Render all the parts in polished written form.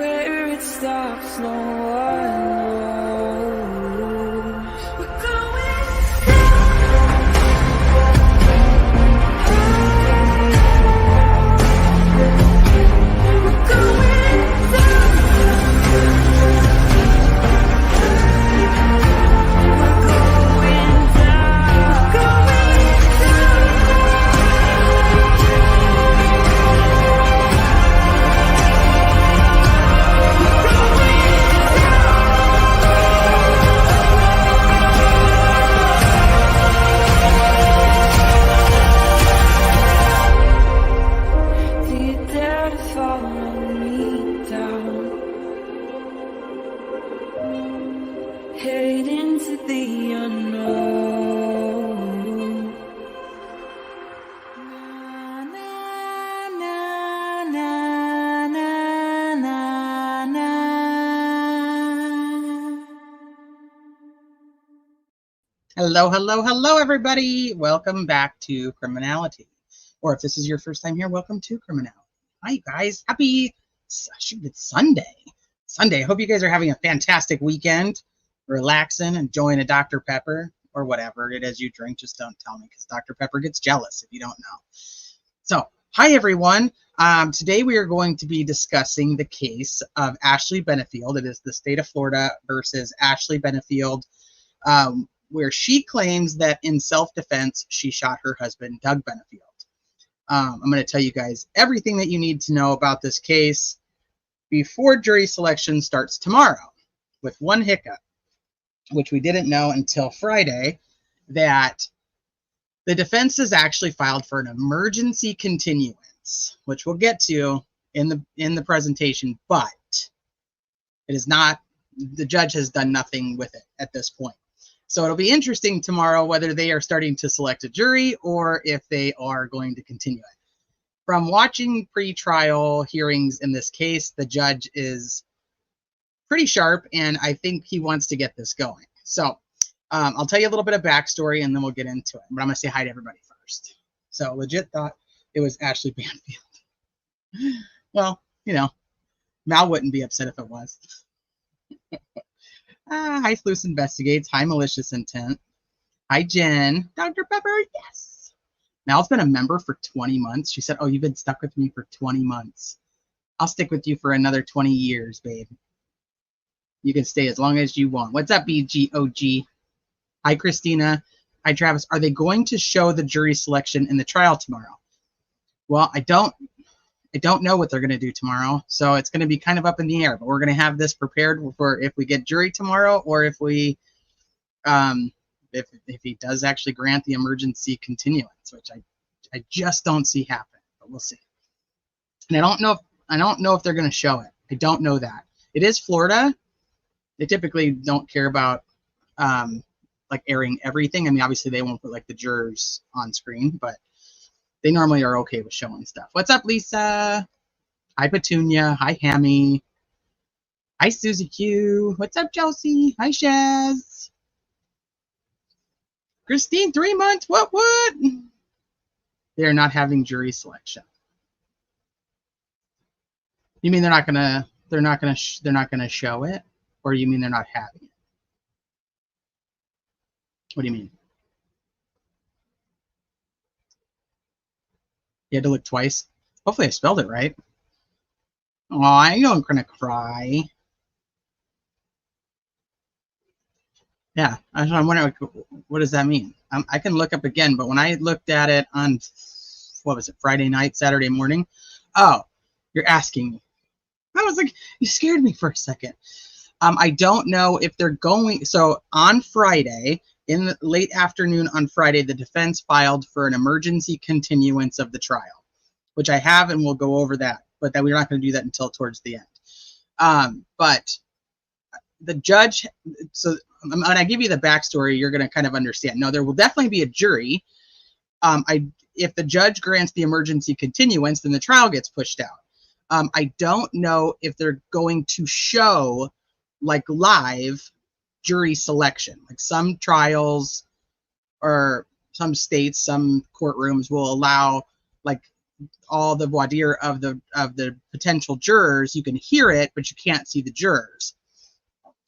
where it stops, no one knows. We're going head into the unknown. Na, na, na, na, na, na, na. Hello, hello, hello, everybody. Welcome back to Criminality. Or if this is your first time here, welcome to Criminality. Hi, you guys. Happy Sunday. I hope you guys are having a fantastic weekend, relaxing, enjoying a Dr. Pepper or whatever it is you drink. Just don't tell me because Dr. Pepper gets jealous if you don't know. So, hi, everyone. Today we are going to be discussing the case of Ashley Benefield. It is the state of Florida versus Ashley Benefield, where she claims that in self-defense, she shot her husband, Doug Benefield. I'm going to tell you guys everything that you need to know about this case before jury selection starts tomorrow, with one hiccup, which we didn't know until Friday, that the defense has actually filed for an emergency continuance, which we'll get to in the presentation, but it is not, the judge has done nothing with it at this point. So it'll be interesting tomorrow whether they are starting to select a jury or if they are going to continue it. From watching pre-trial hearings in this case, the judge is pretty sharp, and I think he wants to get this going. So I'll tell you a little bit of backstory, and then we'll get into it. But I'm going to say hi to everybody first. So legit thought it was Ashley Benefield. Well, you know, Mal wouldn't be upset if it was. Hi, Sleuth Investigates. Hi, Malicious Intent. Hi, Jen. Dr. Pepper, yes. Mal's been a member for 20 months. She said, oh, you've been stuck with me for 20 months. I'll stick with you for another 20 years, babe. You can stay as long as you want. What's up, BGOG? Hi, Christina. Hi, Travis. Are they going to show the jury selection in the trial tomorrow? Well, I don't know what they're going to do tomorrow, so it's going to be kind of up in the air. But we're going to have this prepared for if we get jury tomorrow, or if we, if he does actually grant the emergency continuance, which I just don't see happen. But we'll see. And I don't know if they're going to show it. I don't know that. It is Florida. They typically don't care about like airing everything. I mean, obviously they won't put like the jurors on screen, but they normally are okay with showing stuff. What's up, Lisa? Hi, Petunia. Hi, Hammy. Hi, Susie Q. What's up, Chelsea? Hi, Shaz. Christine, 3 months. What? They're not having jury selection. You mean they're not gonna show it, or you mean they're not having it? What do you mean? You had to look twice. Hopefully I spelled it right. Oh, I know I'm gonna cry. Yeah, I'm wondering, what does that mean? I can look up again, but when I looked at it on, what was it, Friday night, Saturday morning? Oh, you're asking me. I was like, you scared me for a second. I don't know if they're going, so on Friday, in the late afternoon on Friday, the defense filed for an emergency continuance of the trial, which I have, and we'll go over that, but that we're not going to do that until towards the end. But the judge, so when I give you the backstory, you're going to kind of understand. No, there will definitely be a jury. If the judge grants the emergency continuance, then the trial gets pushed out. I don't know if they're going to show like live jury selection. Like some trials or some states, some courtrooms will allow like all the voir dire of the potential jurors. You can hear it, but you can't see the jurors.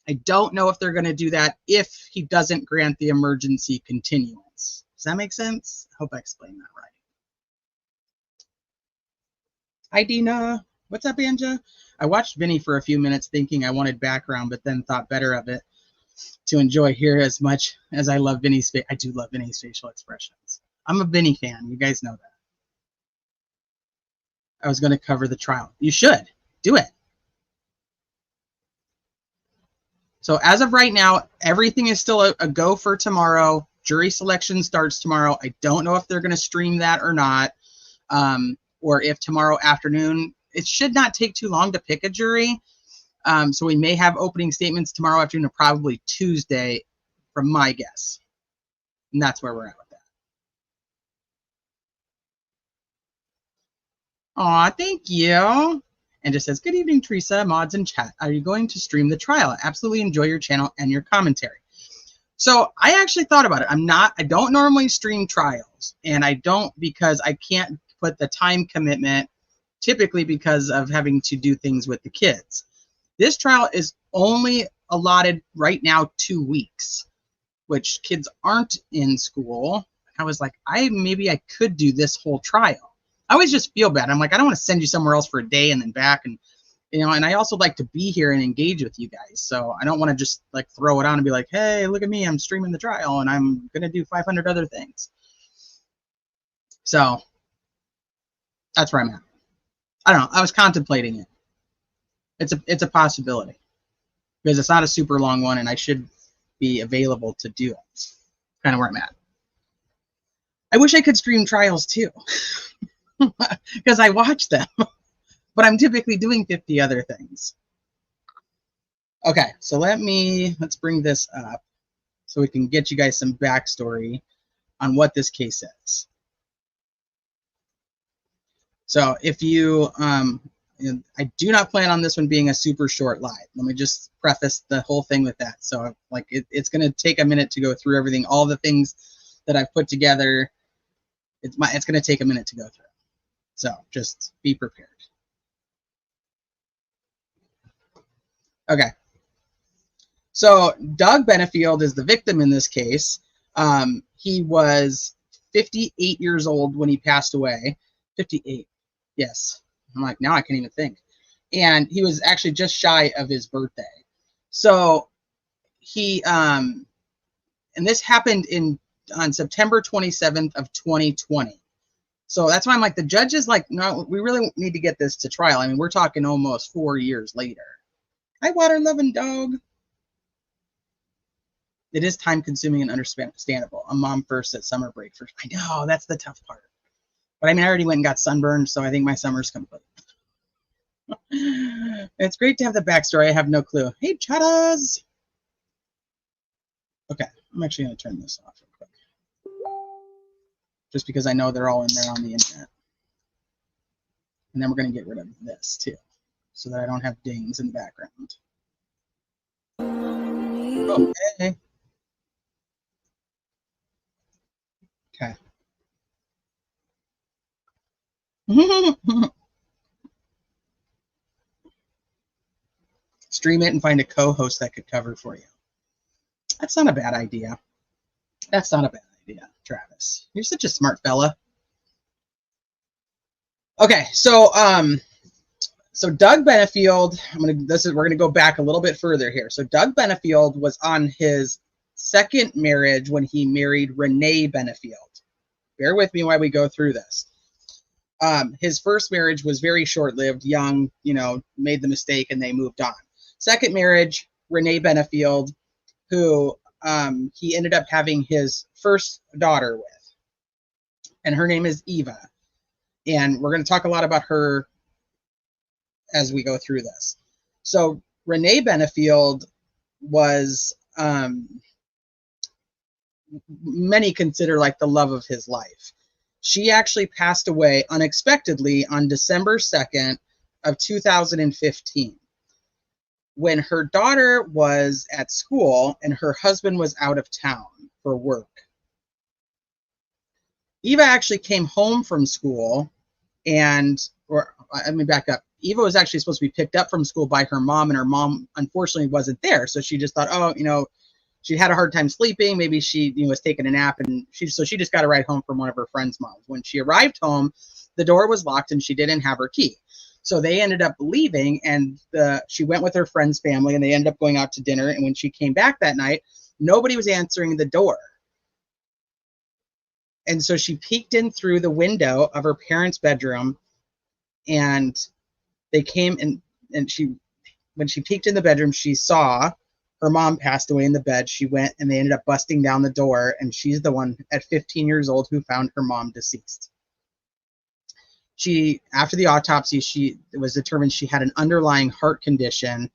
I don't know if they're going to do that if he doesn't grant the emergency continuance. Does that make sense? I hope I explained that right. Hi, Dina. What's up, Anja? I watched Vinny for a few minutes thinking I wanted background, but then thought better of it to enjoy here as much as I love Vinny's face. I do love Vinny's facial expressions. I'm a Vinny fan. You guys know that. I was going to cover the trial. You should. Do it. So as of right now, everything is still a go for tomorrow. Jury selection starts tomorrow. I don't know if they're going to stream that or not, or if tomorrow afternoon. It should not take too long to pick a jury. So we may have opening statements tomorrow afternoon or probably Tuesday from my guess. And that's where we're at with that. Aw, thank you. And just says, good evening, Teresa, mods and chat. Are you going to stream the trial? I absolutely enjoy your channel and your commentary. So I actually thought about it. I don't normally stream trials, and I don't because I can't put the time commitment, typically because of having to do things with the kids. This trial is only allotted right now 2 weeks, which kids aren't in school. I was like, maybe I could do this whole trial. I always just feel bad. I'm like, I don't want to send you somewhere else for a day and then back, and and I also like to be here and engage with you guys. So I don't want to just like throw it on and be like, hey, look at me, I'm streaming the trial and I'm gonna do 500 other things. So that's where I'm at. I don't know. I was contemplating it. It's a possibility because it's not a super long one, and I should be available to do it. Kind of where I'm at. I wish I could stream trials too. Because I watch them, but I'm typically doing 50 other things. Okay, so let's bring this up so we can get you guys some backstory on what this case is. So if you, I do not plan on this one being a super short live. Let me just preface the whole thing with that. So like it's going to take a minute to go through everything, all the things that I've put together. It's going to take a minute to go through. So just be prepared. Okay. So Doug Benefield is the victim in this case. He was 58 years old when he passed away. 58. Yes. I'm like, now I can't even think. And he was actually just shy of his birthday. So he, and this happened on September 27th of 2020. So that's why I'm like, the judge is like, no, we really need to get this to trial. I mean, we're talking almost 4 years later. Hi, water loving dog. It is time consuming and understandable. A mom first at summer break first. I know, that's the tough part. But I mean, I already went and got sunburned, so I think my summer's complete. It's great to have the backstory. I have no clue. Hey, chattas. Okay, I'm actually going to turn this off real quick. Just because I know they're all in there on the internet. And then we're going to get rid of this too, so that I don't have dings in the background. Okay. Okay. Stream it and find a co-host that could cover for you. That's not a bad idea. That's not a bad idea, Travis. You're such a smart fella. Okay, so so Doug Benefield, we're gonna go back a little bit further here. So Doug Benefield was on his second marriage when he married Renee Benefield. Bear with me while we go through this. His first marriage was very short-lived, young, made the mistake and they moved on. Second marriage, Renee Benefield, who he ended up having his first daughter with. And her name is Eva. And we're going to talk a lot about her as we go through this. So Renee Benefield was, many consider like the love of his life. She actually passed away unexpectedly on December 2nd of 2015 when her daughter was at school and her husband was out of town for work. Eva actually came home from school And, or let me back up. Eva was actually supposed to be picked up from school by her mom, and her mom unfortunately wasn't there. So she just thought, oh, she had a hard time sleeping. Maybe she was taking a nap, and she just got a ride home from one of her friend's moms. When she arrived home, the door was locked and she didn't have her key. So they ended up leaving, and she went with her friend's family, and they ended up going out to dinner. And when she came back that night, nobody was answering the door. And so she peeked in through the window of her parents' bedroom, and they came and when she peeked in the bedroom, she saw her mom passed away in the bed. She went, and they ended up busting down the door, and she's the one at 15 years old who found her mom deceased. After the autopsy, it was determined she had an underlying heart condition.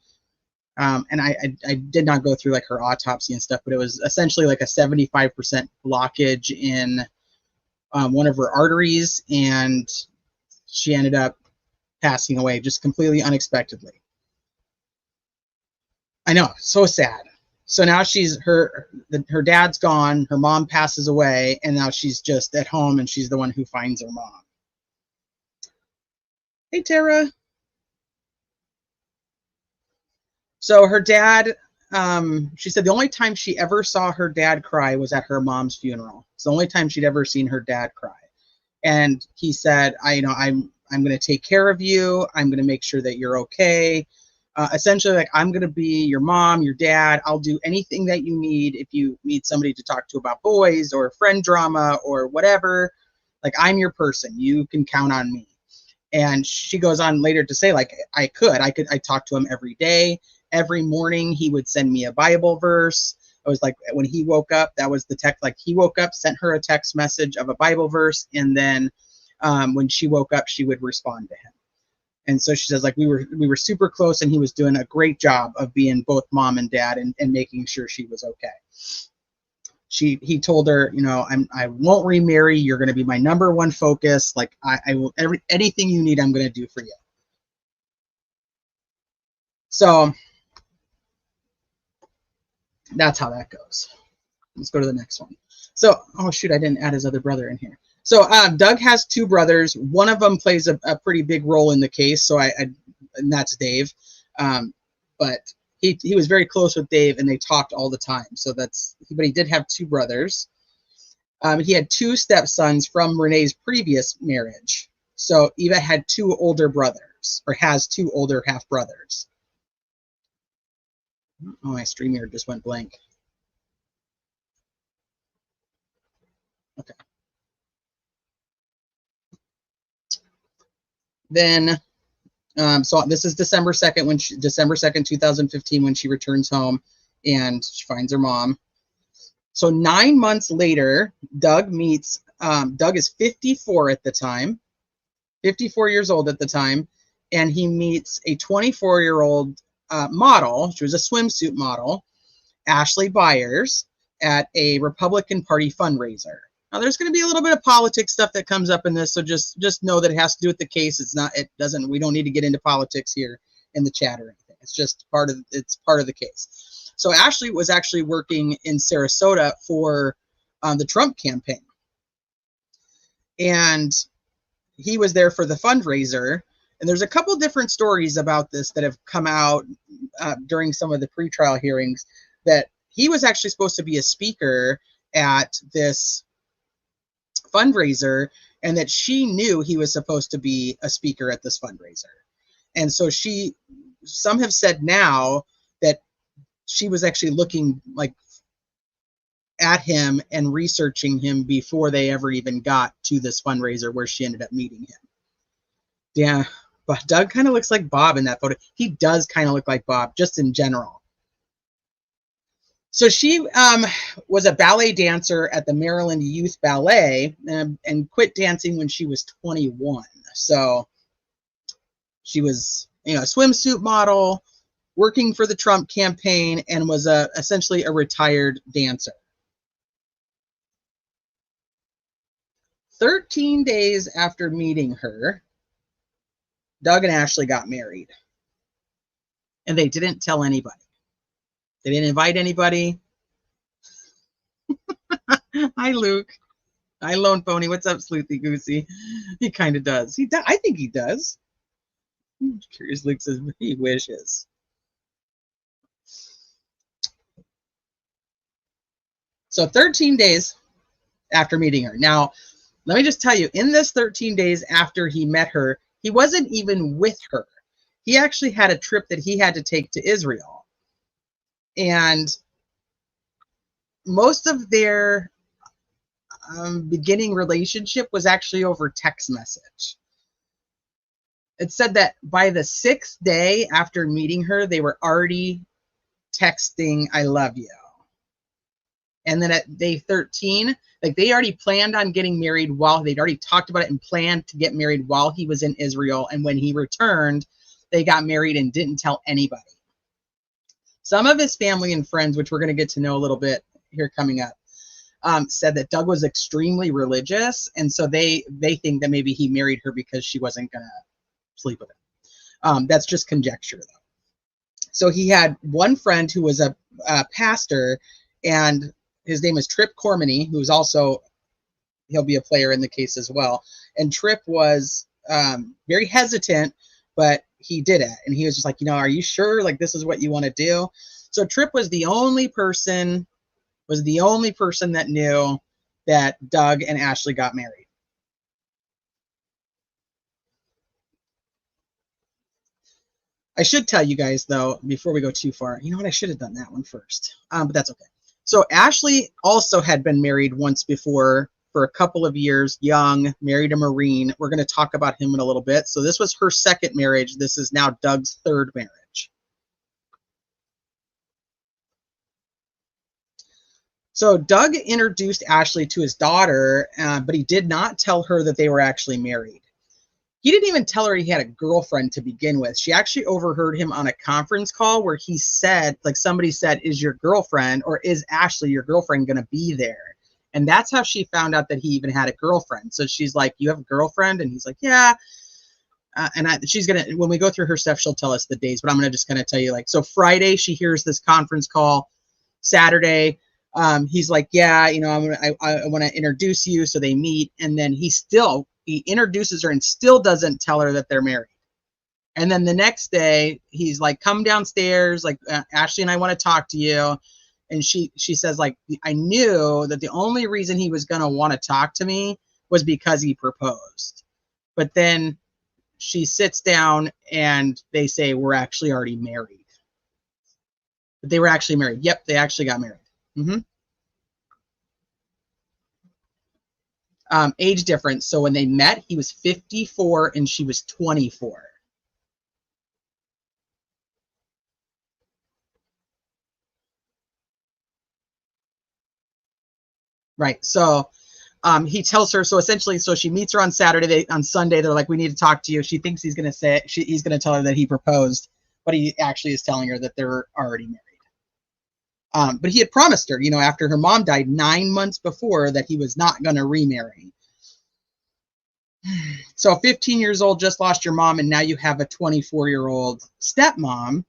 And I did not go through like her autopsy and stuff, but it was essentially like a 75% blockage in one of her arteries, and she ended up passing away just completely unexpectedly. I know, so sad. So now her dad's gone, her mom passes away, and now she's just at home, and she's the one who finds her mom. Hey, Tara. So her dad, she said the only time she ever saw her dad cry was at her mom's funeral. It's the only time she'd ever seen her dad cry. And he said, I'm going to take care of you. I'm going to make sure that you're okay. Essentially, like, I'm going to be your mom, your dad. I'll do anything that you need. If you need somebody to talk to about boys or friend drama or whatever, like, I'm your person. You can count on me. And she goes on later to say, like, I talk to him every day. Every morning he would send me a Bible verse. I was like, when he woke up, that was the text. Like, he woke up, sent her a text message of a Bible verse, and then when she woke up, she would respond to him. And so she says, like, we were super close, and he was doing a great job of being both mom and dad and making sure she was okay. He told her, I won't remarry. You're going to be my number one focus. Like, I will, anything you need, I'm going to do for you. So that's how that goes. Let's go to the next one. So, oh shoot, I didn't add his other brother in here. So Doug has two brothers. One of them plays a pretty big role in the case. So and that's Dave. But he was very close with Dave, and they talked all the time. So but he did have two brothers. He had two stepsons from Renee's previous marriage. So Eva had two older brothers, or has two older half brothers. Oh, my StreamYard just went blank. Okay. Then, so this is December 2nd, December 2nd, 2015, when she returns home and she finds her mom. So 9 months later, Doug is 54 at the time, 54 years old at the time, and he meets a 24-year-old model. She was a swimsuit model, Ashley Byers, at a Republican Party fundraiser. Now, there's going to be a little bit of politics stuff that comes up in this, so just know that it has to do with the case. We don't need to get into politics here in the chat or anything. It's just part of the case. So Ashley was actually working in Sarasota for the Trump campaign, and he was there for the fundraiser. And there's a couple different stories about this that have come out during some of the pretrial hearings, that he was actually supposed to be a speaker at this fundraiser, and that she knew he was supposed to be a speaker at this fundraiser. And so some have said now that she was actually looking like at him and researching him before they ever even got to this fundraiser where she ended up meeting him. Yeah, but Doug kind of looks like Bob in that photo. He does kind of look like Bob, just in general. So she was a ballet dancer at the Maryland Youth Ballet, and quit dancing when she was 21. So she was, a swimsuit model, working for the Trump campaign, and was essentially a retired dancer. 13 days after meeting her, Doug and Ashley got married. And they didn't tell anybody. They didn't invite anybody. Hi, Luke. Hi, Lone Pony. What's up, Sleuthy Goosey? He kind of does. I think he does. Curious Luke says he wishes. So 13 days after meeting her. Now, let me just tell you, in this 13 days after he met her, he wasn't even with her. He actually had a trip that he had to take to Israel. And most of their beginning relationship was actually over text message. It said that by the 6th day after meeting her, they were already texting, I love you. And then at day 13, like they already planned on getting married while they'd already talked about it and planned to get married while he was in Israel. And when he returned, they got married and didn't tell anybody. Some of his family and friends, which we're going to get to know a little bit here coming up, said that Doug was extremely religious. And so they think that maybe he married her because she wasn't going to sleep with him. That's just conjecture, though. So he had one friend who was a pastor, and his name is Trip Cormany, who's also, he'll be a player in the case as well. And Trip was very hesitant, but he did it. And he was just like, are you sure? Like, this is what you want to do? So Trip was the only person that knew that Doug and Ashley got married. I should tell you guys, though, before we go too far, you know what? I should have done that one first, but that's okay. So Ashley also had been married once before for a couple of years, young, married a Marine. We're going to talk about him in a little bit. So this was her second marriage. This is now Doug's third marriage. So Doug introduced Ashley to his daughter, but he did not tell her that they were actually married. He didn't even tell her he had a girlfriend to begin with. She actually overheard him on a conference call where he said, like somebody said, is your girlfriend or is Ashley, your girlfriend, going to be there? And that's how she found out that he even had a girlfriend. So she's like, you have a girlfriend? And he's like, yeah. She's going to, when we go through her stuff, she'll tell us the days, but I'm going to just kind of tell you, like, so Friday, she hears this conference call. Saturday, he's like, yeah, I want to introduce you. So they meet. And then he introduces her and still doesn't tell her that they're married. And then the next day he's like, come downstairs, like Ashley and I want to talk to you. And she says, like, I knew that the only reason he was going to want to talk to me was because he proposed. But then she sits down and they say, we're actually already married. But they were actually married. Yep, they actually got married. Age difference. So when they met, he was 54 and she was 24. Right. So he tells her, so essentially, so she meets her on Saturday. On Sunday, they're like, we need to talk to you. She thinks he's going to say, he's going to tell her that he proposed, but he actually is telling her that they're already married. But he had promised her, after her mom died 9 months before, that he was not going to remarry. So 15 years old, just lost your mom, and now you have a 24-year-old stepmom.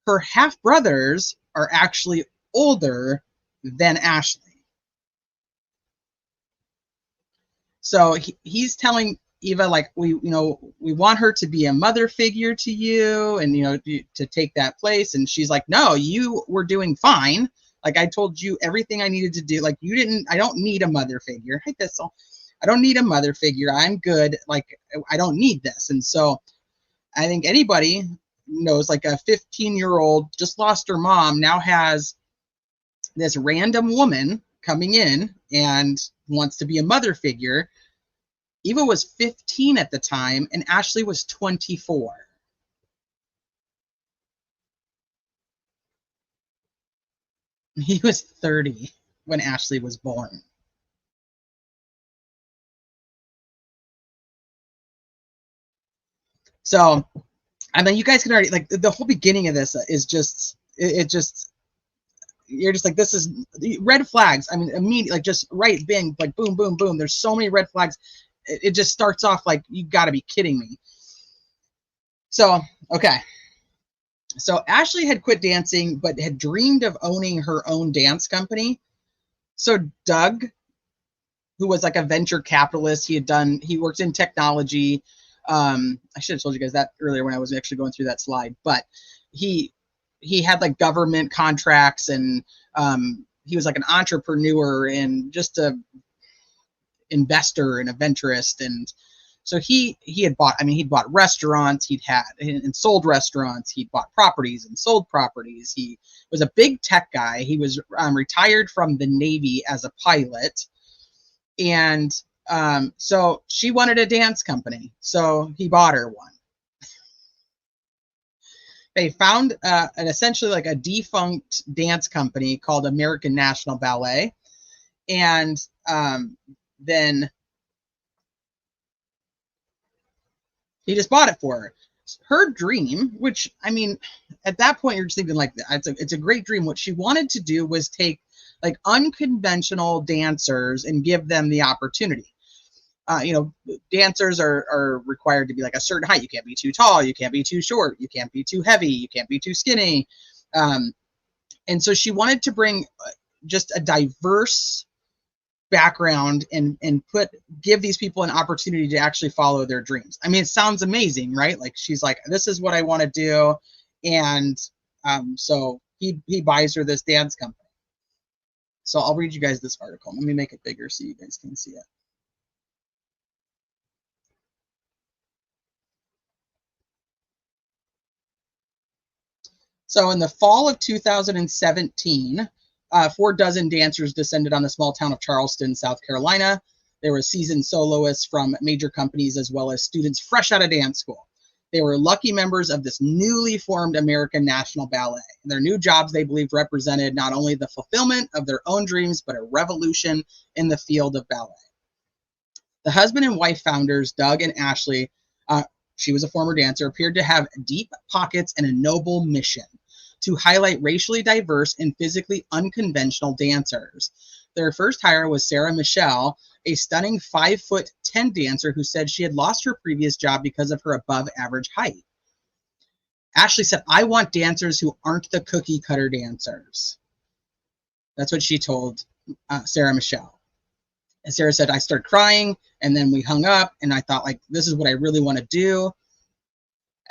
Her half-brothers are actually older than Ashley. So he's telling Eva, like, we want her to be a mother figure to you and, to take that place. And she's like, no, you were doing fine. Like, I told you everything I needed to do. Like, I don't need a mother figure. Hey, Thistle. I don't need a mother figure. I'm good. Like, I don't need this. And so I think anybody knows, like, a 15-year-old just lost her mom, now has this random woman coming in and wants to be a mother figure. Eva was 15 at the time, and Ashley was 24. He was 30 when Ashley was born. So, I mean, you guys can already, like, the whole beginning of this is just, you're just like, this is red flags. I mean, immediately, like, just right, bing, like, boom, boom, boom. There's so many red flags. It just starts off like, you got to be kidding me. So, okay. So Ashley had quit dancing, but had dreamed of owning her own dance company. So Doug who was like a venture capitalist. He worked in technology. I should have told you guys that earlier when I was actually going through that slide, but he had like government contracts, and he was like an entrepreneur and just a investor and a venturist. And so he'd bought restaurants, he'd had and sold restaurants, he'd bought properties and sold properties. He was a big tech guy. He was retired from the Navy as a pilot. And so she wanted a dance company, so he bought her one. They found an essentially like a defunct dance company called American National Ballet, and then he just bought it for her. Her dream, which, I mean, at that point you're just thinking like, it's a great dream. What she wanted to do was take like unconventional dancers and give them the opportunity. Dancers are required to be like a certain height. You can't be too tall. You can't be too short. You can't be too heavy. You can't be too skinny. And so she wanted to bring just a diverse background and give these people an opportunity to actually follow their dreams. I mean, it sounds amazing, right? Like, she's like, this is what I want to do. And so he buys her this dance company. So I'll read you guys this article. Let me make it bigger so you guys can see it. So in the fall of 2017, 4 dozen dancers descended on the small town of Charleston, South Carolina. There were seasoned soloists from major companies as well as students fresh out of dance school. They were lucky members of this newly formed American National Ballet. Their new jobs, they believed, represented not only the fulfillment of their own dreams, but a revolution in the field of ballet. The husband and wife founders, Doug and Ashley, she was a former dancer, appeared to have deep pockets and a noble mission to highlight racially diverse and physically unconventional dancers. Their first hire was Sarah Michelle, a stunning 5'10" dancer who said she had lost her previous job because of her above average height. Ashley said, "I want dancers who aren't the cookie cutter dancers." That's what she told Sarah Michelle. And Sarah said, "I started crying, and then we hung up, and I thought, like, this is what I really want to do."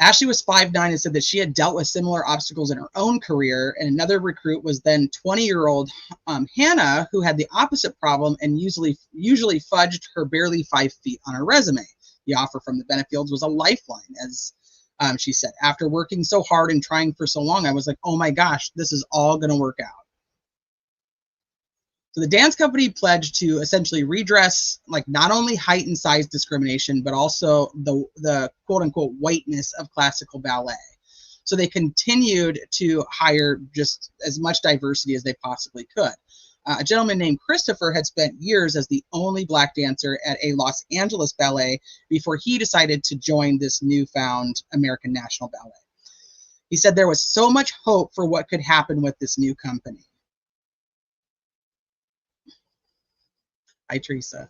Ashley was 5'9" and said that she had dealt with similar obstacles in her own career, and another recruit was then 20-year-old Hannah, who had the opposite problem and usually fudged her barely 5 feet on her resume. The offer from the Benefields was a lifeline, as she said. "After working so hard and trying for so long, I was like, oh my gosh, this is all going to work out." So the dance company pledged to essentially redress like not only height and size discrimination, but also the quote unquote whiteness of classical ballet. So they continued to hire just as much diversity as they possibly could. A gentleman named Christopher had spent years as the only Black dancer at a Los Angeles ballet before he decided to join this newfound American National Ballet. He said there was so much hope for what could happen with this new company. Hi, Teresa.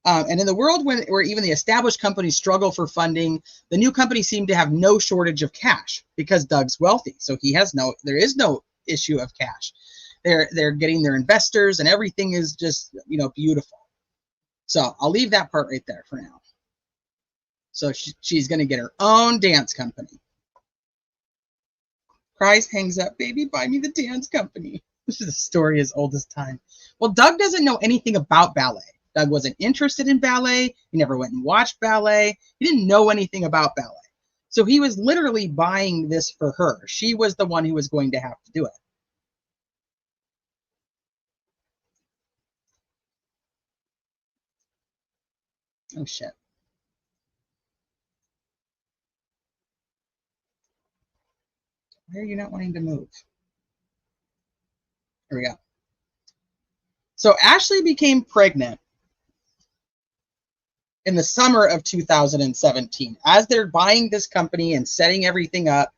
And in the world where even the established companies struggle for funding, the new company seemed to have no shortage of cash because Doug's wealthy. So there is no issue of cash. They're getting their investors and everything is just, beautiful. So I'll leave that part right there for now. So she's going to get her own dance company. Cries, hangs up, baby, buy me the dance company. This is a story as old as time. Well, Doug doesn't know anything about ballet. Doug wasn't interested in ballet. He never went and watched ballet. He didn't know anything about ballet. So he was literally buying this for her. She was the one who was going to have to do it. Oh, shit. Why are you not wanting to move? Here we go. So Ashley became pregnant in the summer of 2017 as they're buying this company and setting everything up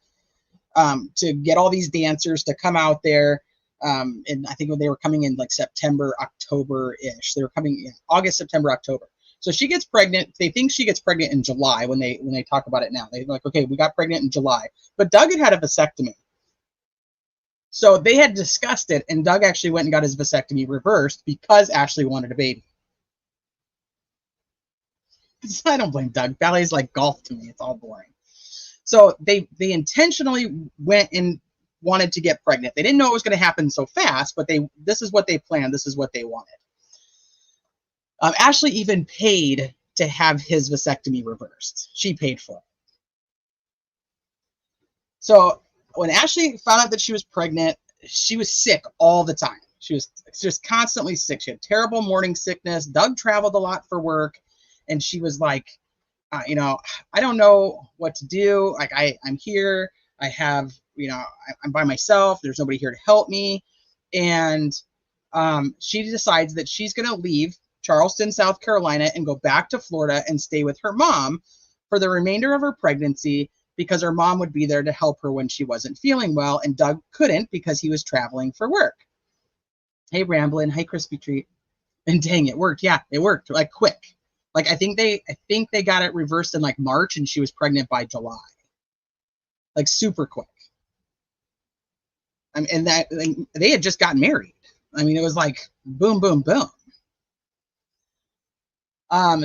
to get all these dancers to come out there. And I think when they were coming in like September, October-ish. They were coming in August, September, October. So she gets pregnant. They think she gets pregnant in July when they talk about it now. They're like, okay, we got pregnant in July. But Doug had a vasectomy. So they had discussed it, and Doug actually went and got his vasectomy reversed because Ashley wanted a baby. I don't blame Doug. Ballet is like golf to me. It's all boring. So they intentionally went and wanted to get pregnant. They didn't know it was going to happen so fast, but this is what they planned. This is what they wanted. Ashley even paid to have his vasectomy reversed. She paid for it. So when Ashley found out that she was pregnant, she was sick all the time. She was just constantly sick. She had terrible morning sickness. Doug traveled a lot for work, and she was like, you know, I don't know what to do. Like, I'm here. I have, you know, I'm by myself. There's nobody here to help me. And she decides that she's going to leave Charleston, South Carolina, and go back to Florida and stay with her mom for the remainder of her pregnancy, because her mom would be there to help her when she wasn't feeling well, and Doug couldn't because he was traveling for work. Hey, Ramblin'. Hi, Crispy Treat. And dang, it worked. Yeah, it worked, like, quick. Like, I think they got it reversed in like March, and she was pregnant by July. Like, super quick. I mean, and that, like, they had just gotten married. I mean, it was like boom, boom, boom.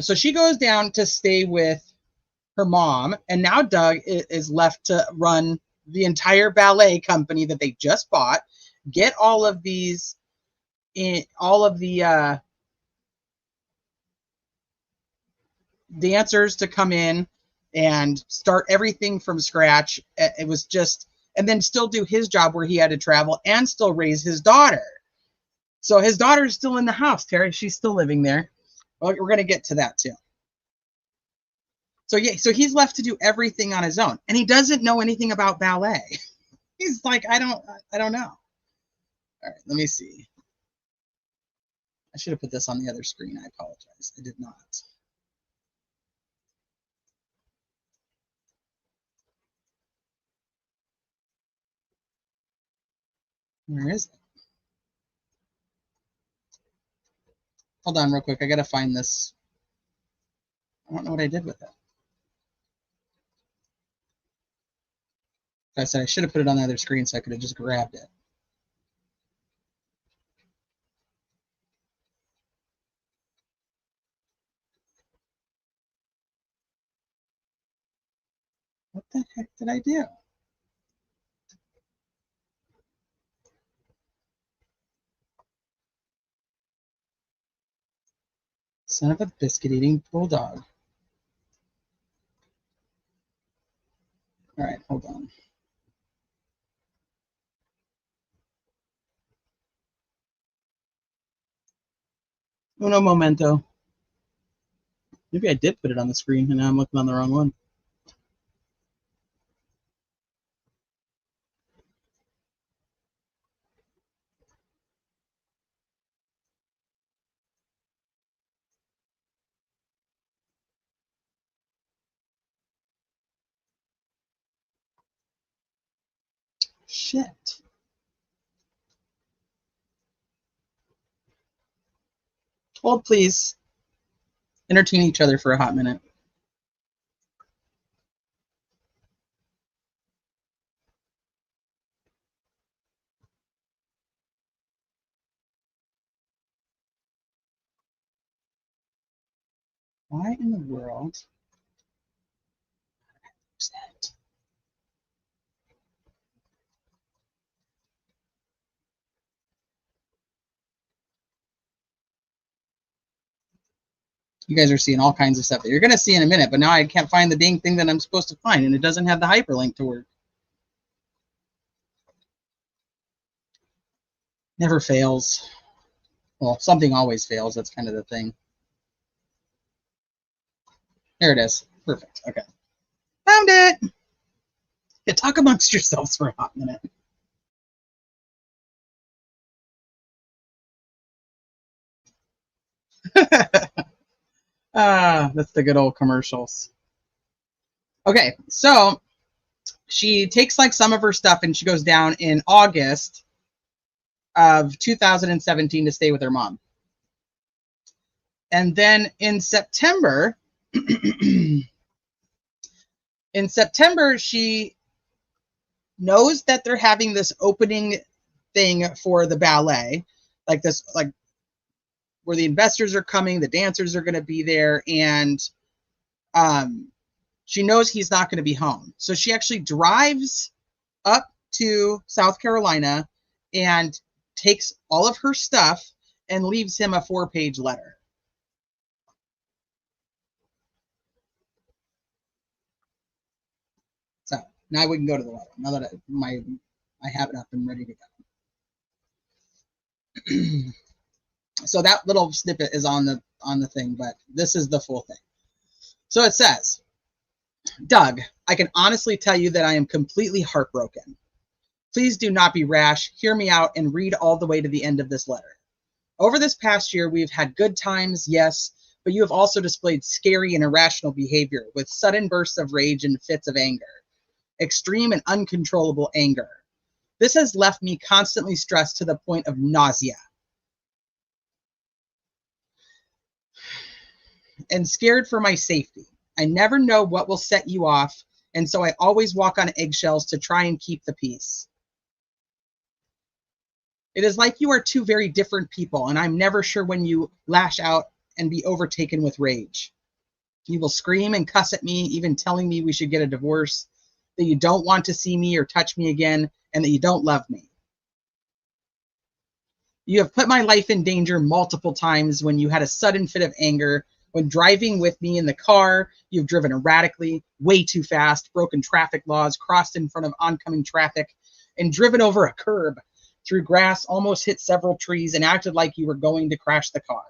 So she goes down to stay with her mom, and now Doug is left to run the entire ballet company that they just bought, get all of these, all of the dancers to come in and start everything from scratch. It was just, and then still do his job where he had to travel and still raise his daughter. So his daughter's still in the house, Terry. She's still living there. Well, we're going to get to that too. So yeah, so he's left to do everything on his own, and he doesn't know anything about ballet. He's like, I don't know. All right, let me see. I should have put this on the other screen. I apologize. I did not. Where is it? Hold on real quick. I got to find this. I don't know what I did with it. Like I said, I should have put it on the other screen so I could have just grabbed it. What the heck did I do? Son of a biscuit-eating bulldog. All right, hold on. Uno momento. Maybe I did put it on the screen, and now I'm looking on the wrong one. Shit. Hold, please. Entertain each other for a hot minute. Why in the world is that? You guys are seeing all kinds of stuff that you're going to see in a minute, but now I can't find the dang thing that I'm supposed to find, and it doesn't have the hyperlink to work. Never fails. Well, something always fails. That's kind of the thing. There it is. Perfect. Okay. Found it. Yeah, talk amongst yourselves for a hot minute. That's the good old commercials. Okay, so she takes like some of her stuff and she goes down in August of 2017 to stay with her mom. And then in September, she knows that they're having this opening thing for the ballet, like this, like where the investors are coming, the dancers are going to be there, and she knows he's not going to be home. So she actually drives up to South Carolina and takes all of her stuff and leaves him a 4-page letter. So now we can go to the letter. Now that I have it up and ready to go. So that little snippet is on the thing, but this is the full thing. So it says, Doug, I can honestly tell you that I am completely heartbroken. Please do not be rash. Hear me out and read all the way to the end of this letter. Over this past year, we've had good times, yes, but you have also displayed scary and irrational behavior with sudden bursts of rage and fits of anger, extreme and uncontrollable anger. This has left me constantly stressed to the point of nausea and scared for my safety. I never know what will set you off, and so I always walk on eggshells to try and keep the peace. It is like you are two very different people, and I'm never sure when you lash out and be overtaken with rage. You will scream and cuss at me, even telling me we should get a divorce, that you don't want to see me or touch me again, and that you don't love me. You have put my life in danger multiple times when you had a sudden fit of anger. When driving with me in the car, you've driven erratically, way too fast, broken traffic laws, crossed in front of oncoming traffic, and driven over a curb, through grass, almost hit several trees, and acted like you were going to crash the car.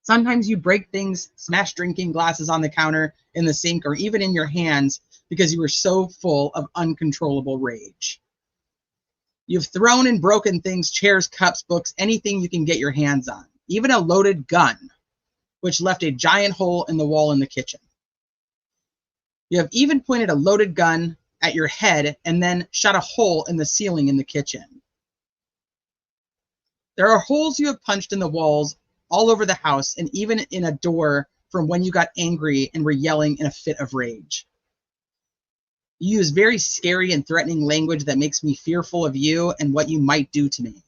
Sometimes you break things, smash drinking glasses on the counter, in the sink, or even in your hands because you were so full of uncontrollable rage. You've thrown and broken things, chairs, cups, books, anything you can get your hands on, even a loaded gun, which left a giant hole in the wall in the kitchen. You have even pointed a loaded gun at your head and then shot a hole in the ceiling in the kitchen. There are holes you have punched in the walls all over the house and even in a door from when you got angry and were yelling in a fit of rage. You use very scary and threatening language that makes me fearful of you and what you might do to me.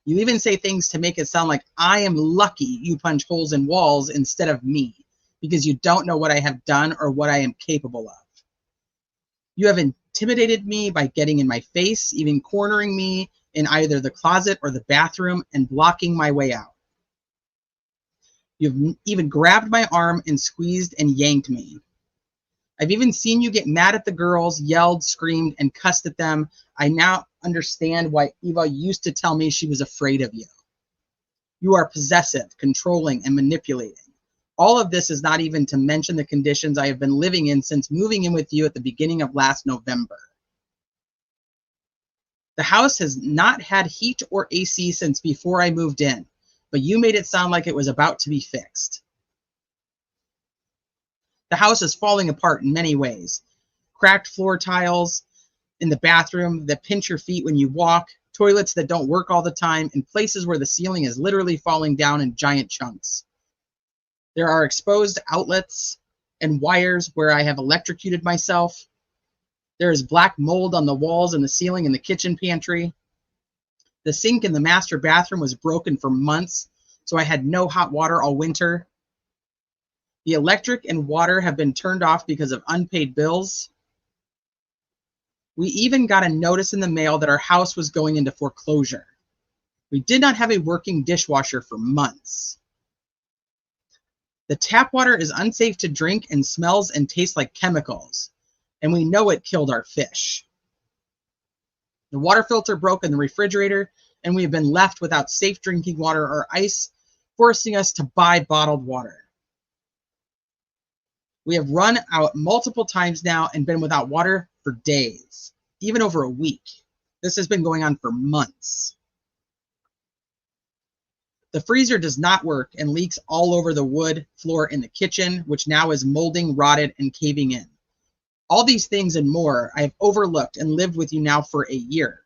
You even say things to make it sound like I am lucky you punch holes in walls instead of me, because you don't know what I have done or what I am capable of. You have intimidated me by getting in my face, even cornering me in either the closet or the bathroom and blocking my way out. You've even grabbed my arm and squeezed and yanked me. I've even seen you get mad at the girls, yelled, screamed, and cussed at them. I now understand why Eva used to tell me she was afraid of you. You are possessive, controlling, and manipulating. All of this is not even to mention the conditions I have been living in since moving in with you at the beginning of last November. The house has not had heat or AC since before I moved in, but you made it sound like it was about to be fixed. The house is falling apart in many ways. Cracked floor tiles in the bathroom that pinch your feet when you walk, toilets that don't work all the time, and places where the ceiling is literally falling down in giant chunks. There are exposed outlets and wires where I have electrocuted myself. There is black mold on the walls and the ceiling in the kitchen pantry. The sink in the master bathroom was broken for months, so I had no hot water all winter. The electric and water have been turned off because of unpaid bills. We even got a notice in the mail that our house was going into foreclosure. We did not have a working dishwasher for months. The tap water is unsafe to drink and smells and tastes like chemicals, and we know it killed our fish. The water filter broke in the refrigerator, and we have been left without safe drinking water or ice, forcing us to buy bottled water. We have run out multiple times now and been without water for days, even over a week. This has been going on for months. The freezer does not work and leaks all over the wood floor in the kitchen, which now is molding, rotted, and caving in. All these things and more I have overlooked and lived with you now for a year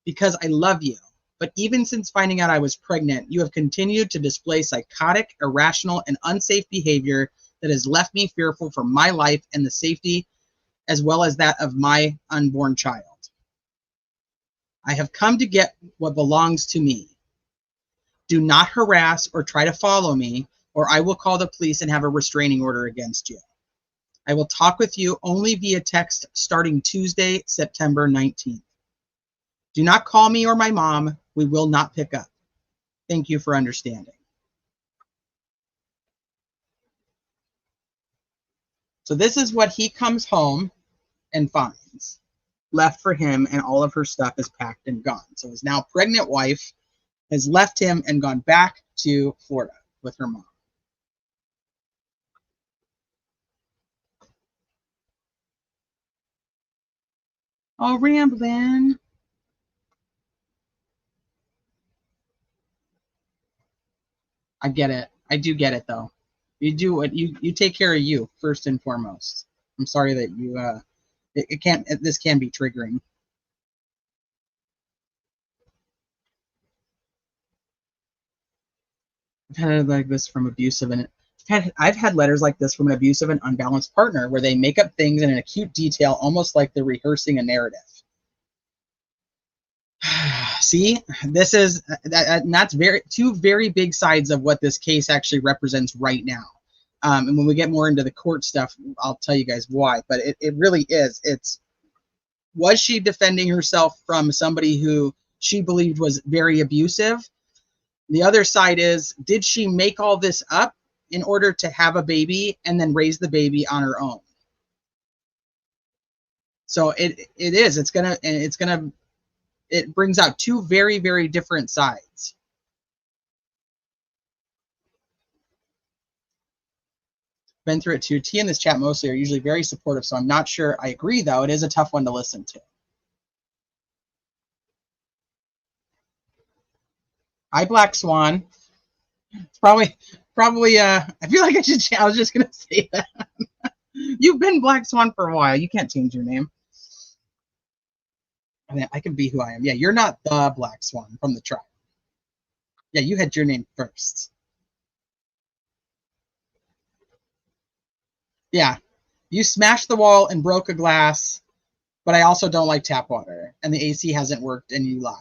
because I love you. But even since finding out I was pregnant, you have continued to display psychotic, irrational, and unsafe behavior that has left me fearful for my life and the safety as well as that of my unborn child. I have come to get what belongs to me. Do not harass or try to follow me, or I will call the police and have a restraining order against you. I will talk with you only via text starting Tuesday, September 19th. Do not call me or my mom. We will not pick up. Thank you for understanding. So this is what he comes home and finds. Left for him, and all of her stuff is packed and gone. So his now pregnant wife has left him and gone back to Florida with her mom. Oh, rambling. I get it. I do get it, though. You do what you take care of you first and foremost. I'm sorry that you this can be triggering. I've had like this from abusive, and I've had letters like this from an abusive and unbalanced partner where they make up things in an acute detail, almost like they're rehearsing a narrative. See, this is and that's two very big sides of what this case actually represents right now. And when we get more into the court stuff, I'll tell you guys why. But it really is. Was she defending herself from somebody who she believed was very abusive? The other side is, did she make all this up in order to have a baby and then raise the baby on her own? So it brings out two very, very different sides. Been through it too. T in this chat mostly are usually very supportive, so I'm not sure I agree, though. It is a tough one to listen to. Hi, Black Swan. It's probably I feel like I was just gonna say that. You've been Black Swan for a while. You can't change your name. I mean, I can be who I am. Yeah, you're not the Black Swan from the tribe. Yeah, you had your name first. Yeah, you smashed the wall and broke a glass, but I also don't like tap water, and the AC hasn't worked, and you lied.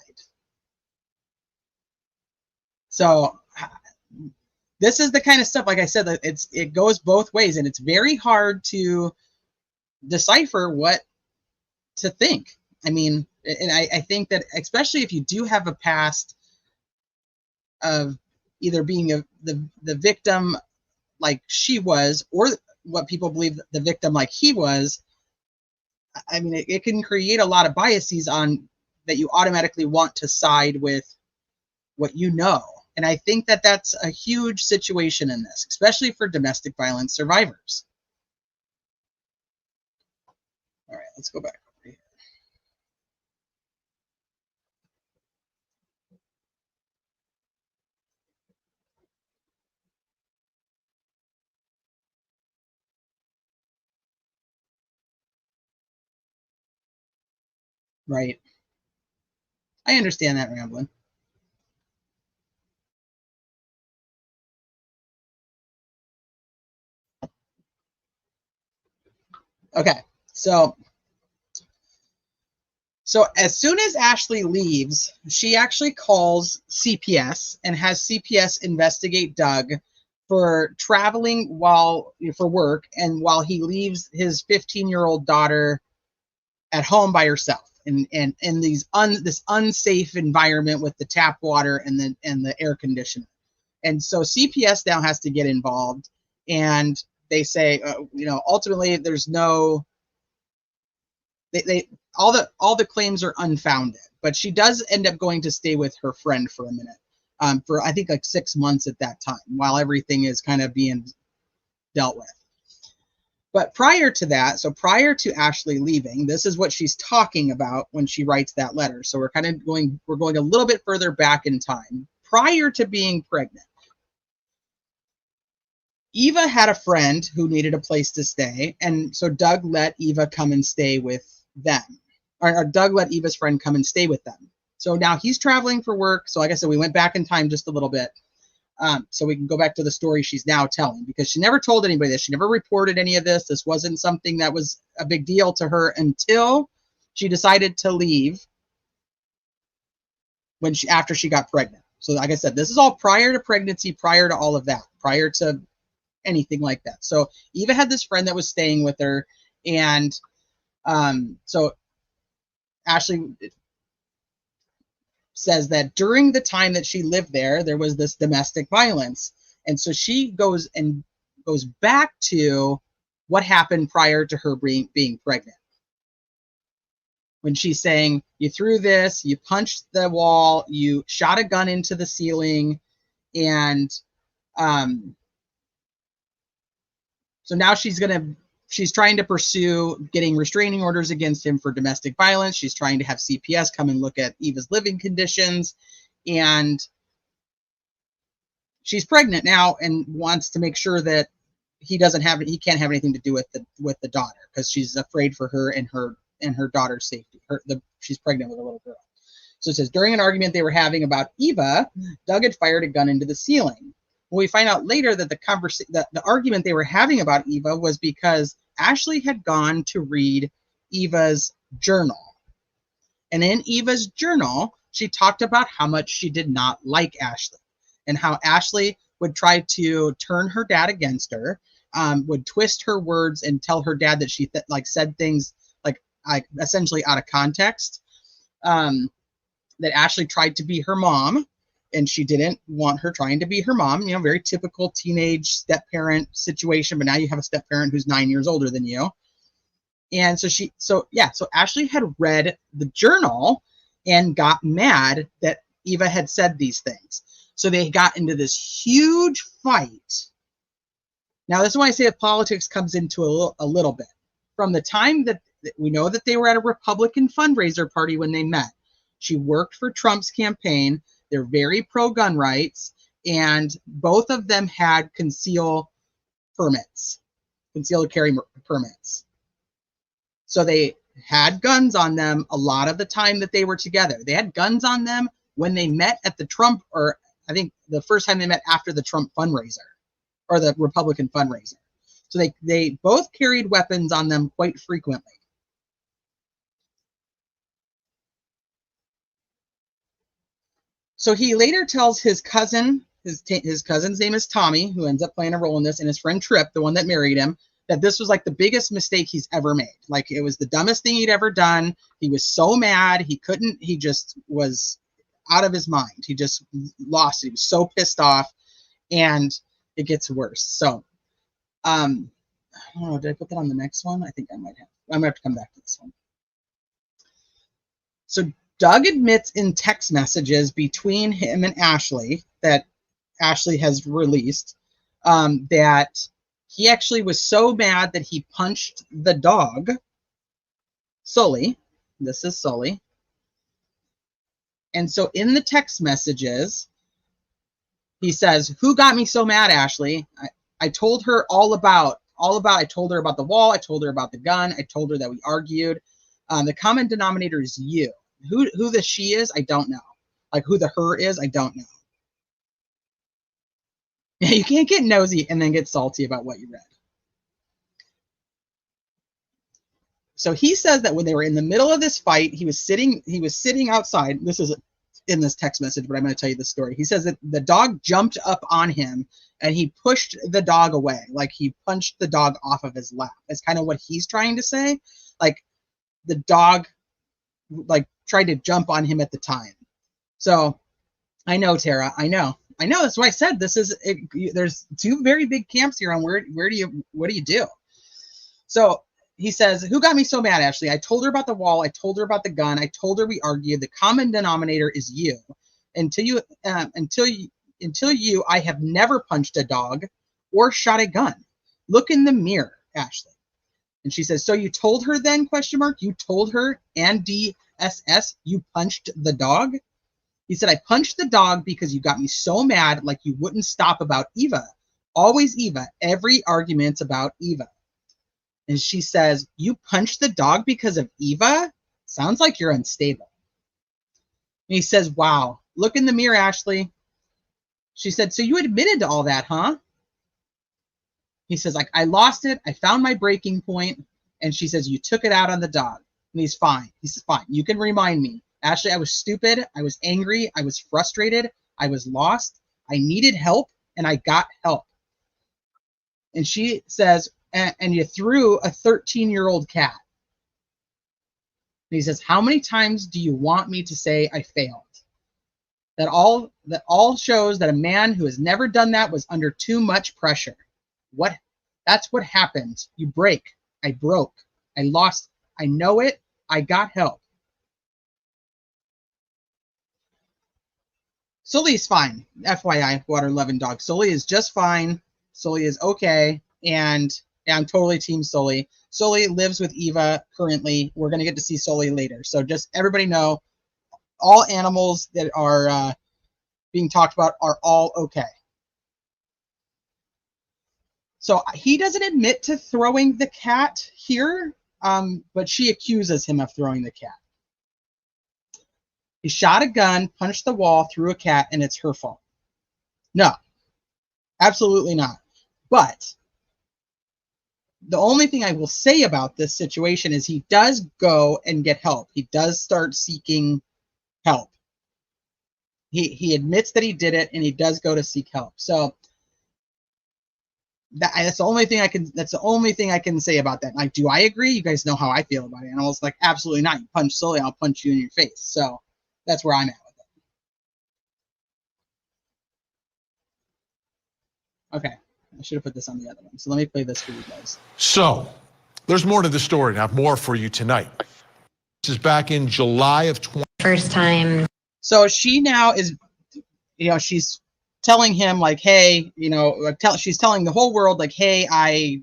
So this is the kind of stuff, like I said, that it goes both ways, and it's very hard to decipher what to think. I mean, and I think that especially if you do have a past of either being the victim like she was, or what people believe the victim like he was, I mean, it can create a lot of biases on that you automatically want to side with what you know. And I think that that's a huge situation in this, especially for domestic violence survivors. All right, let's go back over here. Right. I understand that, rambling. Okay, so as soon as Ashley leaves, she actually calls CPS and has CPS investigate Doug for traveling for work, and while he leaves his 15-year-old daughter at home by herself in this unsafe environment with the tap water and the air conditioner. And so CPS now has to get involved, and they say, ultimately there's no, all the claims are unfounded, but she does end up going to stay with her friend for a minute, for I think like 6 months at that time, while everything is kind of being dealt with. But prior to that, so prior to Ashley leaving, this is what she's talking about when she writes that letter. So we're going a little bit further back in time. Prior to being pregnant, Eva had a friend who needed a place to stay, and so Doug let Eva come and stay with them. Or Doug let Eva's friend come and stay with them. So now he's traveling for work. So like I said, we went back in time just a little bit. So we can go back to the story she's now telling, because she never told anybody this. She never reported any of this. This wasn't something that was a big deal to her until she decided to leave after she got pregnant. So like I said, this is all prior to pregnancy, prior to all of that, prior to anything like that. So Eva had this friend that was staying with her, and so Ashley says that during the time that she lived there, there was this domestic violence. And so she goes back to what happened prior to her being pregnant. When she's saying, you threw this, you punched the wall, you shot a gun into the ceiling, and so now she's trying to pursue getting restraining orders against him for domestic violence. She's trying to have CPS come and look at Eva's living conditions, and she's pregnant now and wants to make sure that he can't have anything to do with the daughter, because she's afraid for her and her daughter's safety. She's pregnant with a little girl. So it says, during an argument they were having about Eva, Doug had fired a gun into the ceiling. Well, we find out later that the argument they were having about Eva was because Ashley had gone to read Eva's journal. And in Eva's journal, she talked about how much she did not like Ashley, and how Ashley would try to turn her dad against her, would twist her words and tell her dad that she said things like essentially out of context, that Ashley tried to be her mom, and she didn't want her trying to be her mom. You know, very typical teenage step-parent situation, but now you have a step-parent who's 9 years older than you. And so Ashley had read the journal and got mad that Eva had said these things. So they got into this huge fight. Now, this is why I say that politics comes into a little bit. From the time that we know that they were at a Republican fundraiser party when they met. She worked for Trump's campaign. They're very pro-gun rights, and both of them had concealed carry permits. So they had guns on them a lot of the time that they were together. They had guns on them when they met at the Trump, or I think the first time they met after the Trump fundraiser, or the Republican fundraiser. So they both carried weapons on them quite frequently. So he later tells his cousin, his cousin's name is Tommy, who ends up playing a role in this, and his friend Tripp, the one that married him, that this was like the biggest mistake he's ever made. Like, it was the dumbest thing he'd ever done. He was so mad. He just was out of his mind. He just lost it. He was so pissed off, and it gets worse. So, I don't know, did I put that on the next one? I think I might have. I'm gonna have to come back to this one. So Doug admits in text messages between him and Ashley that Ashley has released, that he actually was so mad that he punched the dog, Sully. This is Sully. And so in the text messages, he says, "Who got me so mad, Ashley? I told her I told her about the wall. I told her about the gun. I told her that we argued. The common denominator is you. Who the she is, I don't know. Like, who the her is, I don't know." Yeah, you can't get nosy and then get salty about what you read. So he says that when they were in the middle of this fight, he was sitting outside. This is in this text message, but I'm going to tell you the story. He says that the dog jumped up on him and he pushed the dog away. Like, he punched the dog off of his lap. That's kind of what he's trying to say. Like, the dog tried to jump on him at the time. So I know, Tara, I know. That's why I said this is there's two very big camps here on what do you do? So he says, "Who got me so mad, Ashley? I told her about the wall. I told her about the gun. I told her we argued. The common denominator is you. Until you, I have never punched a dog or shot a gun. Look in the mirror, Ashley." And she says, "So you told her then, question mark? You told her, and DSS, you punched the dog?" He said, "I punched the dog because you got me so mad, like you wouldn't stop about Eva. Always Eva. Every argument's about Eva." And she says, "You punched the dog because of Eva? Sounds like you're unstable." And he says, "Wow. Look in the mirror, Ashley." She said, "So you admitted to all that, huh?" He says, "Like, I lost it. I found my breaking point." And she says, "You took it out on the dog." And he's fine. He says, "Fine. You can remind me. Ashley, I was stupid. I was angry. I was frustrated. I was lost. I needed help, and I got help. And she says, and you threw a 13-year-old cat. And he says, how many times do you want me to say I failed? That all shows that a man who has never done that was under too much pressure. That's what happened. You break. I broke. I lost. I know it. I got help. Sully is fine. FYI, water loving dog. Sully is just fine. Sully is okay. And I'm totally team Sully. Sully lives with Eva currently. We're going to get to see Sully later. So just everybody know, all animals that are being talked about are all okay. So he doesn't admit to throwing the cat here, but she accuses him of throwing the cat. He shot a gun, punched the wall, threw a cat, and it's her fault. No, absolutely not. But the only thing I will say about this situation is he does go and get help. He does start seeking help. He admits that he did it, and he does go to seek help. So that's the only thing I can say about that. Like, do I agree? You guys know how I feel about animals. Like, absolutely not. You punch Sully, I'll punch you in your face. So that's where I'm at with it. Okay, I should have put this on the other one. So let me play this for you guys. So there's more to the story. I have more for you tonight. This is back in July of 20. First time. So she now is, she's telling him like, hey, she's telling the whole world like, hey,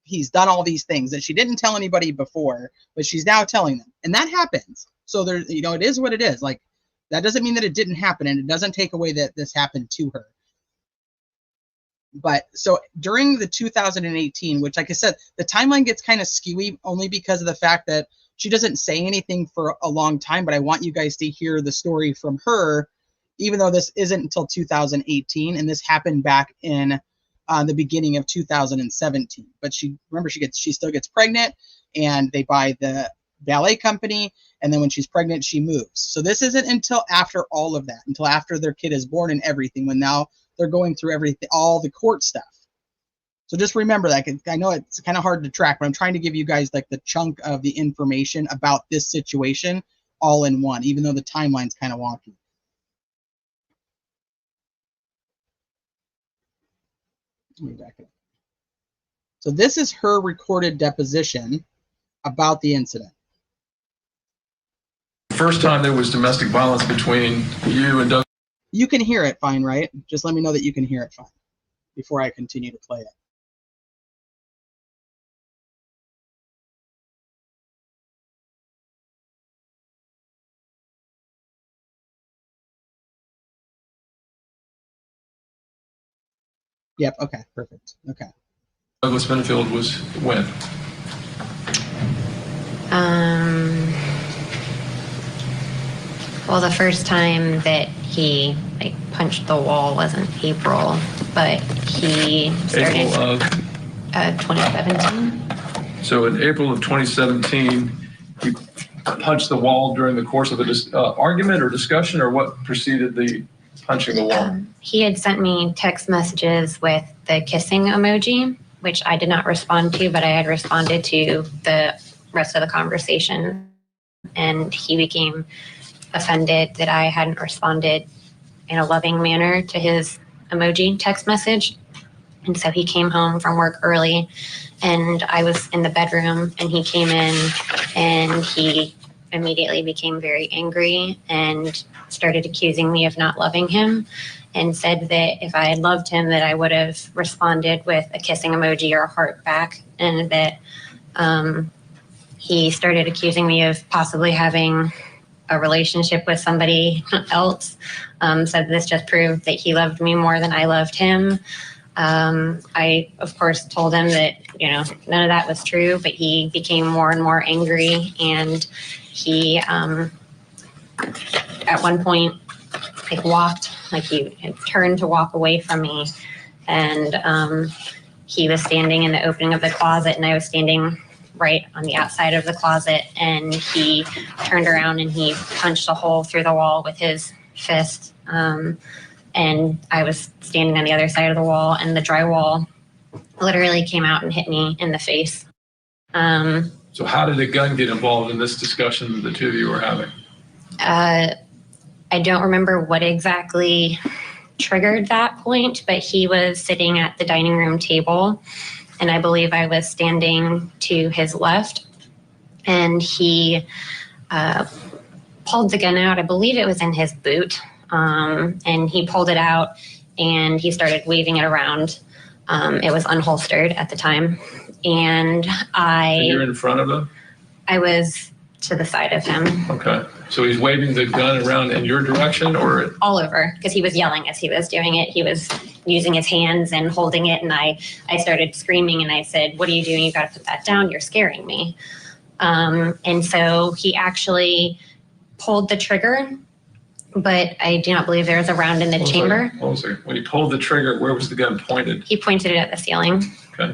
he's done all these things that she didn't tell anybody before, but she's now telling them, and that happens. So there, it is what it is. Like, that doesn't mean that it didn't happen, and it doesn't take away that this happened to her. But so during the 2018, which, like I said, the timeline gets kind of skewy only because of the fact that she doesn't say anything for a long time, but I want you guys to hear the story from her, even though this isn't until 2018, and this happened back in the beginning of 2017. But she still gets pregnant, and they buy the ballet company, and then when she's pregnant, she moves. So this isn't until after all of that, until after their kid is born and everything, when now they're going through everything, all the court stuff. So just remember that. I know it's kind of hard to track, but I'm trying to give you guys like the chunk of the information about this situation all in one, even though the timeline's kind of wonky. Let me back it up. So this is her recorded deposition about the incident. First time there was domestic violence between you and Doug. You can hear it fine, right? Just let me know that you can hear it fine before I continue to play it. Yep, okay, perfect. Okay. Douglas Benefield was when? Well, the first time that he punched the wall wasn't April, but he started April of 2017. So in April of 2017, you punched the wall during the course of an argument or discussion, or what preceded the punching the wall? He had sent me text messages with the kissing emoji, which I did not respond to, but I had responded to the rest of the conversation, and he became offended that I hadn't responded in a loving manner to his emoji text message. And so he came home from work early, and I was in the bedroom, and he came in, and he immediately became very angry and started accusing me of not loving him, and said that if I had loved him, that I would have responded with a kissing emoji or a heart back, and that he started accusing me of possibly having a relationship with somebody else. So this just proved that he loved me more than I loved him. I, of course, told him that, none of that was true, but he became more and more angry, and he, at one point, he had turned to walk away from me, and he was standing in the opening of the closet, and I was standing right on the outside of the closet, and he turned around and he punched a hole through the wall with his fist. And I was standing on the other side of the wall, and the drywall literally came out and hit me in the face. So how did a gun get involved in this discussion that the two of you were having? I don't remember what exactly triggered that point, but he was sitting at the dining room table, and I believe I was standing to his left, and he pulled the gun out. I believe it was in his boot, and he pulled it out and he started waving it around. It was unholstered at the time, and You're in front of him? I was to the side of him. Okay. So he's waving the gun around in your direction, or? All over, because he was yelling as he was doing it. He was using his hands and holding it, and I started screaming, and I said, "What are you doing? You got to put that down. You're scaring me." And so he actually pulled the trigger, but I do not believe there was a round in the chamber. Hold on a second. When he pulled the trigger, where was the gun pointed? He pointed it at the ceiling. Okay.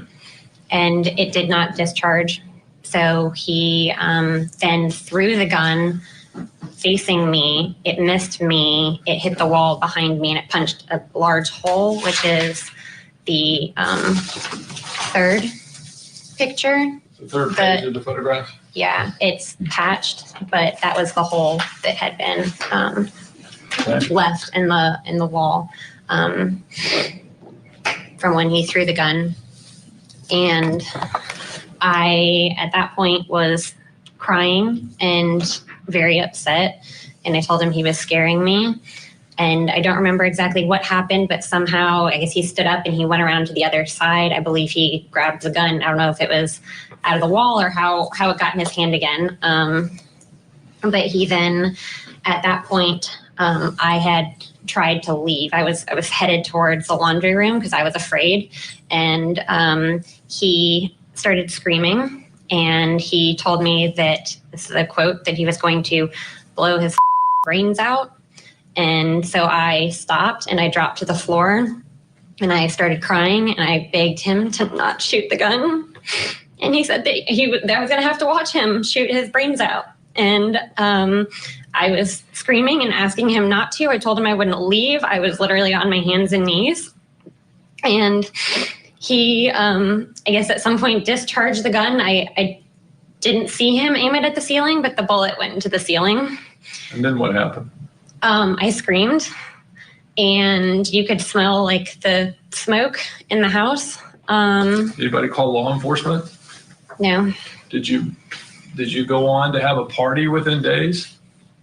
And it did not discharge. So he then threw the gun facing me. It missed me. It hit the wall behind me, and it punched a large hole, which is the third picture. The third page of the photograph? Yeah, it's patched, but that was the hole that had been left in the wall from when he threw the gun. And I, at that point, was crying and very upset. And I told him he was scaring me. And I don't remember exactly what happened, but somehow, I guess he stood up and he went around to the other side. I believe he grabbed the gun. I don't know if it was out of the wall or how it got in his hand again. But he then, at that point, I had tried to leave. I was headed towards the laundry room because I was afraid. And he started screaming, and he told me that, this is a quote, that he was going to blow his brains out. And so I stopped and I dropped to the floor and I started crying, and I begged him to not shoot the gun. And he said that I was going to have to watch him shoot his brains out. And I was screaming and asking him not to. I told him I wouldn't leave. I was literally on my hands and knees. And he, I guess at some point, discharged the gun. I didn't see him aim it at the ceiling, but the bullet went into the ceiling. And then what happened? I screamed, and you could smell like the smoke in the house. Anybody call law enforcement? No. Did you go on to have a party within days?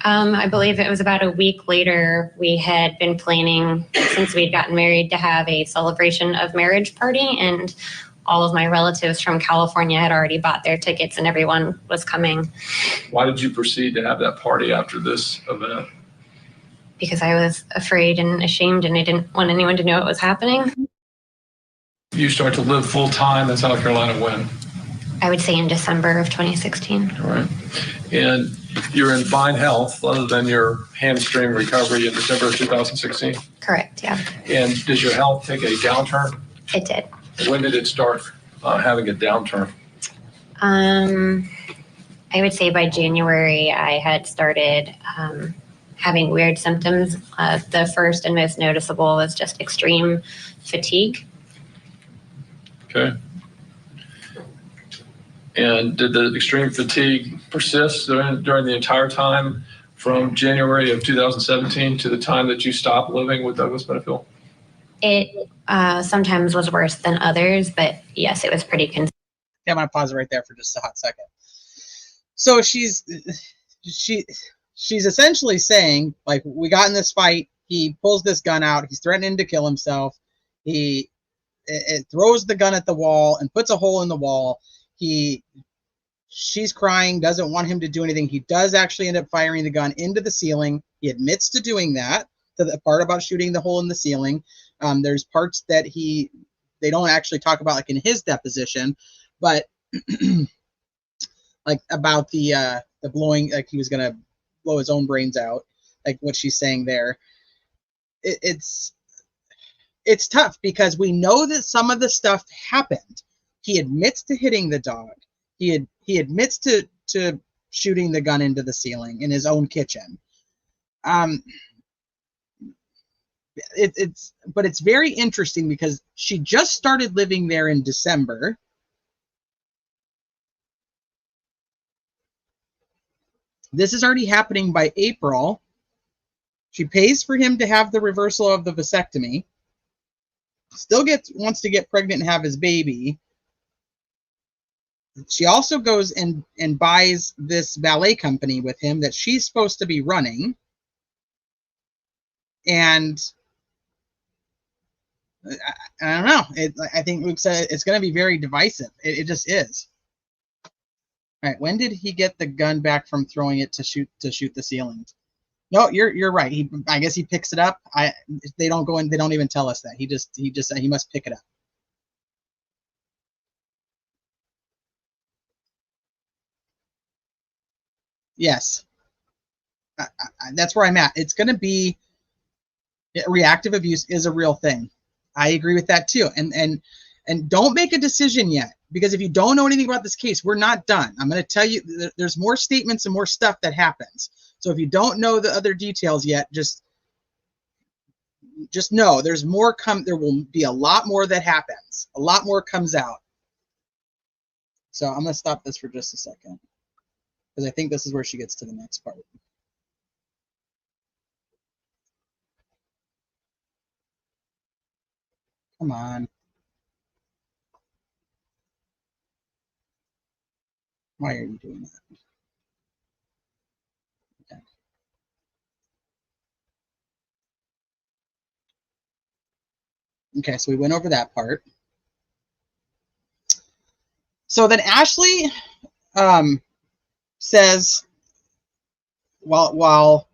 I believe it was about a week later. We had been planning, since we'd gotten married, to have a celebration of marriage party, and all of my relatives from California had already bought their tickets, and everyone was coming. Why did you proceed to have that party after this event? Because I was afraid and ashamed, and I didn't want anyone to know it was happening. You start to live full time in South Carolina when? I would say in December of 2016. All right. And you're in fine health other than your hamstring recovery in December of 2016? Correct, yeah. And does your health take a downturn? It did. When did it start having a downturn? I would say by January, I had started having weird symptoms. The first and most noticeable was just extreme fatigue. Okay. And did the extreme fatigue persist during the entire time from January of 2017 to the time that you stopped living with Douglas Benefield? It sometimes was worse than others, but yes, it was pretty consistent. Yeah, I'm gonna pause it right there for just a hot second. So she's essentially saying, like, we got in this fight. He pulls this gun out. He's threatening to kill himself. It throws the gun at the wall and puts a hole in the wall. She's crying, doesn't want him to do anything. He does actually end up firing the gun into the ceiling. He admits to doing that. To the part about shooting the hole in the ceiling. There's parts that they don't actually talk about, like in his deposition, but like about the blowing, like he was gonna blow his own brains out, like what she's saying there. It's tough because we know that some of the stuff happened. He admits to hitting the dog. he admits to shooting the gun into the ceiling in his own kitchen. It's very interesting because she just started living there in December. This is already happening by April. She pays for him to have the reversal of the vasectomy. Still wants to get pregnant and have his baby. She also goes and buys this ballet company with him that she's supposed to be running. And I don't know. I think Luke said it's going to be very divisive. It just is. All right. When did he get the gun back from throwing it to shoot the ceilings? No, you're right. I guess he picks it up. They don't go in. They don't even tell us that. He just said he must pick it up. Yes. That's where I'm at. It's going to be reactive abuse is a real thing. I agree with that too. And don't make a decision yet, because if you don't know anything about this case, we're not done. I'm going to tell you there's more statements and more stuff that happens. So if you don't know the other details yet, just know there's more there will be a lot more that happens. A lot more comes out. So I'm going to stop this for just a second, because I think this is where she gets to the next part. Come on. Why are you doing that? Okay. Okay, so we went over that part. So then Ashley says, while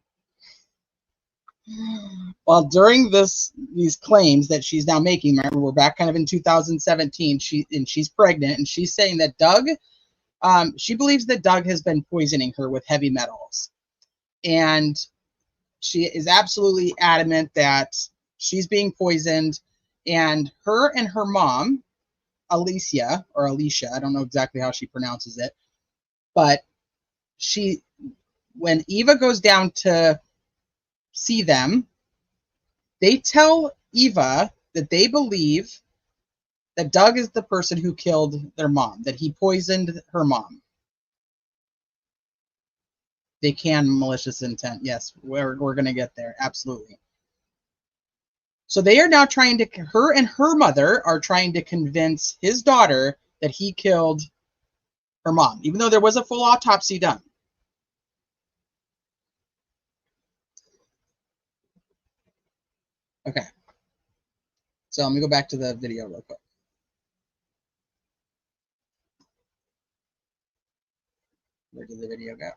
during these claims that she's now making, remember we're back kind of in 2017, she's pregnant, and she's saying that Doug, she believes that Doug has been poisoning her with heavy metals, and she is absolutely adamant that she's being poisoned, and her mom, Alicia, I don't know exactly how she pronounces it, but when Eva goes down to see them, they tell Eva that they believe that Doug is the person who killed their mom, that he poisoned her mom. They can malicious intent. Yes, we're going to get there. Absolutely. So they are now her and her mother are trying to convince his daughter that he killed her mom, even though there was a full autopsy done. Okay. So let me go back to the video real quick. Where did the video go?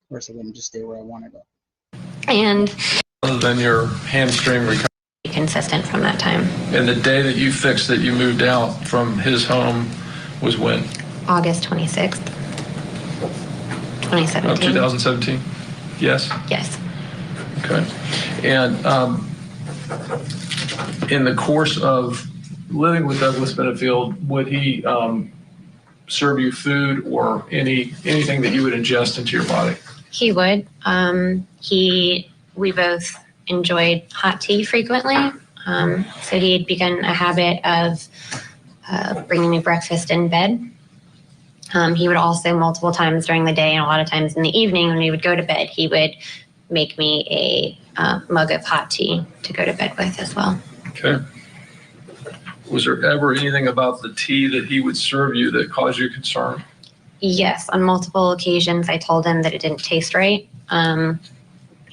Of course, I wouldn't just stay where I wanted to. And Other than your hamstring recovery. Consistent from that time. And the day that you fixed that you moved out from his home was when? August 26th, 2017. Of 2017? Yes? Yes. Okay. And in the course of living with Douglas Benefield, would he serve you food or anything that you would ingest into your body? He would. We both enjoyed hot tea frequently. So he had begun a habit of bringing me breakfast in bed. He would also multiple times during the day and a lot of times in the evening when we would go to bed, he would make me a mug of hot tea to go to bed with as well. Okay. Was there ever anything about the tea that he would serve you that caused you concern? Yes, on multiple occasions I told him that it didn't taste right.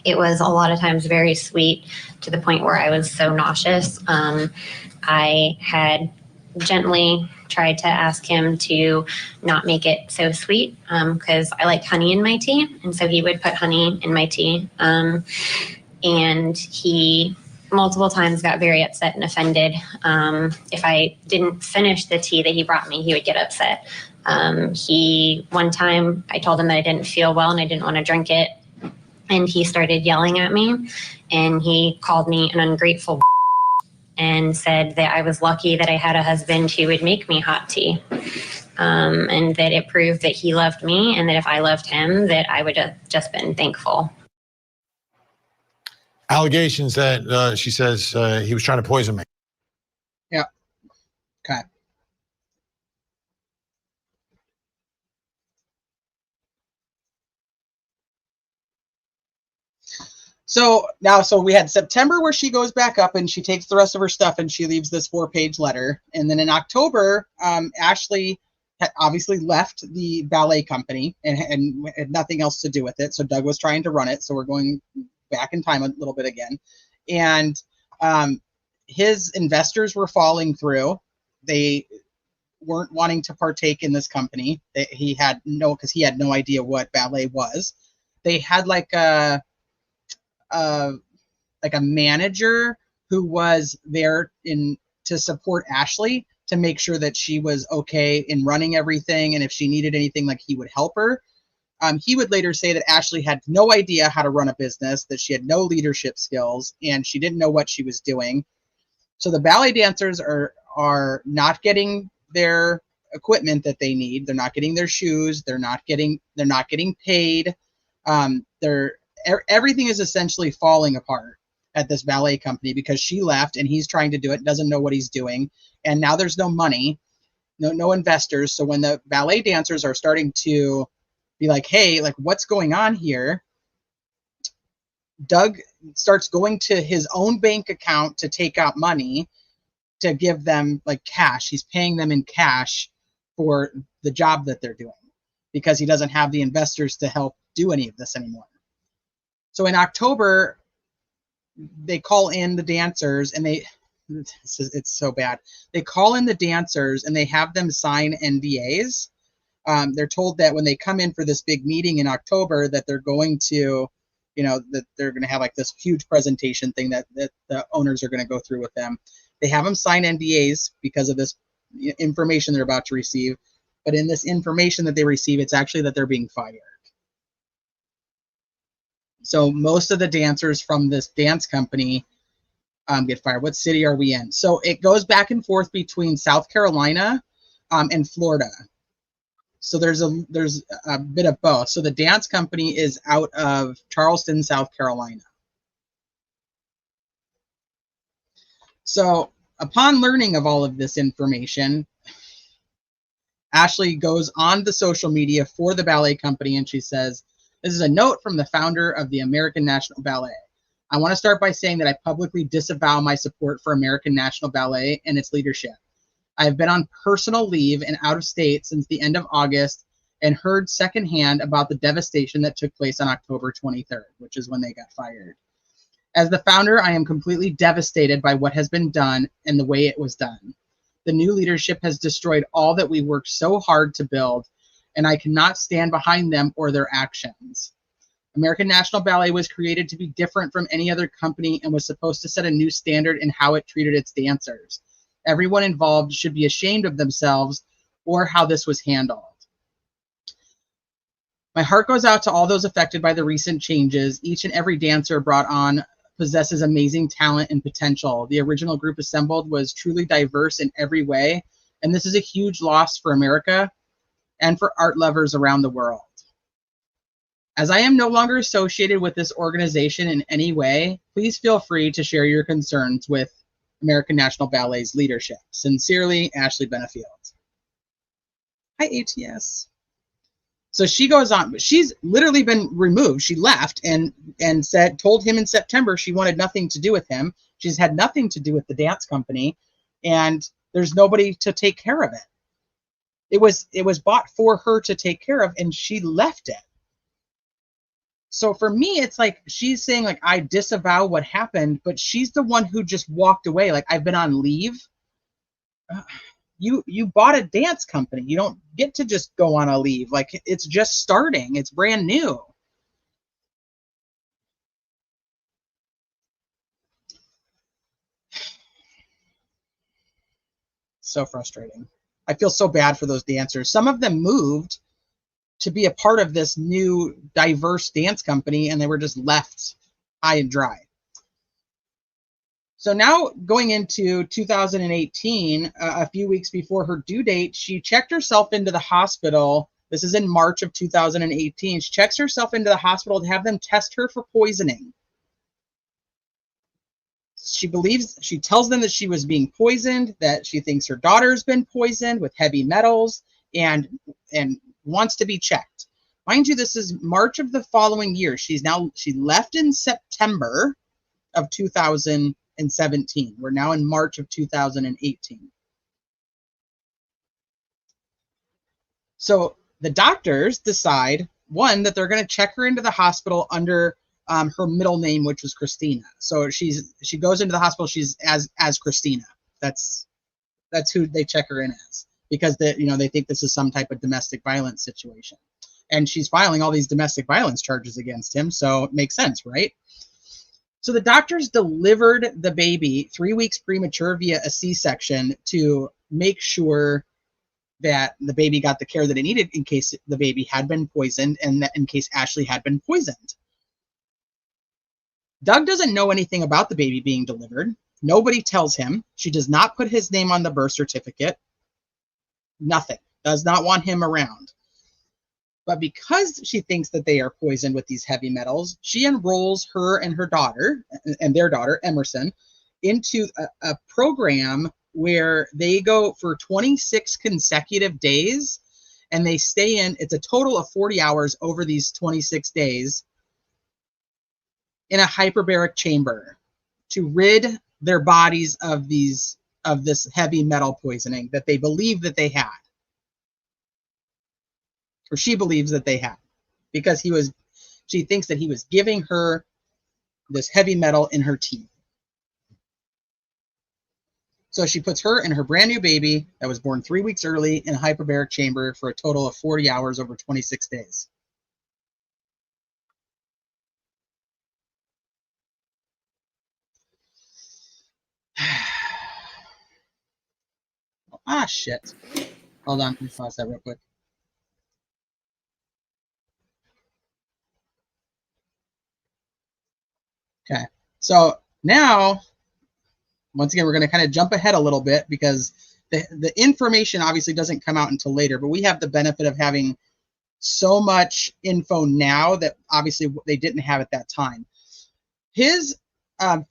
It was a lot of times very sweet to the point where I was so nauseous. I had gently tried to ask him to not make it so sweet because I like honey in my tea. And so he would put honey in my tea. And he multiple times got very upset and offended. If I didn't finish the tea that he brought me, he would get upset. One time I told him that I didn't feel well and I didn't want to drink it. And he started yelling at me, and he called me an ungrateful and said that I was lucky that I had a husband who would make me hot tea. And that it proved that he loved me, and that if I loved him, that I would have just been thankful. Allegations that she says he was trying to poison me. Yeah. Okay. So now, so we had September where she goes back up and she takes the rest of her stuff and she leaves this 4-page letter. And then in October, Ashley had obviously left the ballet company and had nothing else to do with it. So Doug was trying to run it. So we're going back in time a little bit again. And his investors were falling through. They weren't wanting to partake in this company. Because he had no idea what ballet was. They had like a manager who was there to support Ashley to make sure that she was okay in running everything, and if she needed anything, like, he would help her. He would later say that Ashley had no idea how to run a business, that she had no leadership skills, and she didn't know what she was doing. So the ballet dancers are not getting their equipment that they need. They're not getting their shoes. They're not getting paid. Everything is essentially falling apart at this ballet company because she left and he's trying to do it, doesn't know what he's doing. And now there's no money, no investors. So when the ballet dancers are starting to be like, hey, like, what's going on here? Doug starts going to his own bank account to take out money to give them, like, cash. He's paying them in cash for the job that they're doing because he doesn't have the investors to help do any of this anymore. So in October, they call in the dancers and it's so bad. They call in the dancers and they have them sign NDAs. They're told that when they come in for this big meeting in October that they're going to, that they're going to have like this huge presentation thing that the owners are going to go through with them. They have them sign NDAs because of this information they're about to receive. But in this information that they receive, it's actually that they're being fired. So most of the dancers from this dance company get fired. What city are we in? So it goes back and forth between South Carolina and Florida. So there's a bit of both. So the dance company is out of Charleston, South Carolina. So upon learning of all of this information, Ashley goes on the social media for the ballet company and she says, "This is a note from the founder of the American National Ballet. I want to start by saying that I publicly disavow my support for American National Ballet and its leadership. I have been on personal leave and out of state since the end of August and heard secondhand about the devastation that took place on October 23rd, which is when they got fired. As the founder, I am completely devastated by what has been done and the way it was done. The new leadership has destroyed all that we worked so hard to build, and I cannot stand behind them or their actions. American National Ballet was created to be different from any other company and was supposed to set a new standard in how it treated its dancers. Everyone involved should be ashamed of themselves or how this was handled. My heart goes out to all those affected by the recent changes. Each and every dancer brought on possesses amazing talent and potential. The original group assembled was truly diverse in every way, and this is a huge loss for America and for art lovers around the world. As I am no longer associated with this organization in any way, please feel free to share your concerns with American National Ballet's leadership. Sincerely, Ashley Benefield." Hi, ATS. So she goes on. She's literally been removed. She left and told him in September she wanted nothing to do with him. She's had nothing to do with the dance company, and there's nobody to take care of it. It was bought for her to take care of, and she left it. So for me, it's like she's saying, like, I disavow what happened, but she's the one who just walked away. Like, I've been on leave. You bought a dance company. You don't get to just go on a leave. Like, it's just starting. It's brand new. So frustrating. I feel so bad for those dancers. Some of them moved to be a part of this new diverse dance company, and they were just left high and dry. So now going into 2018, a few weeks before her due date, she checked herself into the hospital. This is in March of 2018. She checks herself into the hospital to have them test her for poisoning. She tells them that she was being poisoned, that she thinks her daughter's been poisoned with heavy metals, and wants to be checked. Mind you, this is March of the following year. She left in September of 2017. We're now in March of 2018. So the doctors decide, one, that they're going to check her into the hospital under her middle name, which was Christina. So she goes into the hospital. She's as Christina. That's who they check her in as, because they think this is some type of domestic violence situation, and she's filing all these domestic violence charges against him. So it makes sense, right? So the doctors delivered the baby 3 weeks premature via a C-section to make sure that the baby got the care that it needed in case the baby had been poisoned, and that in case Ashley had been poisoned. Doug doesn't know anything about the baby being delivered. Nobody tells him. She does not put his name on the birth certificate. Nothing. Does not want him around. But because she thinks that they are poisoned with these heavy metals, she enrolls her and her daughter, and their daughter, Emerson, into a program where they go for 26 consecutive days, and they stay in, it's a total of 40 hours over these 26 days, in a hyperbaric chamber to rid their bodies of this heavy metal poisoning that they believe that they had. Or she believes that they had, because she thinks that he was giving her this heavy metal in her teeth. So she puts her and her brand new baby that was born 3 weeks early in a hyperbaric chamber for a total of 40 hours over 26 days. Ah, shit. Hold on, let me pause that real quick. Okay, so now, once again, we're going to kind of jump ahead a little bit, because the information obviously doesn't come out until later, but we have the benefit of having so much info now that obviously they didn't have at that time. His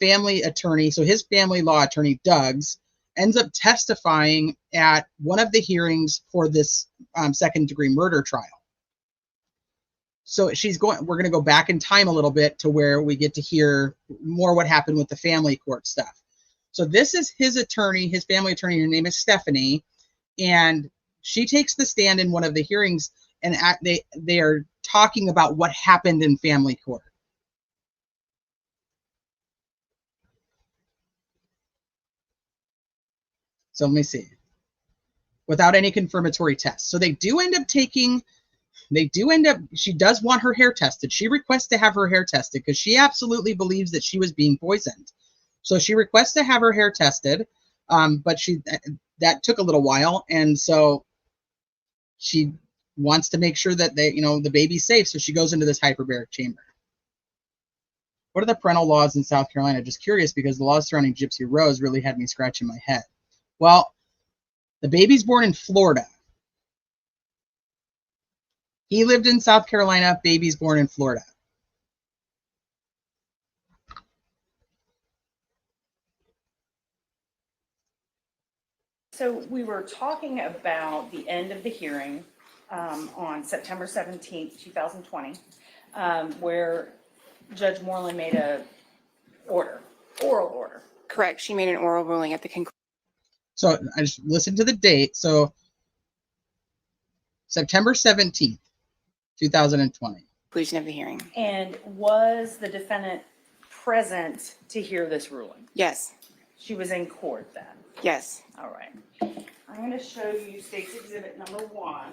family attorney, so his family law attorney, Doug's, ends up testifying at one of the hearings for this second-degree murder trial. So we're going to go back in time a little bit to where we get to hear more what happened with the family court stuff. So this is his attorney, his family attorney. Her name is Stephanie, and she takes the stand in one of the hearings, and they are talking about what happened in family court. So let me see. Without any confirmatory tests. So they do end up she does want her hair tested. She requests to have her hair tested because she absolutely believes that she was being poisoned. So she requests to have her hair tested, but that took a little while, and so she wants to make sure that the baby's safe. So she goes into this hyperbaric chamber. What are the parental laws in South Carolina? Just curious, because the laws surrounding Gypsy Rose really had me scratching my head. Well, the baby's born in Florida. He lived in South Carolina. Baby's born in Florida. So we were talking about the end of the hearing on September 17th, 2020, where Judge Moreland made a oral order. Correct. She made an oral ruling at the conclusion. So I just listened to the date. So September 17th, 2020. Conclusion of the hearing. And was the defendant present to hear this ruling? Yes. She was in court then? Yes. All right. I'm going to show you State's Exhibit number 1.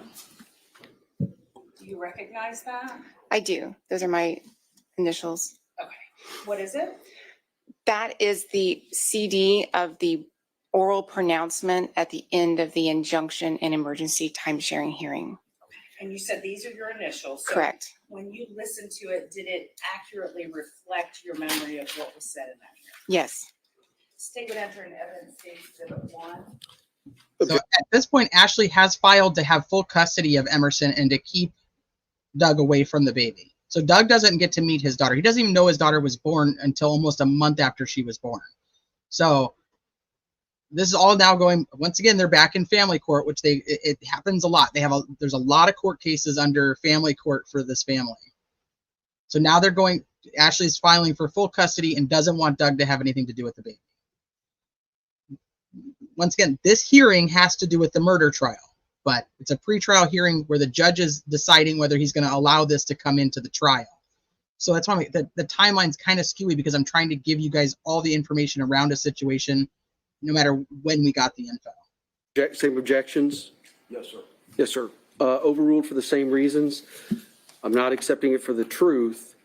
Do you recognize that? I do. Those are my initials. Okay. What is it? That is the CD of the oral pronouncement at the end of the injunction and emergency time-sharing hearing. And you said these are your initials. So Correct. when you listened to it, did it accurately reflect your memory of what was said in that hearing? Yes. State would enter an evidence exhibit 1. So at this point, Ashley has filed to have full custody of Emerson and to keep Doug away from the baby. So Doug doesn't get to meet his daughter. He doesn't even know his daughter was born until almost a month after she was born. So this is all now going, once again, they're back in family court, which it happens a lot. There's a lot of court cases under family court for this family. So now they're going, Ashley's filing for full custody and doesn't want Doug to have anything to do with the baby. Once again, this hearing has to do with the murder trial, but it's a pretrial hearing where the judge is deciding whether he's going to allow this to come into the trial. So that's why the timeline's kind of skewy, because I'm trying to give you guys all the information around a situation, no matter when we got the info. Same objections? Yes, sir. Yes, sir. Overruled for the same reasons. I'm not accepting it for the truth,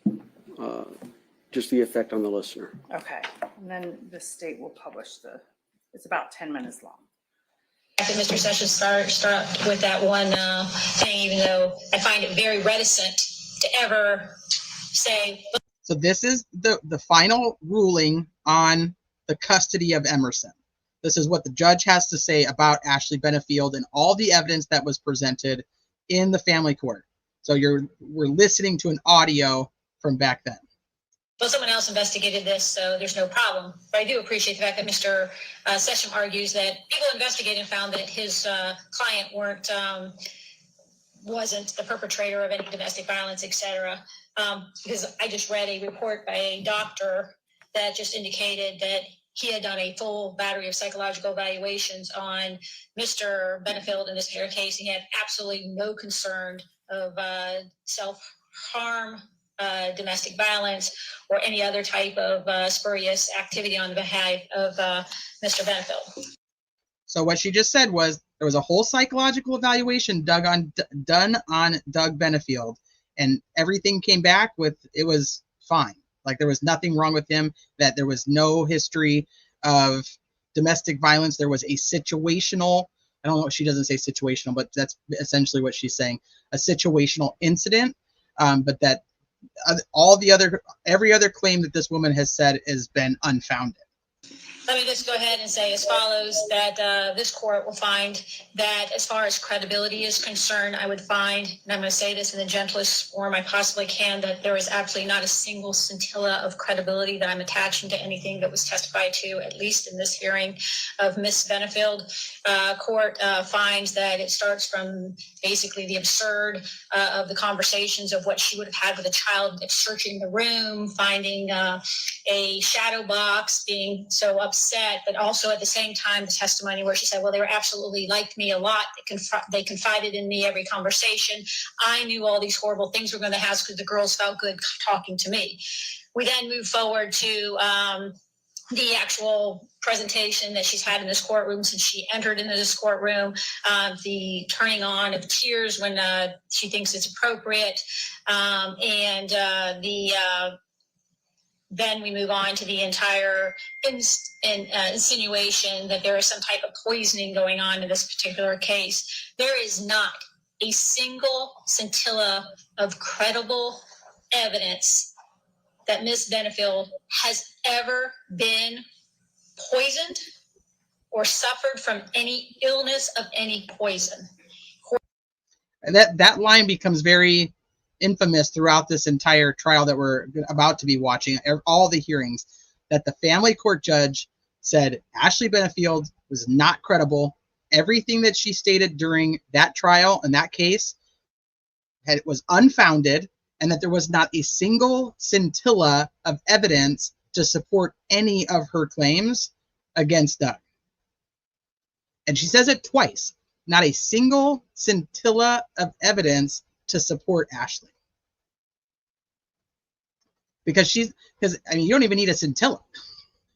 just the effect on the listener. Okay, and then the state will publish it's about 10 minutes long. I think Mr. Sessions start with that one thing, even though I find it very reticent to ever say. So this is the final ruling on the custody of Emerson. This is what the judge has to say about Ashley Benefield and all the evidence that was presented in the family court. So we're listening to an audio from back then. Well, someone else investigated this, so there's no problem. But I do appreciate the fact that Mr. Sessions argues that people investigated and found that his client wasn't the perpetrator of any domestic violence, etc. Because I just read a report by a doctor that just indicated that he had done a full battery of psychological evaluations on Mr. Benefield in this case. He had absolutely no concern of self-harm, domestic violence, or any other type of spurious activity on the behalf of Mr. Benefield. So what she just said was there was a whole psychological evaluation done on Doug Benefield, and everything came back with it was fine. Like there was nothing wrong with him, that there was no history of domestic violence. There was a situational, I don't know, she doesn't say situational, but that's essentially what she's saying, a situational incident, but that every other claim that this woman has said has been unfounded. Let me just go ahead and say as follows, that this court will find that as far as credibility is concerned, I would find, and I'm going to say this in the gentlest form I possibly can, that there is absolutely not a single scintilla of credibility that I'm attaching to anything that was testified to, at least in this hearing of Ms. Benefield. Court finds that it starts from basically the absurd of the conversations of what she would have had with a child, searching the room, finding a shadow box, being so upset, but also at the same time the testimony where she said, well, they were absolutely liked me a lot. They confided in me every conversation. I knew all these horrible things were going to happen because the girls felt good talking to me. We then move forward to the actual presentation that she's had in this courtroom since she entered into this courtroom, the turning on of tears when she thinks it's appropriate, and then we move on to the entire insinuation that there is some type of poisoning going on in this particular case. There is not a single scintilla of credible evidence that Ms. Benefield has ever been poisoned or suffered from any illness of any poison. And that line becomes very infamous throughout this entire trial that we're about to be watching, all the hearings, that the family court judge said Ashley Benefield was not credible. Everything that she stated during that trial and that case was unfounded, and that there was not a single scintilla of evidence to support any of her claims against Doug. And she says it twice, not a single scintilla of evidence to support Ashley. Because you don't even need a scintilla,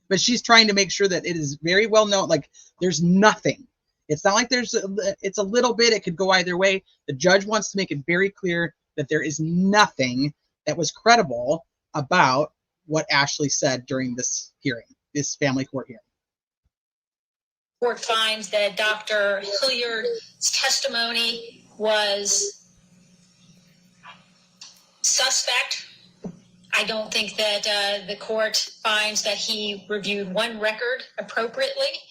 but she's trying to make sure that it is very well known. Like there's nothing. It's not like it's a little bit, it could go either way. The judge wants to make it very clear that there is nothing that was credible about what Ashley said during this hearing, this family court hearing. Court finds that Dr. Hilliard's testimony was suspect. I don't think that the court finds that he reviewed one record appropriately.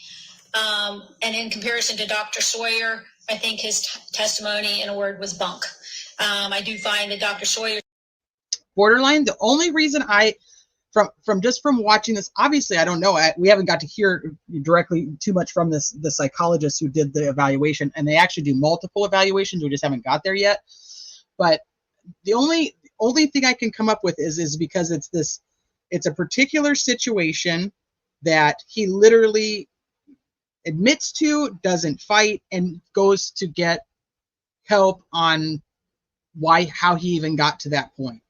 And in comparison to Dr. Sawyer, I think his testimony, in a word, was bunk. I do find that Dr. Sawyer borderline. The only reason from watching this, obviously I don't know, we haven't got to hear directly too much from the psychologist who did the evaluation, and they actually do multiple evaluations. We just haven't got there yet. But the only thing I can come up with is because it's a particular situation that he literally admits to, doesn't fight, and goes to get help on how he even got to that point.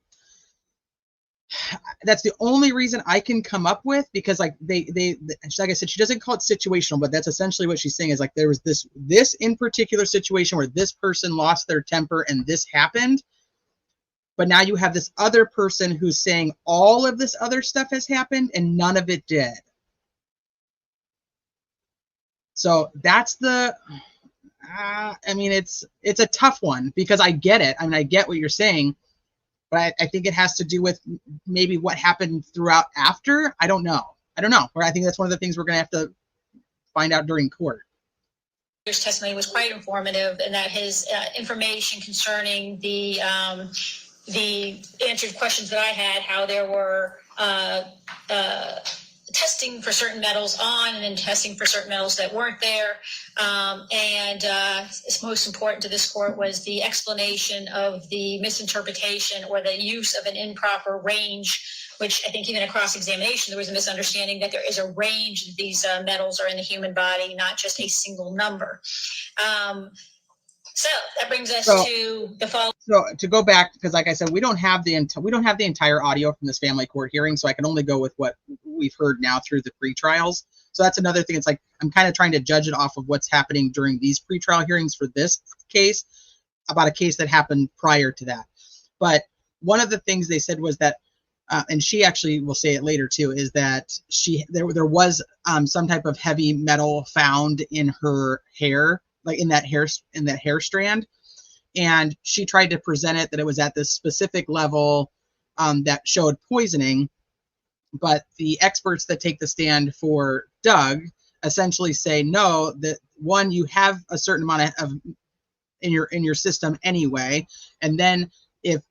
That's the only reason I can come up with, because like they like I said, she doesn't call it situational, but that's essentially what she's saying, is like there was this in particular situation where this person lost their temper and this happened, but now you have this other person who's saying all of this other stuff has happened and none of it did. So that's I mean, it's a tough one, because I get it. I mean, I get what you're saying, but I think it has to do with maybe what happened throughout after. I don't know. Or I think that's one of the things we're going to have to find out during court. His testimony was quite informative, and that his information concerning the answered questions that I had, how there were testing for certain metals on and then testing for certain metals that weren't there. And it's most important to this court was the explanation of the misinterpretation or the use of an improper range, which I think even in cross-examination, there was a misunderstanding that there is a range that these metals are in the human body, not just a single number. So that brings us to the following. So to go back, because like I said, we don't have the entire audio from this family court hearing, so I can only go with what we've heard now through the pre-trials. So that's another thing. It's like I'm kind of trying to judge it off of what's happening during these pre-trial hearings for this case, about a case that happened prior to that. But one of the things they said was that, and she actually will say it later too, is that there was some type of heavy metal found in her hair, like in that hair strand, and she tried to present it that it was at this specific level that showed poisoning. But the experts that take the stand for Doug essentially say no, that one, you have a certain amount of in your system anyway, and then if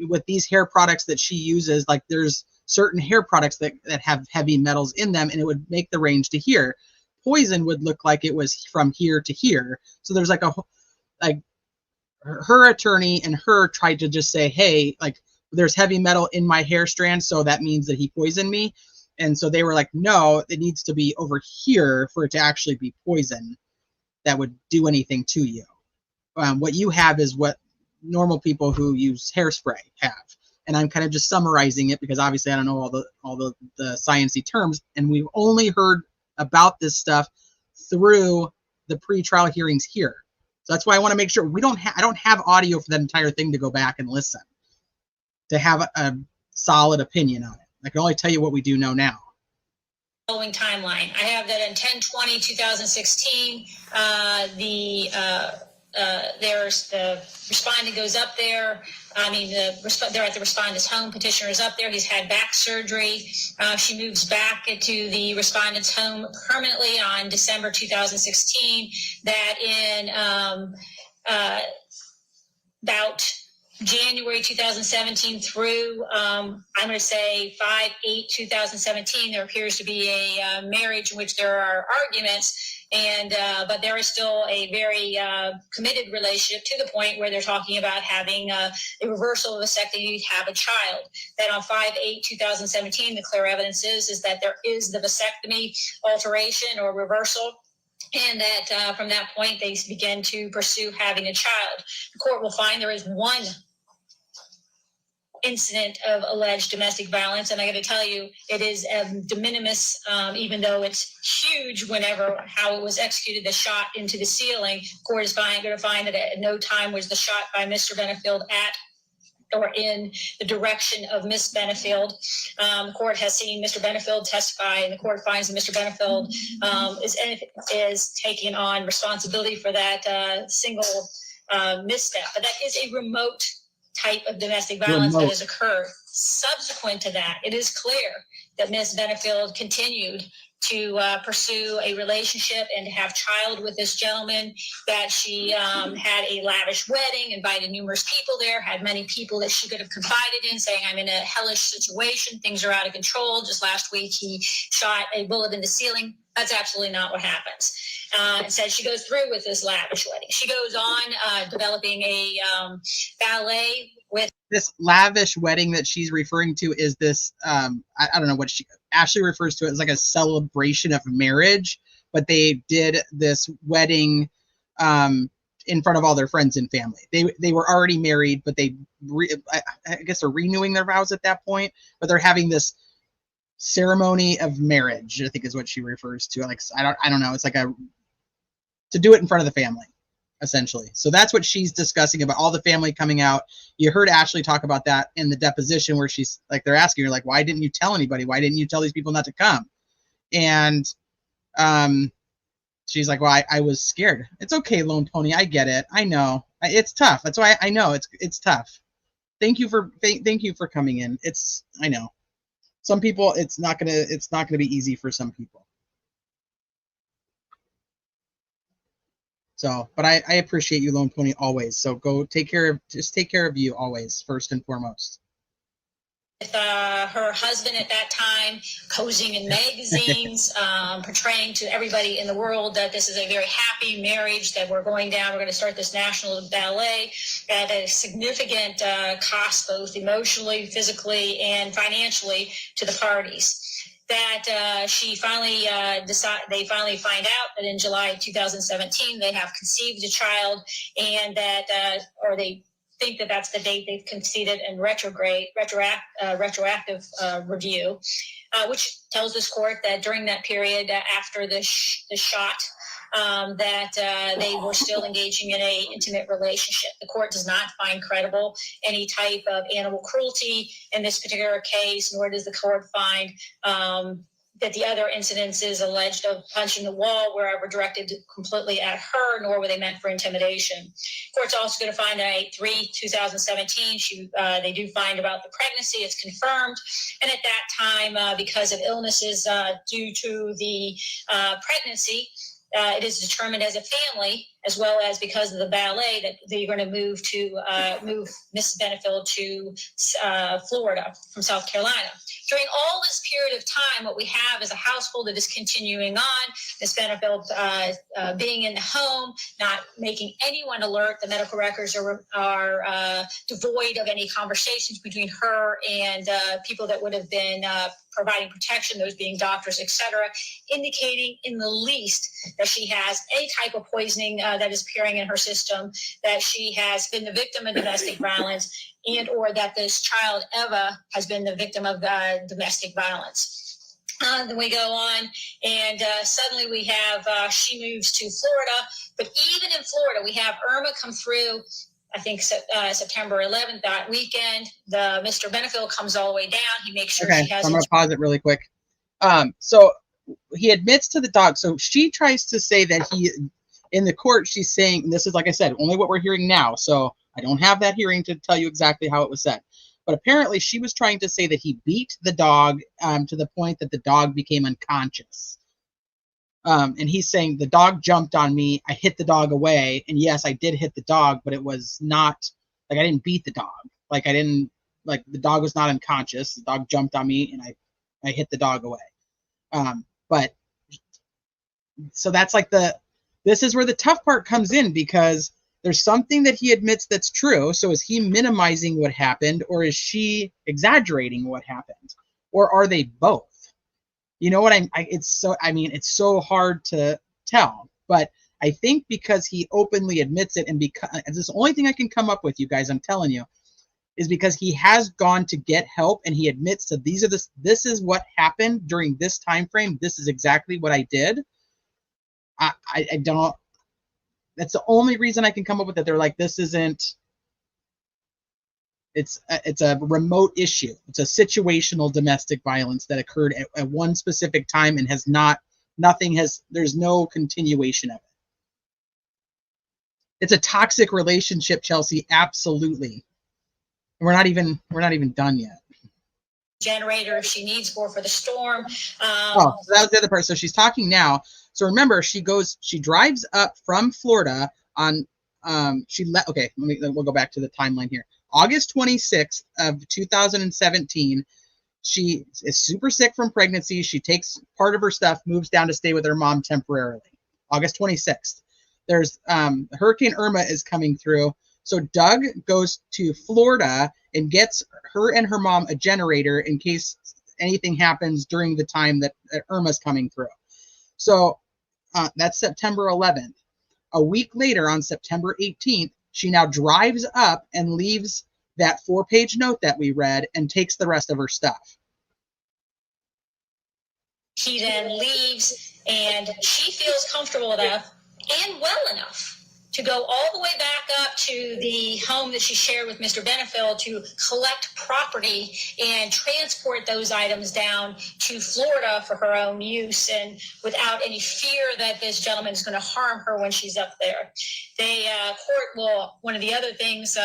with these hair products that she uses, like there's certain hair products that have heavy metals in them, and it would make the range to here. Poison would look like it was from here to here. So there's like her attorney and her tried to just say, hey, like there's heavy metal in my hair strand, so that means that he poisoned me. And so they were like, no, it needs to be over here for it to actually be poison that would do anything to you. What you have is what normal people who use hairspray have. And I'm kind of just summarizing it because obviously I don't know all the sciencey terms, and we've only heard about this stuff through the pre-trial hearings here. So that's why I want to make sure I don't have audio for that entire thing to go back and listen to have a solid opinion on it. I can only tell you what we do know now. Following timeline. I have that in 10/20/2016, there's the respondent goes up there. They're at the respondent's home. Petitioner is up there. He's had back surgery. She moves back into the respondent's home permanently on December 2016. That in about January 2017 through, I'm going to say 5/8/2017, there appears to be a marriage in which there are arguments. But there is still a very committed relationship to the point where they're talking about having a reversal of vasectomy to have a child. Then on 5/8/2017, the clear evidence is that there is the vasectomy alteration or reversal, and that from that point they begin to pursue having a child. The court will find there is one incident of alleged domestic violence, and I got to tell you, it is de minimis, even though it's huge. How it was executed, the shot into the ceiling, court is going to find that at no time was the shot by Mr. Benefield at or in the direction of Miss Benefield. The court has seen Mr. Benefield testify, and the court finds that Mr. Benefield is taking on responsibility for that single misstep. But that is a remote type of domestic violence that has occurred. Subsequent to that, it is clear that Ms. Benefield continued to pursue a relationship and to have child with this gentleman, that she had a lavish wedding, invited numerous people there, had many people that she could have confided in, saying, I'm in a hellish situation, things are out of control. Just last week, he shot a bullet in the ceiling. That's absolutely not what happens. And said she goes through with this lavish wedding. She goes on developing a ballet with This lavish wedding that she's referring to is this, I don't know what Ashley refers to it as, like a celebration of marriage, but they did this wedding in front of all their friends and family. They were already married, but I guess they're renewing their vows at that point, but they're having this ceremony of marriage, I think is what she refers to. Like, I don't know. It's like to do it in front of the family, essentially. So that's what she's discussing, about all the family coming out. You heard Ashley talk about that in the deposition, where she's like, they're asking her, like, why didn't you tell anybody? Why didn't you tell these people not to come? And she's like, well, I was scared. It's okay, Lone Pony. I get it. I know. It's tough. That's why I know it's tough. Thank you for coming in. I know. Some people, it's not gonna be easy for some people. So, but I appreciate you, Lone Pony, always. So go take care of you always, first and foremost. With her husband at that time, posing in magazines, portraying to everybody in the world that this is a very happy marriage, that we're going to start this national ballet at a significant cost, both emotionally, physically, and financially to the parties. That she finally they finally find out that in July 2017 they have conceived a child, and that or they think that that's the date they've conceded in retroactive review, which tells this court that during that period after the shot, that they were still engaging in a intimate relationship. The court does not find credible any type of animal cruelty in this particular case, nor does the court find that the other incidences alleged of punching the wall were ever directed completely at her, nor were they meant for intimidation. Court's also going to find that 8/3/2017, they do find about the pregnancy. It's confirmed. And at that time, because of illnesses due to the pregnancy, it is determined as a family, as well as because of the ballet, that they're going to move Miss Benefield to Florida from South Carolina. During all this period of time, what we have is a household that is continuing on. Miss Benefield being in the home, not making anyone alert. The medical records are devoid of any conversations between her and people that would have been providing protection, those being doctors, etc., indicating in the least that she has any type of poisoning that is appearing in her system, that she has been the victim of domestic violence, and or that this child, Eva, has been the victim of domestic violence. Then we go on, and suddenly we have, she moves to Florida, but even in Florida, we have Irma come through, I think September 11th, that weekend. Mr. Benefield comes all the way down. He makes sure she has. So I'm going to pause it really quick. So he admits to the dog. So she tries to say that in the court, she's saying, and this is, like I said, only what we're hearing now. So I don't have that hearing to tell you exactly how it was said. But apparently she was trying to say that he beat the dog to the point that the dog became unconscious. And he's saying the dog jumped on me. I hit the dog away. And yes, I did hit the dog, but it was not like I didn't beat the dog. Like the dog was not unconscious. The dog jumped on me and I hit the dog away. But so that's like this is where the tough part comes in, because there's something that he admits that's true. So is he minimizing what happened, or is she exaggerating what happened, or are they both? You know what it's so hard to tell, but I think because he openly admits it, and because this is the only thing I can come up with, you guys, I'm telling you, is because he has gone to get help and he admits that this is what happened during this time frame. This is exactly what I did. I don't. That's the only reason I can come up with it. They're like, this isn't. It's a remote issue. It's a situational domestic violence that occurred at one specific time and has not, there's no continuation of it. It's a toxic relationship, Chelsea, absolutely. We're not even done yet. Generator if she needs for the storm. Oh, so that was the other part. So she's talking now. So remember, she drives up from Florida on, okay, we'll go back to the timeline here. August 26th of 2017, she is super sick from pregnancy. She takes part of her stuff, moves down to stay with her mom temporarily. August 26th. There's Hurricane Irma is coming through. So Doug goes to Florida and gets her and her mom a generator in case anything happens during the time that Irma's coming through. So that's September 11th. A week later, on September 18th, she now drives up and leaves that 4-page note that we read and takes the rest of her stuff. She then leaves, and she feels comfortable enough and well enough to go all the way back up to the home that she shared with Mr. Benefield to collect property and transport those items down to Florida for her own use, and without any fear that this gentleman is going to harm her when she's up there. The court will, one of the other things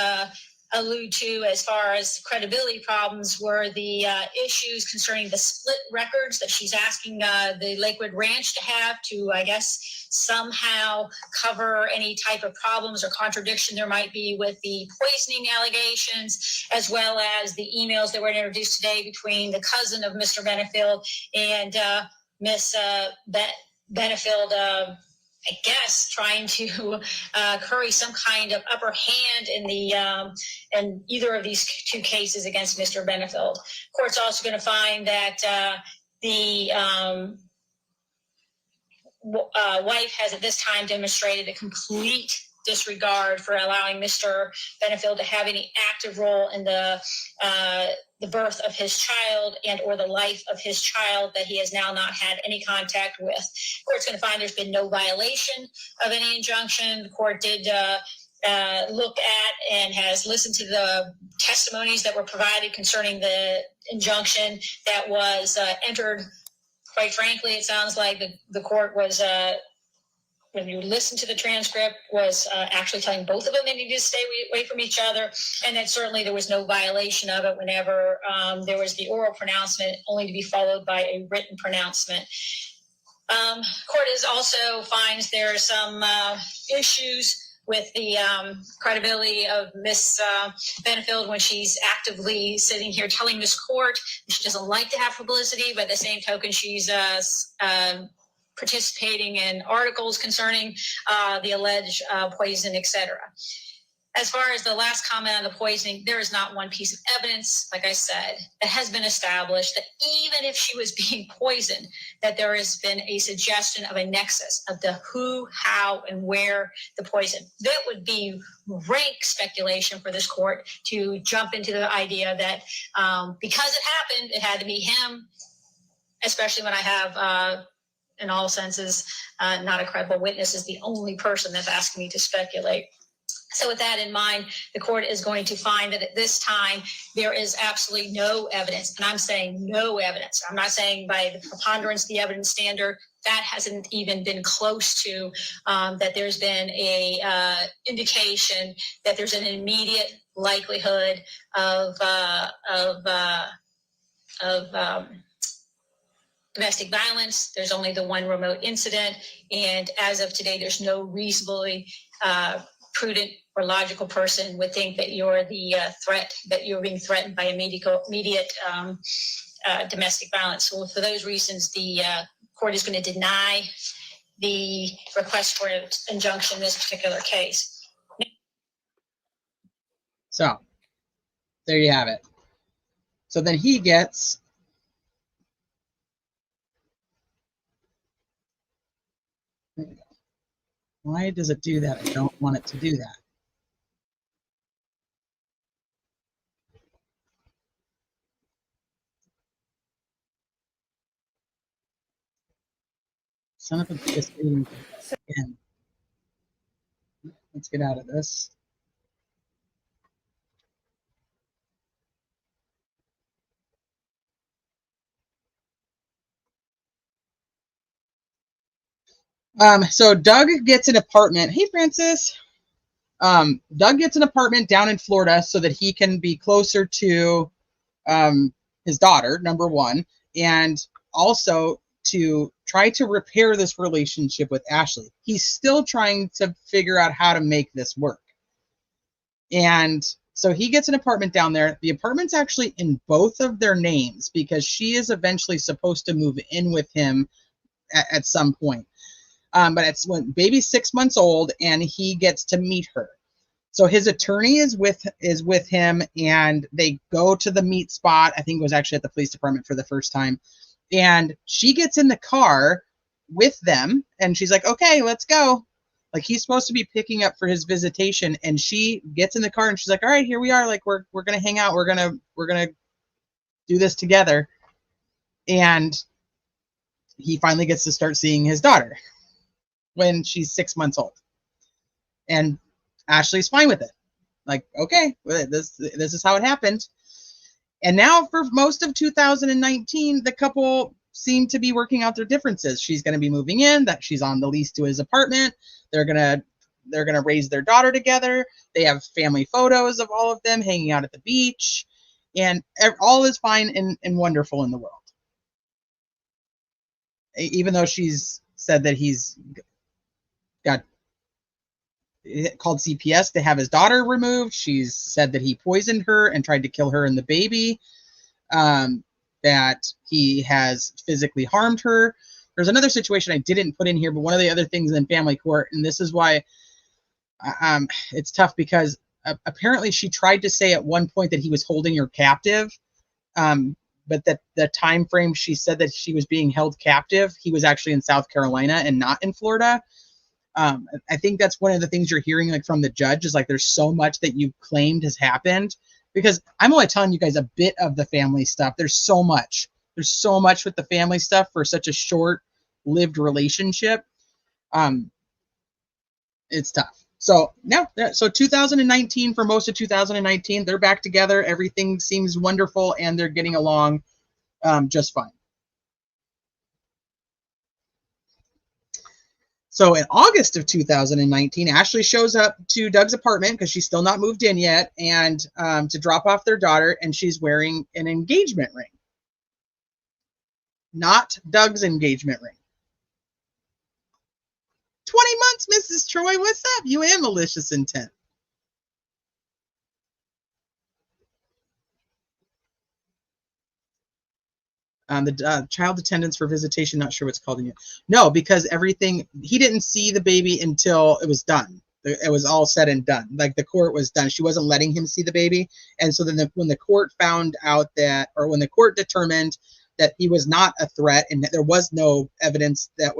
allude to as far as credibility problems were the issues concerning the split records that she's asking the Lakewood Ranch to have to, I guess, somehow cover any type of problems or contradiction there might be with the poisoning allegations, as well as the emails that were introduced today between the cousin of Mr. Benefield and Miss Benefield, I guess, trying to curry some kind of upper hand in either of these two cases against Mr. Benefield. Court's also going to find that the wife has at this time demonstrated a complete disregard for allowing Mr. Benefield to have any active role in the birth of his child and or the life of his child that he has now not had any contact with. Court's going to find there's been no violation of any injunction. The court did look at and has listened to the testimonies that were provided concerning the injunction that was entered. Quite frankly, it sounds like the court was, when you listen to the transcript, was actually telling both of them they needed to stay away from each other, and that certainly there was no violation of it whenever there was the oral pronouncement, only to be followed by a written pronouncement. Court is also finds there are some issues with the credibility of Miss Benefield when she's actively sitting here telling this court she doesn't like to have publicity, but at the same token, she's participating in articles concerning the alleged poison, etc. As far as the last comment on the poisoning, there is not one piece of evidence, like I said, that has been established that even if she was being poisoned, that there has been a suggestion of a nexus of the who, how, and where the poison. That would be rank speculation for this court to jump into the idea that because it happened, it had to be him, especially when I have, in all senses, not a credible witness is the only person that's asking me to speculate. So with that in mind, the court is going to find that at this time, there is absolutely no evidence. And I'm saying no evidence. I'm not saying by the preponderance of the evidence standard, that hasn't even been close to that there's been a indication that there's an immediate likelihood of domestic violence. There's only the one remote incident. And as of today, there's no reasonably prudent or logical person would think that you're the threat, that you're being threatened by immediate domestic violence. So for those reasons, the court is going to deny the request for an injunction in this particular case. So there you have it. So then he gets why does it do that? I don't want it to do that. Son of a bitch. Again. Let's get out of this. So Doug gets an apartment. Hey, Francis. Doug gets an apartment down in Florida so that he can be closer to his daughter, number one, and also to try to repair this relationship with Ashley. He's still trying to figure out how to make this work. And so he gets an apartment down there. The apartment's actually in both of their names because she is eventually supposed to move in with him at some point. But it's when baby's 6 months old and he gets to meet her. So his attorney is with him, and they go to the meet spot. I think it was actually at the police department for the first time. And she gets in the car with them, and she's like, "Okay, let's go." Like, he's supposed to be picking up for his visitation, and she gets in the car and she's like, "All right, here we are. Like, we're gonna hang out. We're gonna do this together." And he finally gets to start seeing his daughter when she's 6 months old. And Ashley's fine with it. Like, okay, this is how it happened. And now for most of 2019, the couple seem to be working out their differences. She's going to be moving in, that she's on the lease to his apartment. They're going to raise their daughter together. They have family photos of all of them hanging out at the beach, and all is fine and wonderful in the world. Even though she's said that he's got called CPS to have his daughter removed. She's said that he poisoned her and tried to kill her and the baby, that he has physically harmed her. There's another situation I didn't put in here, but one of the other things in family court, and this is why it's tough, because apparently she tried to say at one point that he was holding her captive, but that the time frame she said that she was being held captive, he was actually in South Carolina and not in Florida. I think that's one of the things you're hearing, like, from the judge, is like, there's so much that you claimed has happened, because I'm only telling you guys a bit of the family stuff. There's so much with the family stuff for such a short-lived relationship. It's tough. So now, so 2019, for most of 2019, they're back together. Everything seems wonderful, and they're getting along just fine. So in August of 2019, Ashley shows up to Doug's apartment because she's still not moved in yet, and to drop off their daughter, and she's wearing an engagement ring. Not Doug's engagement ring. 20 months, Mrs. Troy. What's up? You and malicious intent. The child attendance for visitation, not sure what's called in yet. No, because he didn't see the baby until it was done. It was all said and done. Like, the court was done. She wasn't letting him see the baby. And so then when the court found out that, or when the court determined that he was not a threat and that there was no evidence that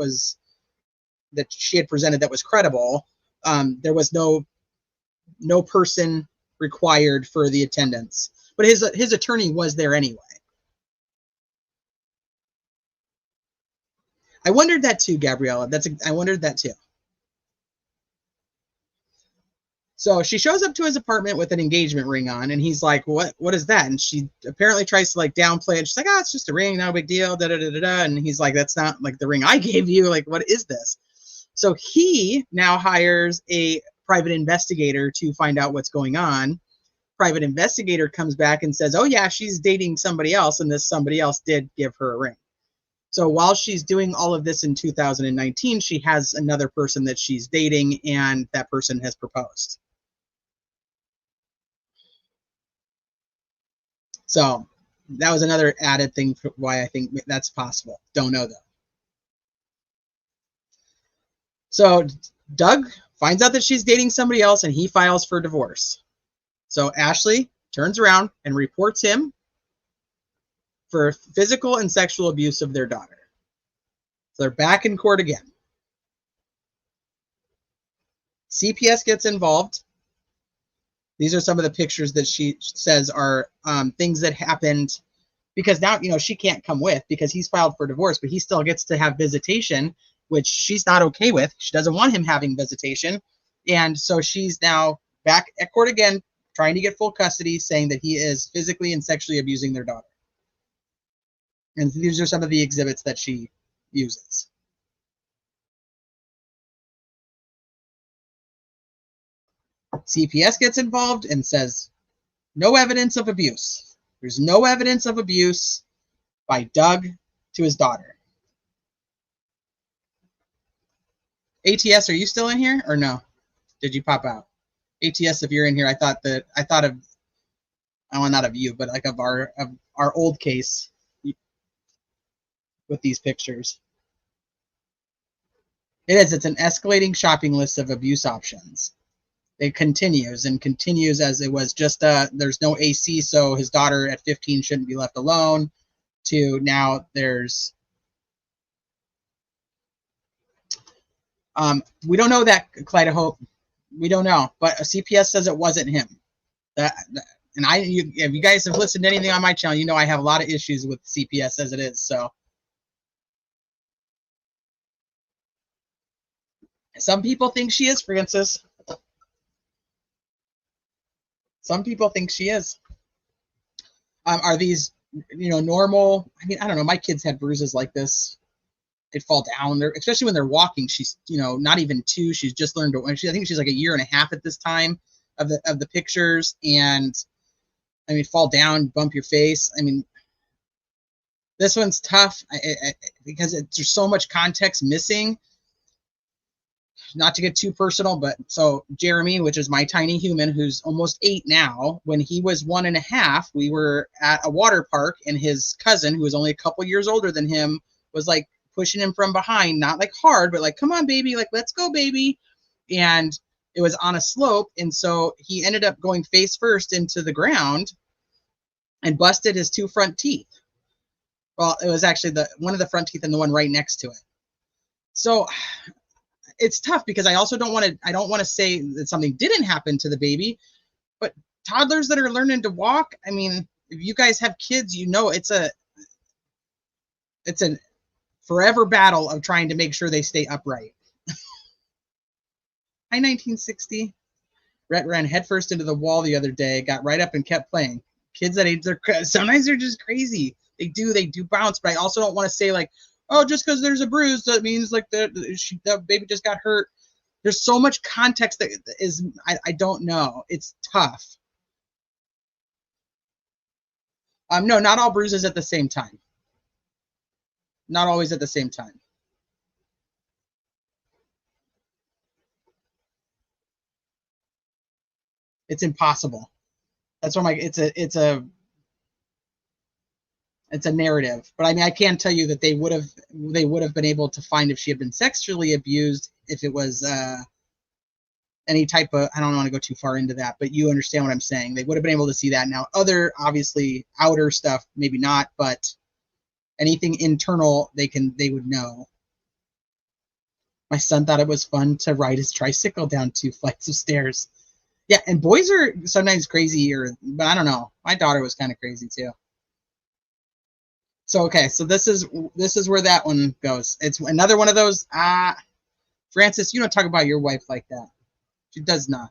she had presented that was credible, there was no person required for the attendance. But his attorney was there anyway. I wondered that too, Gabriella. I wondered that too. So she shows up to his apartment with an engagement ring on, and he's like, "What is that?" And she apparently tries to, like, downplay it. She's like, "Oh, it's just a ring, no big deal." Da da da da da. And he's like, "That's not like the ring I gave you. Like, what is this?" So he now hires a private investigator to find out what's going on. Private investigator comes back and says, "Oh yeah, she's dating somebody else, and this somebody else did give her a ring." So while she's doing all of this in 2019, she has another person that she's dating, and that person has proposed. So that was another added thing for why I think that's possible. Don't know though. So Doug finds out that she's dating somebody else, and he files for divorce. So Ashley turns around and reports him for physical and sexual abuse of their daughter. So they're back in court again. CPS gets involved. These are some of the pictures that she says are things that happened, because now, she can't come with because he's filed for divorce, but he still gets to have visitation, which she's not okay with. She doesn't want him having visitation. And so she's now back at court again, trying to get full custody, saying that he is physically and sexually abusing their daughter. And these are some of the exhibits that she uses. CPS gets involved and says, no evidence of abuse. There's no evidence of abuse by Doug to his daughter. ATS, are you still in here or no? Did you pop out? ATS, if you're in here, I thought of, well, not of you, but like of our old case with these pictures. It's an escalating shopping list of abuse options. It continues as it was just there's no AC, so his daughter at 15 shouldn't be left alone, to now there's we don't know that, Clyde. We don't know, but CPS says it wasn't him. And if you guys have listened to anything on my channel, you know I have a lot of issues with CPS as it is. So some people think she is, Francis. Some people think she is. Are these, normal? I mean, I don't know. My kids had bruises like this. They'd fall down, especially when they're walking. She's, not even 2. She's just learned to. I think she's like a year and a half at this time of the pictures. And I mean, fall down, bump your face. I mean, this one's tough because there's so much context missing. Not to get too personal, but so Jeremy, which is my tiny human, who's almost 8 now, when he was 1.5, we were at a water park, and his cousin, who was only a couple years older than him, was like pushing him from behind, not like hard, but like, come on, baby, like, let's go, baby. And it was on a slope, and so he ended up going face first into the ground and busted his 2 front teeth. Well, it was actually one of the front teeth and the one right next to it. So it's tough because I also don't want to say that something didn't happen to the baby, but toddlers that are learning to walk, I mean, if you guys have kids, it's a forever battle of trying to make sure they stay upright. Hi, 1960. Rhett ran headfirst into the wall the other day, got right up and kept playing. Kids that age, sometimes they're just crazy. They do bounce, but I also don't want to say like, oh, just because there's a bruise, that means like the baby just got hurt. There's so much context that is, I don't know. It's tough. No, not all bruises at the same time. Not always at the same time. It's impossible. That's why it's a narrative, but I mean, I can tell you that they would have been able to find if she had been sexually abused, if it was any type of, I don't want to go too far into that, but you understand what I'm saying. They would have been able to see that. Now, other obviously outer stuff, maybe not, but anything internal, they would know. My son thought it was fun to ride his tricycle down 2 flights of stairs. Yeah, and boys are sometimes crazy, but I don't know. My daughter was kind of crazy too. So, okay, so this is where that one goes. It's another one of those, Francis, you don't talk about your wife like that. She does not.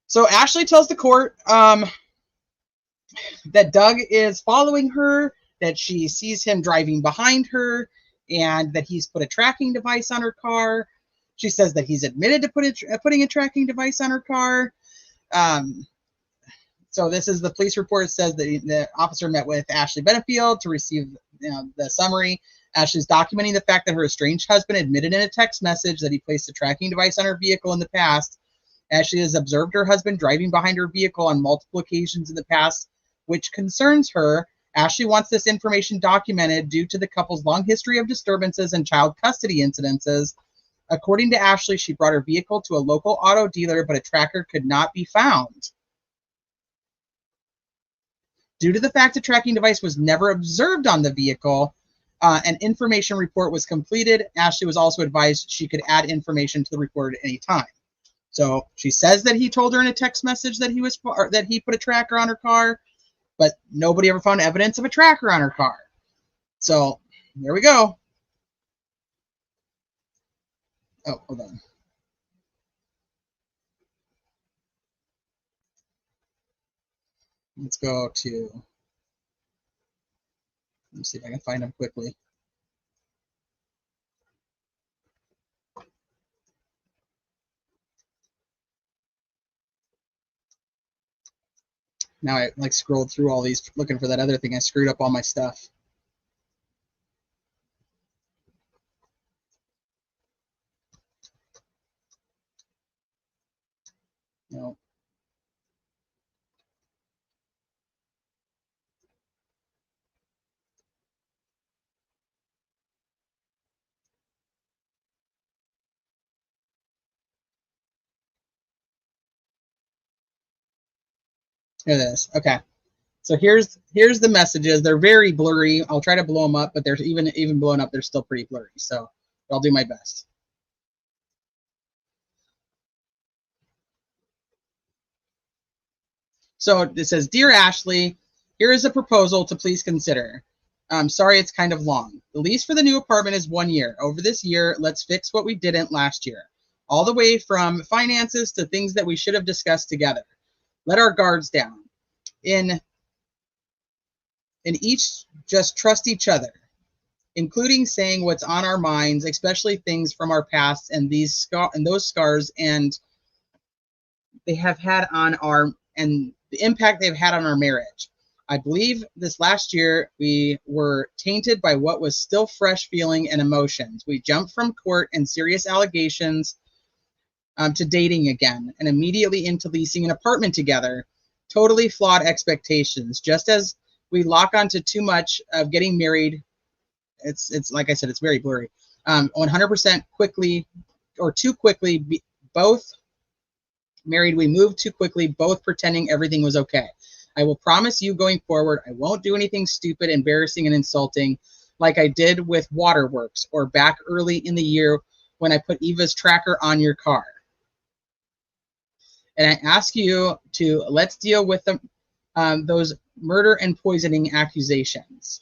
So Ashley tells the court that Doug is following her, that she sees him driving behind her, and that he's put a tracking device on her car. She says that he's admitted to putting a tracking device on her car. So this is the police report. It says that the officer met with Ashley Benefield to receive the summary. Ashley's documenting the fact that her estranged husband admitted in a text message that he placed a tracking device on her vehicle in the past. Ashley has observed her husband driving behind her vehicle on multiple occasions in the past, which concerns her. Ashley wants this information documented due to the couple's long history of disturbances and child custody incidences. According to Ashley, she brought her vehicle to a local auto dealer, but a tracker could not be found. Due to the fact a tracking device was never observed on the vehicle, an information report was completed. Ashley was also advised she could add information to the report at any time. So she says that he told her in a text message that he put a tracker on her car, but nobody ever found evidence of a tracker on her car. So there we go. Oh, hold on. Let's go to, let me see if I can find them quickly. Now I like scrolled through all these looking for that other thing. I screwed up all my stuff. No. Here it is. Okay. So here's the messages. They're very blurry. I'll try to blow them up, but they're even blown up, they're still pretty blurry. So I'll do my best. So it says, Dear Ashley, here is a proposal to please consider. I'm sorry it's kind of long. The lease for the new apartment is 1 year. Over this year, let's fix what we didn't last year. All the way from finances to things that we should have discussed together. Let our guards down. In each just trust each other, including saying what's on our minds, especially things from our past and those scars and they have had on and the impact they've had on our marriage. I believe this last year we were tainted by what was still fresh feeling and emotions. We jumped from court and serious allegations to dating again and immediately into leasing an apartment together. Totally flawed expectations. Just as we lock onto too much of getting married, it's like I said, it's very blurry. 100% quickly or too quickly, both married, we moved too quickly, both pretending everything was okay. I will promise you going forward, I won't do anything stupid, embarrassing, and insulting like I did with Waterworks or back early in the year when I put Eva's tracker on your car. And I ask you to let's deal with those murder and poisoning accusations.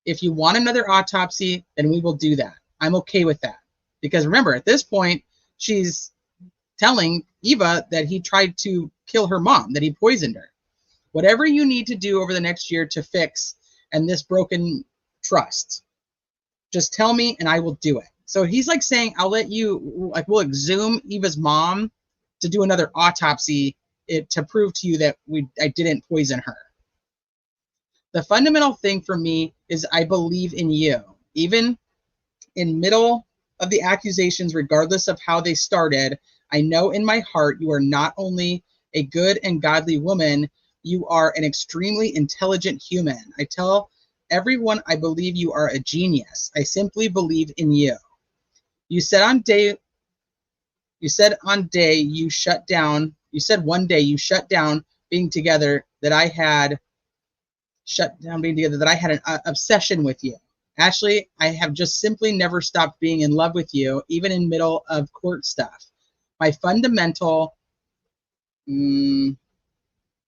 If you want another autopsy, then we will do that. I'm okay with that. Because remember, at this point, she's telling Eva that he tried to kill her mom, that he poisoned her. Whatever you need to do over the next year to fix and this broken trust, just tell me and I will do it. So he's like saying, I'll let you, like, we'll exhume Eva's mom to do another autopsy to prove to you that I didn't poison her. The fundamental thing for me is I believe in you. Even in middle of the accusations, regardless of how they started, I know in my heart you are not only a good and godly woman, you are an extremely intelligent human. I tell everyone I believe you are a genius. I simply believe in you. You said one day you shut down being together, that I had an obsession with you. Ashley, I have just simply never stopped being in love with you, even in middle of court stuff. My fundamental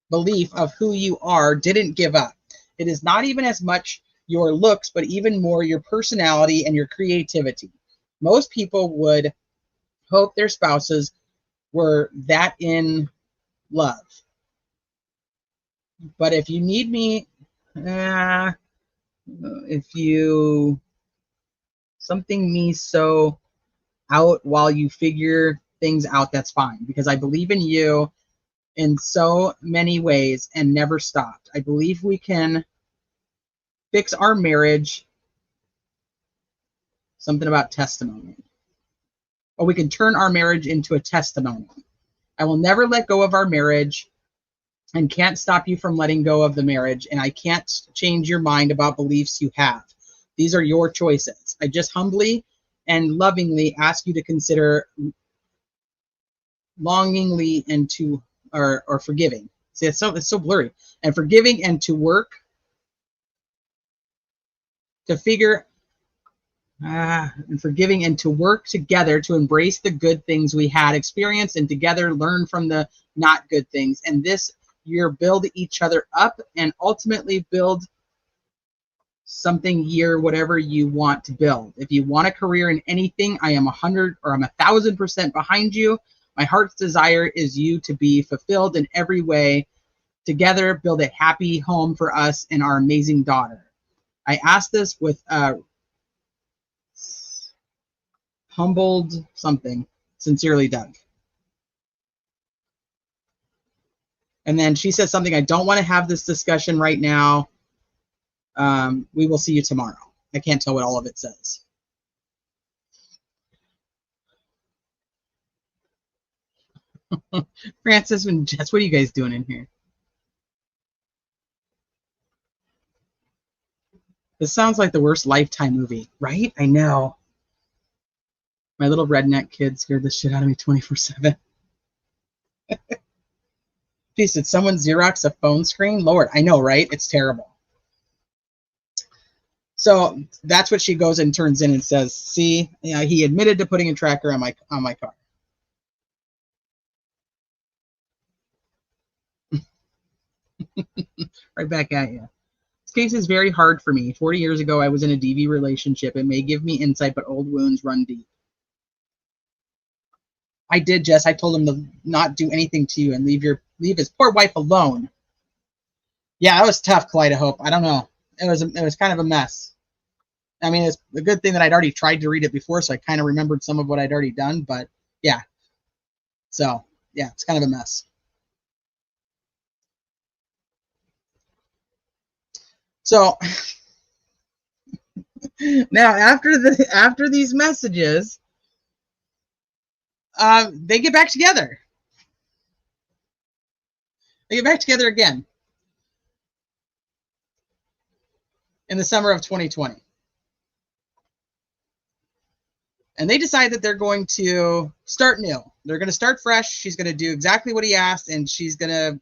belief of who you are didn't give up. It is not even as much your looks, but even more your personality and your creativity. Most people would hope their spouses were that in love. But if you need me, something me so out while you figure things out, that's fine, because I believe in you in so many ways and never stopped. I believe we can fix our marriage. Something about testimony. Or we can turn our marriage into a testimony. I will never let go of our marriage and can't stop you from letting go of the marriage, and I can't change your mind about beliefs you have. These are your choices. I just humbly and lovingly ask you to consider longingly and to or forgiving. See, it's so blurry. And forgiving and to work to figure and forgiving and to work together to embrace the good things we had experienced and together learn from the not good things. And this year build each other up and ultimately build something here, whatever you want to build. If you want a career in anything, I am 1,000% behind you. My heart's desire is you to be fulfilled in every way. Together, build a happy home for us and our amazing daughter. I ask this with humbled something. Sincerely, Doug. And then she says something, I don't want to have this discussion right now. We will see you tomorrow. I can't tell what all of it says. Francis and Jess, what are you guys doing in here? This sounds like the worst Lifetime movie, right? I know. My little redneck kid scared the shit out of me 24/7. Geez, did someone Xerox a phone screen? Lord, I know, right? It's terrible. So that's what she goes and turns in and says, see, he admitted to putting a tracker on my car. Right back at you. This case is very hard for me. 40 years ago, I was in a DV relationship. It may give me insight, but old wounds run deep. I did, Jess. I told him to not do anything to you and leave his poor wife alone. Yeah, that was tough, Kaleidohope. I don't know. It was kind of a mess. I mean, it's a good thing that I'd already tried to read it before, so I kind of remembered some of what I'd already done. But yeah, so yeah, it's kind of a mess. So now after these messages, they get back together. They get back together again in the summer of 2020. And they decide that they're going to start new. They're going to start fresh. She's going to do exactly what he asked, and they're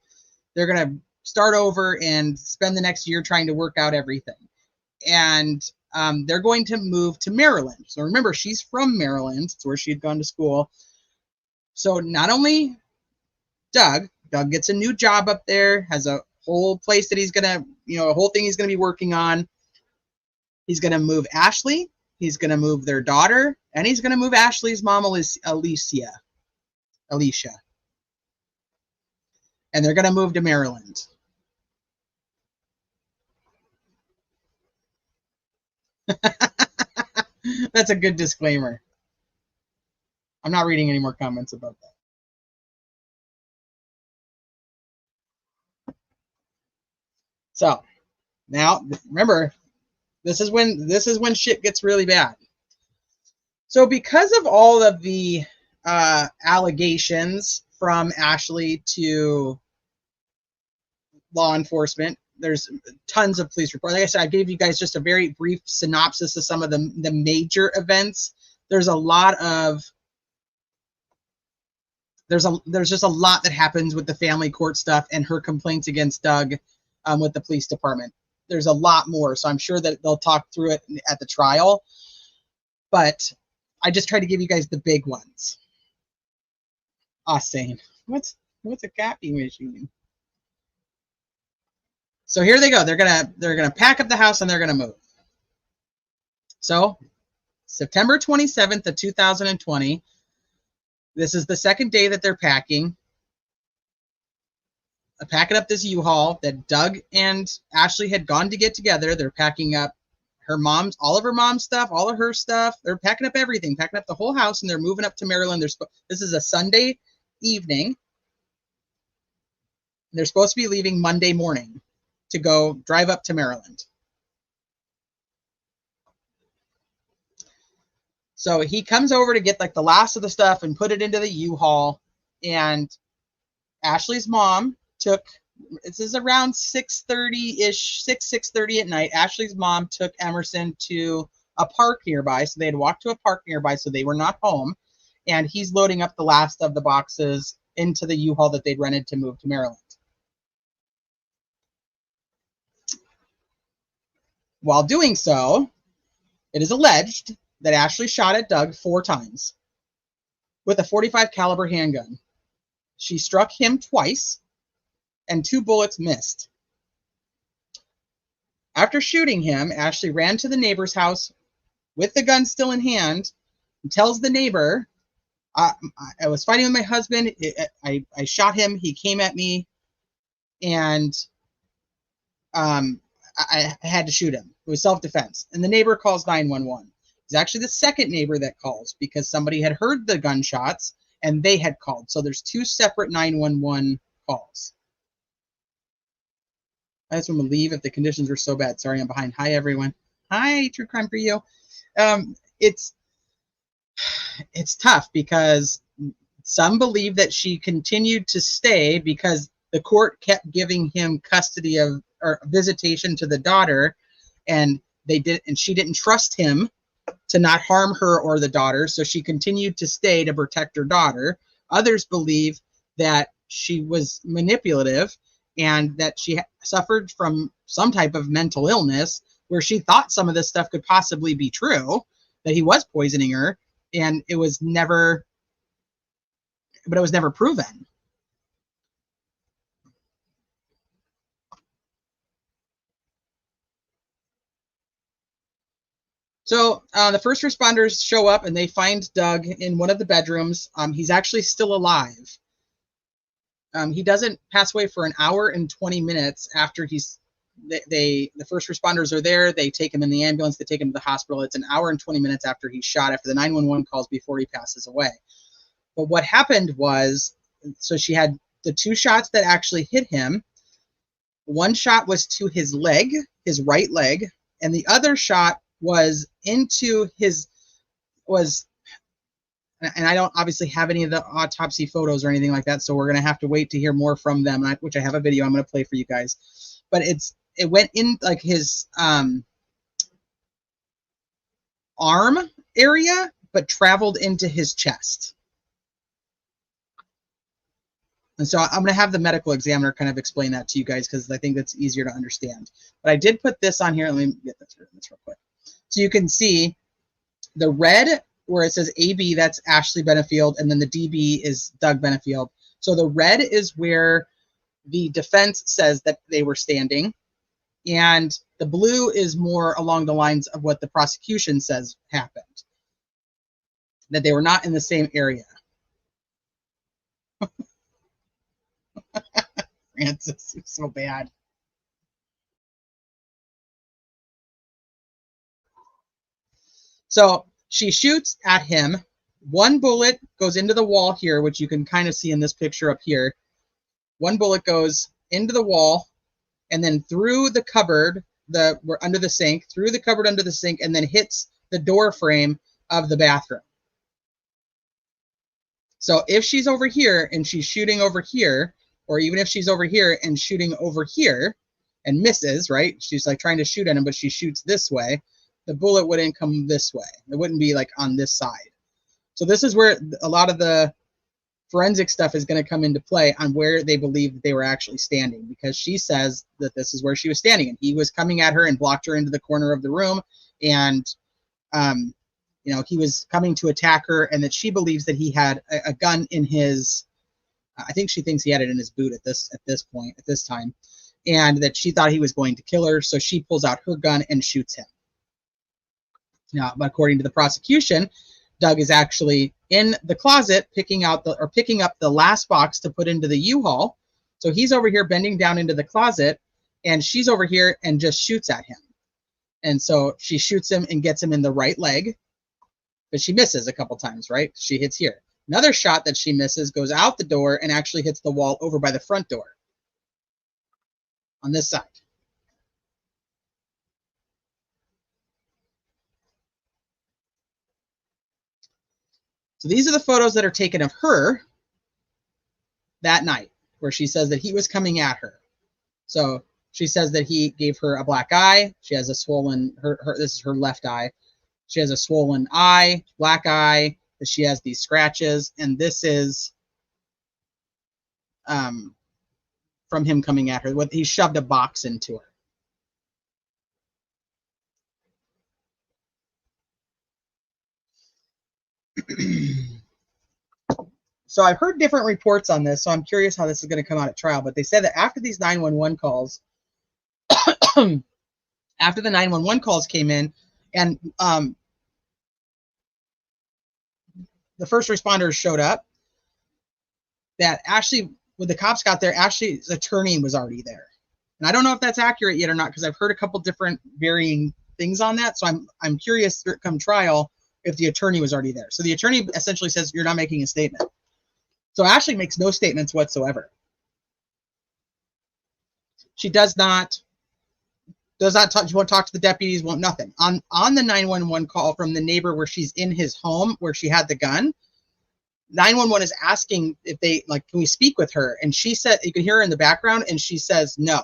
going to start over and spend the next year trying to work out everything. And they're going to move to Maryland. So remember, she's from Maryland. It's where she had gone to school. So not only Doug gets a new job up there, has a whole place that he's going to, a whole thing he's going to be working on. He's going to move Ashley. He's going to move their daughter. And he's going to move Ashley's mom, Alicia. And they're going to move to Maryland. That's a good disclaimer. I'm not reading any more comments about that. So now remember, this is when shit gets really bad. So because of all of the allegations from Ashley to law enforcement, there's tons of police reports. Like I said, I gave you guys just a very brief synopsis of some of the major events. There's a lot of there's just a lot that happens with the family court stuff and her complaints against Doug with the police department. There's a lot more, so I'm sure that they'll talk through it at the trial. But I just tried to give you guys the big ones. Sane. What's a copy machine? So here they go. They're gonna pack up the house and they're gonna move. So September 27th of 2020. This is the second day that they're packing. Packing up this U-Haul that Doug and Ashley had gone to get together. They're packing up all of her mom's stuff, all of her stuff. They're packing up everything, packing up the whole house, and they're moving up to Maryland. This is a Sunday evening. They're supposed to be leaving Monday morning to go drive up to Maryland. So he comes over to get like the last of the stuff and put it into the U-Haul. And Ashley's mom this is around 6:30-ish, 6:30 at night. Ashley's mom took Emerson to a park nearby. So they had walked to a park nearby, so they were not home. And he's loading up the last of the boxes into the U-Haul that they'd rented to move to Maryland. While doing so, it is alleged that Ashley shot at Doug 4 times with a .45 caliber handgun. She struck him twice, and 2 bullets missed. After shooting him, Ashley ran to the neighbor's house with the gun still in hand and tells the neighbor, I was fighting with my husband. I shot him. He came at me, and I had to shoot him. It was self-defense. And the neighbor calls 911. It's actually the second neighbor that calls because somebody had heard the gunshots and they had called. So there's 2 separate 911 calls. I just want to leave if the conditions were so bad. Sorry, I'm behind. Hi, everyone. Hi, True Crime for You. It's tough because some believe that she continued to stay because the court kept giving him custody of or visitation to the daughter, and she didn't trust him to not harm her or the daughter, so she continued to stay to protect her daughter. Others believe that she was manipulative and that she suffered from some type of mental illness where she thought some of this stuff could possibly be true, that he was poisoning her, and it was never proven. So the first responders show up and they find Doug in one of the bedrooms. He's actually still alive. He doesn't pass away for an hour and 20 minutes after the first responders are there. They take him in the ambulance. They take him to the hospital. It's an hour and 20 minutes after he's shot, after the 911 calls, before he passes away. But what happened was, so she had the 2 shots that actually hit him. One shot was to his leg, his right leg, and the other shot was into and I don't obviously have any of the autopsy photos or anything like that, so we're going to have to wait to hear more from them, which I have a video I'm going to play for you guys. But it went in like his arm area, but traveled into his chest. And so I'm going to have the medical examiner kind of explain that to you guys because I think that's easier to understand. But I did put this on here. Let me get this real quick. So you can see the red where it says AB, that's Ashley Benefield, and then the DB is Doug Benefield. So the red is where the defense says that they were standing, and the blue is more along the lines of what the prosecution says happened, that they were not in the same area. Francis, it's so bad. So she shoots at him. One bullet goes into the wall here, which you can kind of see in this picture up here. One bullet goes into the wall and then through the cupboard, under the sink, through the cupboard under the sink, and then hits the door frame of the bathroom. So if she's over here and she's shooting over here, or even if she's over here and shooting over here and misses, right? She's like trying to shoot at him, but she shoots this way. The bullet wouldn't come this way. It wouldn't be like on this side. So this is where a lot of the forensic stuff is going to come into play on where they believe that they were actually standing, because she says that this is where she was standing and he was coming at her and blocked her into the corner of the room, and you know, he was coming to attack her, and that she believes that he had a gun in his I think she thinks he had it in his boot at this time, and that she thought he was going to kill her, so she pulls out her gun and shoots him. Now, according to the prosecution, Doug is actually in the closet picking up the last box to put into the U-Haul. So he's over here bending down into the closet, and she's over here and just shoots at him. And so she shoots him and gets him in the right leg, but she misses a couple times, right? She hits here. Another shot that she misses goes out the door and actually hits the wall over by the front door on this side. So these are the photos that are taken of her that night, where she says that he was coming at her. So she says that he gave her a black eye. She has a swollen, this is her left eye. She has a swollen eye, black eye, that she has these scratches, and this is from him coming at her. He shoved a box into her. So I've heard different reports on this, so I'm curious how this is going to come out at trial. But they said that after these 911 calls, after the 911 calls came in, and the first responders showed up, that Ashley, when the cops got there, Ashley's attorney was already there. And I don't know if that's accurate yet or not, because I've heard a couple different varying things on that. So I'm curious come trial if the attorney was already there. So the attorney essentially says, you're not making a statement. So Ashley makes no statements whatsoever. She does not talk, she won't talk to the deputies, won't nothing. On the 911 call from the neighbor where she's in his home where she had the gun, 911 is asking if they, like, can we speak with her? And she said, you can hear her in the background, and she says, no,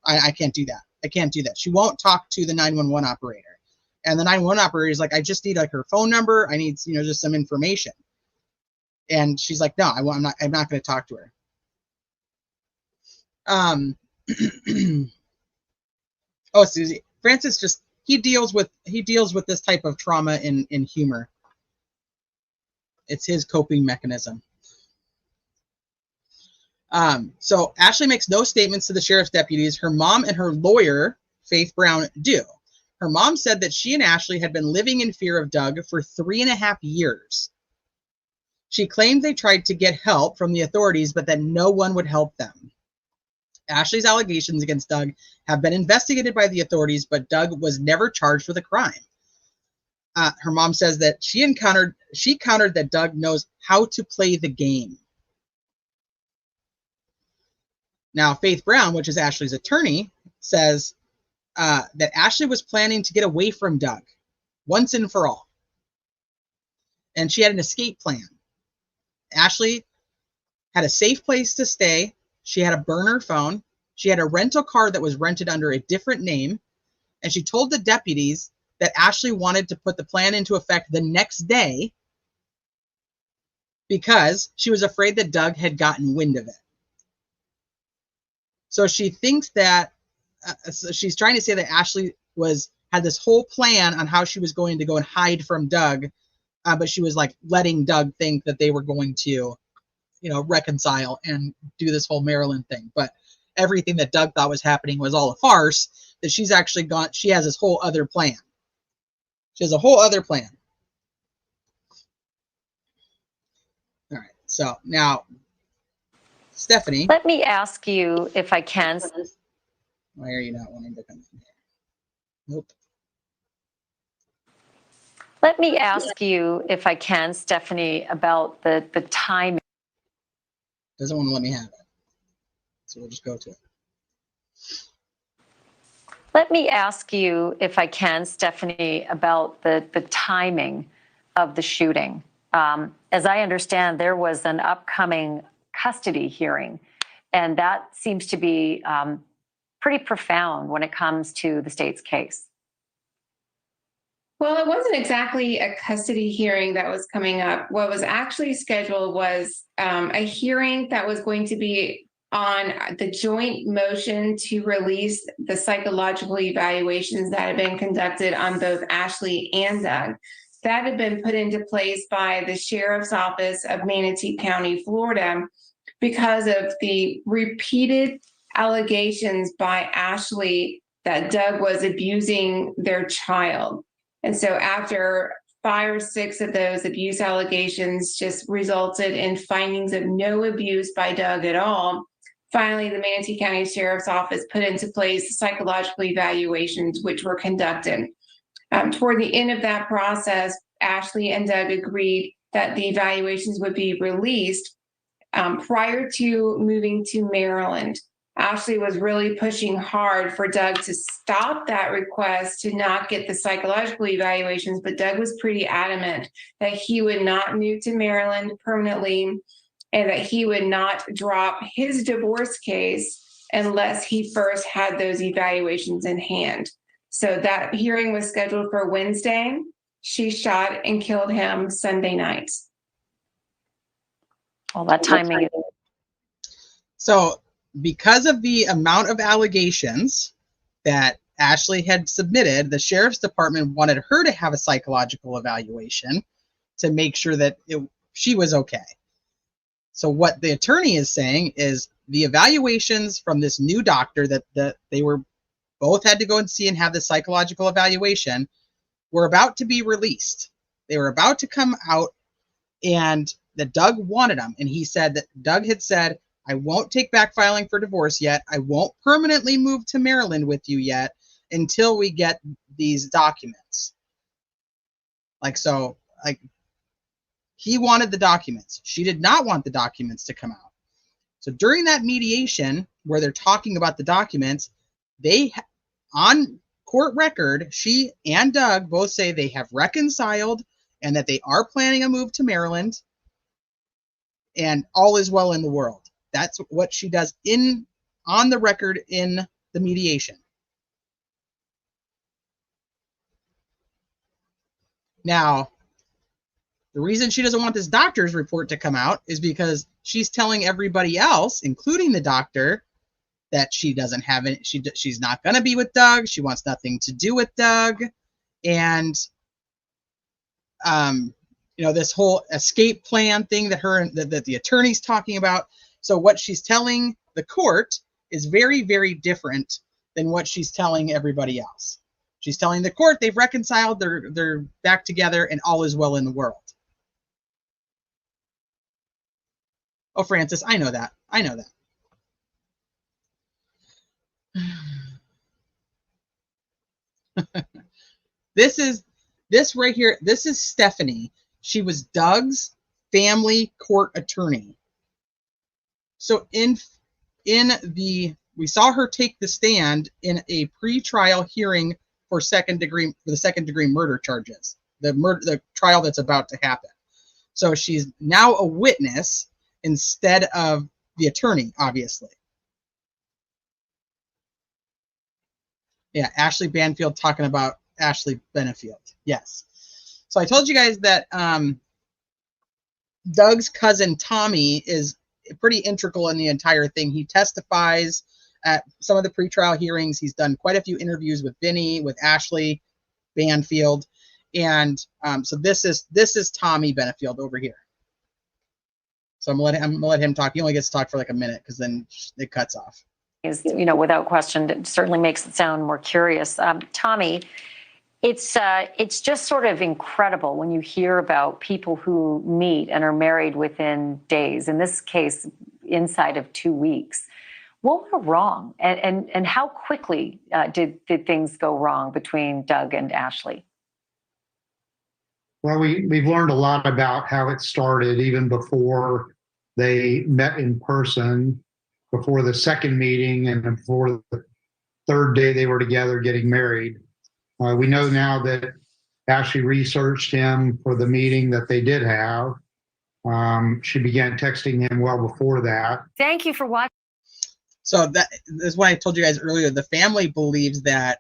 I can't do that. I can't do that. She won't talk to the 911 operator. And the 911 operator is like, I just need like her phone number. I need, just some information. And she's like, no, I'm not going to talk to her. Oh, Susie, Francis he deals with this type of trauma in humor. It's his coping mechanism. So Ashley makes no statements to the sheriff's deputies. Her mom and her lawyer, Faith Brown, do. Her mom said that she and Ashley had been living in fear of Doug for 3.5 years. She claimed they tried to get help from the authorities, but that no one would help them. Ashley's allegations against Doug have been investigated by the authorities, but Doug was never charged with a crime. Her mom says that she countered that Doug knows how to play the game. Now, Faith Brown, which is Ashley's attorney, says that Ashley was planning to get away from Doug once and for all. And she had an escape plan. Ashley had a safe place to stay. She had a burner phone. She had a rental car that was rented under a different name. And she told the deputies that Ashley wanted to put the plan into effect the next day because she was afraid that Doug had gotten wind of it. So she thinks that, so she's trying to say that Ashley had this whole plan on how she was going to go and hide from Doug, but she was like letting Doug think that they were going to, reconcile and do this whole Maryland thing. But everything that Doug thought was happening was all a farce, that she has this whole other plan. She has a whole other plan. All right, so now, Stephanie. Let me ask you if I can. Why are you not wanting to come in here? Nope. Let me ask you if I can, Stephanie, about the timing. Doesn't want to let me have it. So we'll just go to it. Let me ask you if I can, Stephanie, about the timing of the shooting. As I understand, there was an upcoming custody hearing, and that seems to be pretty profound when it comes to the state's case. Well, it wasn't exactly a custody hearing that was coming up. What was actually scheduled was a hearing that was going to be on the joint motion to release the psychological evaluations that had been conducted on both Ashley and Doug. That had been put into place by the Sheriff's Office of Manatee County, Florida, because of the repeated allegations by Ashley that Doug was abusing their child. And so after 5 or 6 of those abuse allegations just resulted in findings of no abuse by Doug at all, finally, the Manatee County Sheriff's Office put into place psychological evaluations, which were conducted. Toward the end of that process, Ashley and Doug agreed that the evaluations would be released prior to moving to Maryland. Ashley was really pushing hard for Doug to stop that request to not get the psychological evaluations, but Doug was pretty adamant that he would not move to Maryland permanently and that he would not drop his divorce case unless he first had those evaluations in hand. So that hearing was scheduled for Wednesday. She shot and killed him Sunday night. Well, that timing is... So because of the amount of allegations that Ashley had submitted, the sheriff's department wanted her to have a psychological evaluation to make sure that she was okay. So what the attorney is saying is the evaluations from this new doctor that they were both had to go and see and have the psychological evaluation were about to be released. They were about to come out, and that Doug wanted them. And he said that Doug had said, I won't take back filing for divorce yet. I won't permanently move to Maryland with you yet until we get these documents. He wanted the documents. She did not want the documents to come out. So during that mediation, where they're talking about the documents, on court record, she and Doug both say they have reconciled and that they are planning a move to Maryland, and all is well in the world. That's what she does on the record in the mediation. Now, the reason she doesn't want this doctor's report to come out is because she's telling everybody else, including the doctor, that she doesn't have it. She's not going to be with Doug. She wants nothing to do with Doug. And, this whole escape plan thing that the attorney's talking about. So what she's telling the court is very, very different than what she's telling everybody else. She's telling the court they've reconciled, they're back together, and all is well in the world. Oh, Francis, I know that. I know that. This right here, this is Stephanie. She was Doug's family court attorney. So we saw her take the stand in a pre-trial hearing for the second degree murder charges, the trial that's about to happen. So she's now a witness instead of the attorney, obviously. Yeah, Ashley Benefield talking about Ashley Benefield. Yes. So I told you guys that Doug's cousin Tommy is pretty integral in the entire thing. He testifies at some of the pretrial hearings. He's done quite a few interviews with Vinny, with Ashley Benefield, and so this is Tommy Benefield over here. So I'm gonna let him talk. He only gets to talk for like a minute because then it cuts off. Is, without question, it certainly makes it sound more curious. Tommy, it's just sort of incredible when you hear about people who meet and are married within days. In this case, inside of 2 weeks. What went wrong, and how quickly did things go wrong between Doug and Ashley? Well, we've learned a lot about how it started even before they met in person, before the second meeting, and before the third day they were together getting married. We know now that Ashley researched him for the meeting that they did have. She began texting him well before that. Thank you for watching. So that is what I told you guys earlier. The family believes that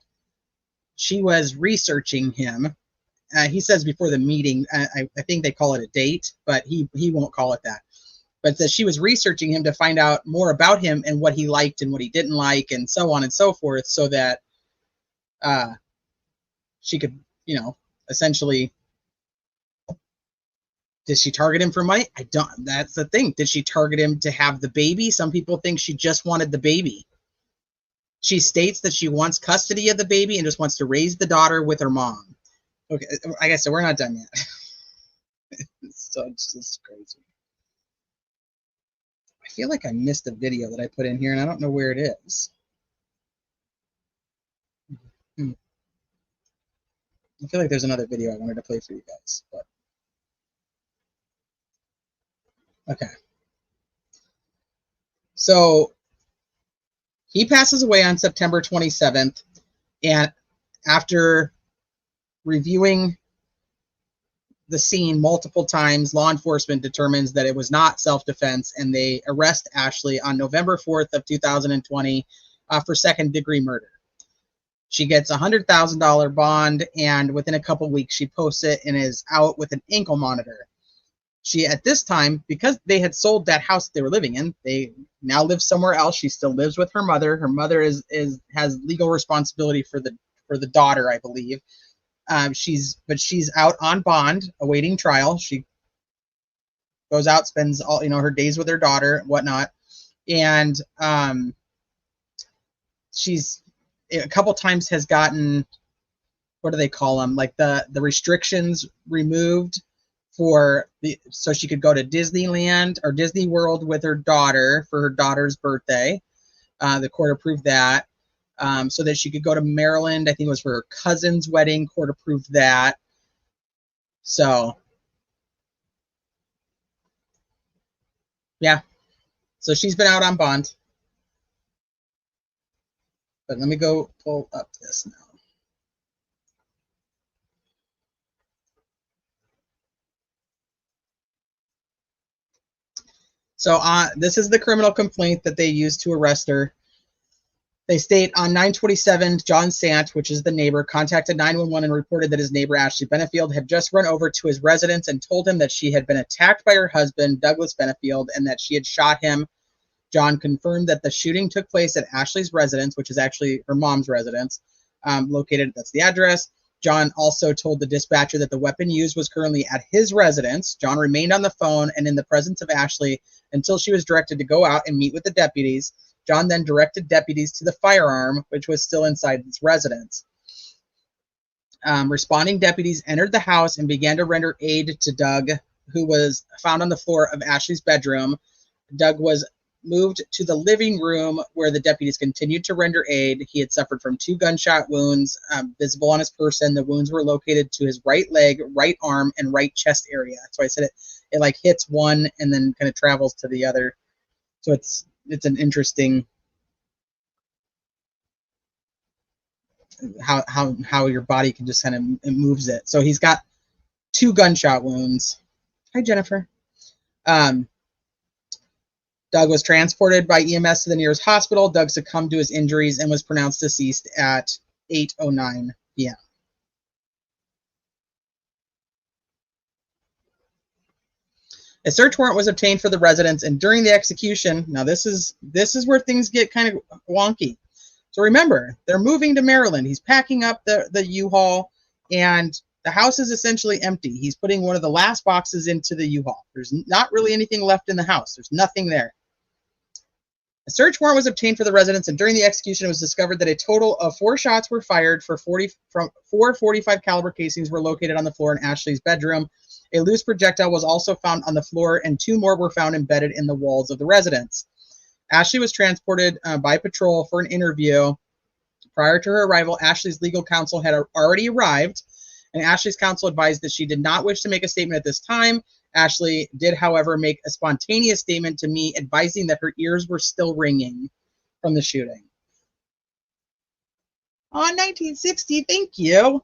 she was researching him. He says before the meeting, I think they call it a date, but he won't call it that. But that she was researching him to find out more about him and what he liked and what he didn't like and so on and so forth, so that she could, essentially. Did she target him for money? That's the thing. Did she target him to have the baby? Some people think she just wanted the baby. She states that she wants custody of the baby and just wants to raise the daughter with her mom. Okay, I guess so. We're not done yet. It's just crazy. I feel like I missed a video that I put in here, and I don't know where it is. I feel like there's another video I wanted to play for you guys, but okay. So he passes away on September 27th, and after reviewing the scene multiple times, law enforcement determines that it was not self-defense, and they arrest Ashley on November 4th of 2020 for second-degree murder. She gets a $100,000 bond, and within a couple weeks, she posts it and is out with an ankle monitor. She, at this time, because they had sold that house they were living in, they now live somewhere else. She still lives with her mother. Her mother has legal responsibility for the daughter, I believe. She's out on bond, awaiting trial. She goes out, spends all her days with her daughter, whatnot, and she's a couple times has gotten, what do they call them, like the restrictions removed so she could go to Disneyland or Disney World with her daughter for her daughter's birthday. The court approved that. So that she could go to Maryland. I think it was for her cousin's wedding. Court approved that. So, yeah. So she's been out on bond. But let me go pull up this now. So this is the criminal complaint that they used to arrest her. They state on 9/27, John Sant, which is the neighbor, contacted 911 and reported that his neighbor, Ashley Benefield, had just run over to his residence and told him that she had been attacked by her husband, Douglas Benefield, and that she had shot him. John confirmed that the shooting took place at Ashley's residence, which is actually her mom's residence, located, that's the address. John also told the dispatcher that the weapon used was currently at his residence. John remained on the phone and in the presence of Ashley until she was directed to go out and meet with the deputies. John then directed deputies to the firearm, which was still inside his residence. Responding deputies entered the house and began to render aid to Doug, who was found on the floor of Ashley's bedroom. Doug was moved to the living room where the deputies continued to render aid. He had suffered from 2 gunshot wounds visible on his person. The wounds were located to his right leg, right arm, and right chest area. So I said it like hits one and then kind of travels to the other. So it's an interesting how your body can just kind of, it moves it. So he's got 2 gunshot wounds. Hi, Jennifer. Doug was transported by EMS to the nearest hospital. Doug succumbed to his injuries and was pronounced deceased at 8:09 p.m. A search warrant was obtained for the residence, and during the execution, now this is where things get kind of wonky. So remember, they're moving to Maryland. He's packing up the U-Haul, and the house is essentially empty. He's putting one of the last boxes into the U-Haul. There's not really anything left in the house. There's nothing there. A search warrant was obtained for the residence, and during the execution, it was discovered that a total of 4 shots were fired from 4 .45 caliber casings were located on the floor in Ashley's bedroom. A loose projectile was also found on the floor, and 2 more were found embedded in the walls of the residence. Ashley was transported by patrol for an interview. Prior to her arrival, Ashley's legal counsel had already arrived, and Ashley's counsel advised that she did not wish to make a statement at this time. Ashley did, however, make a spontaneous statement to me advising that her ears were still ringing from the shooting. Oh, 1960, thank you.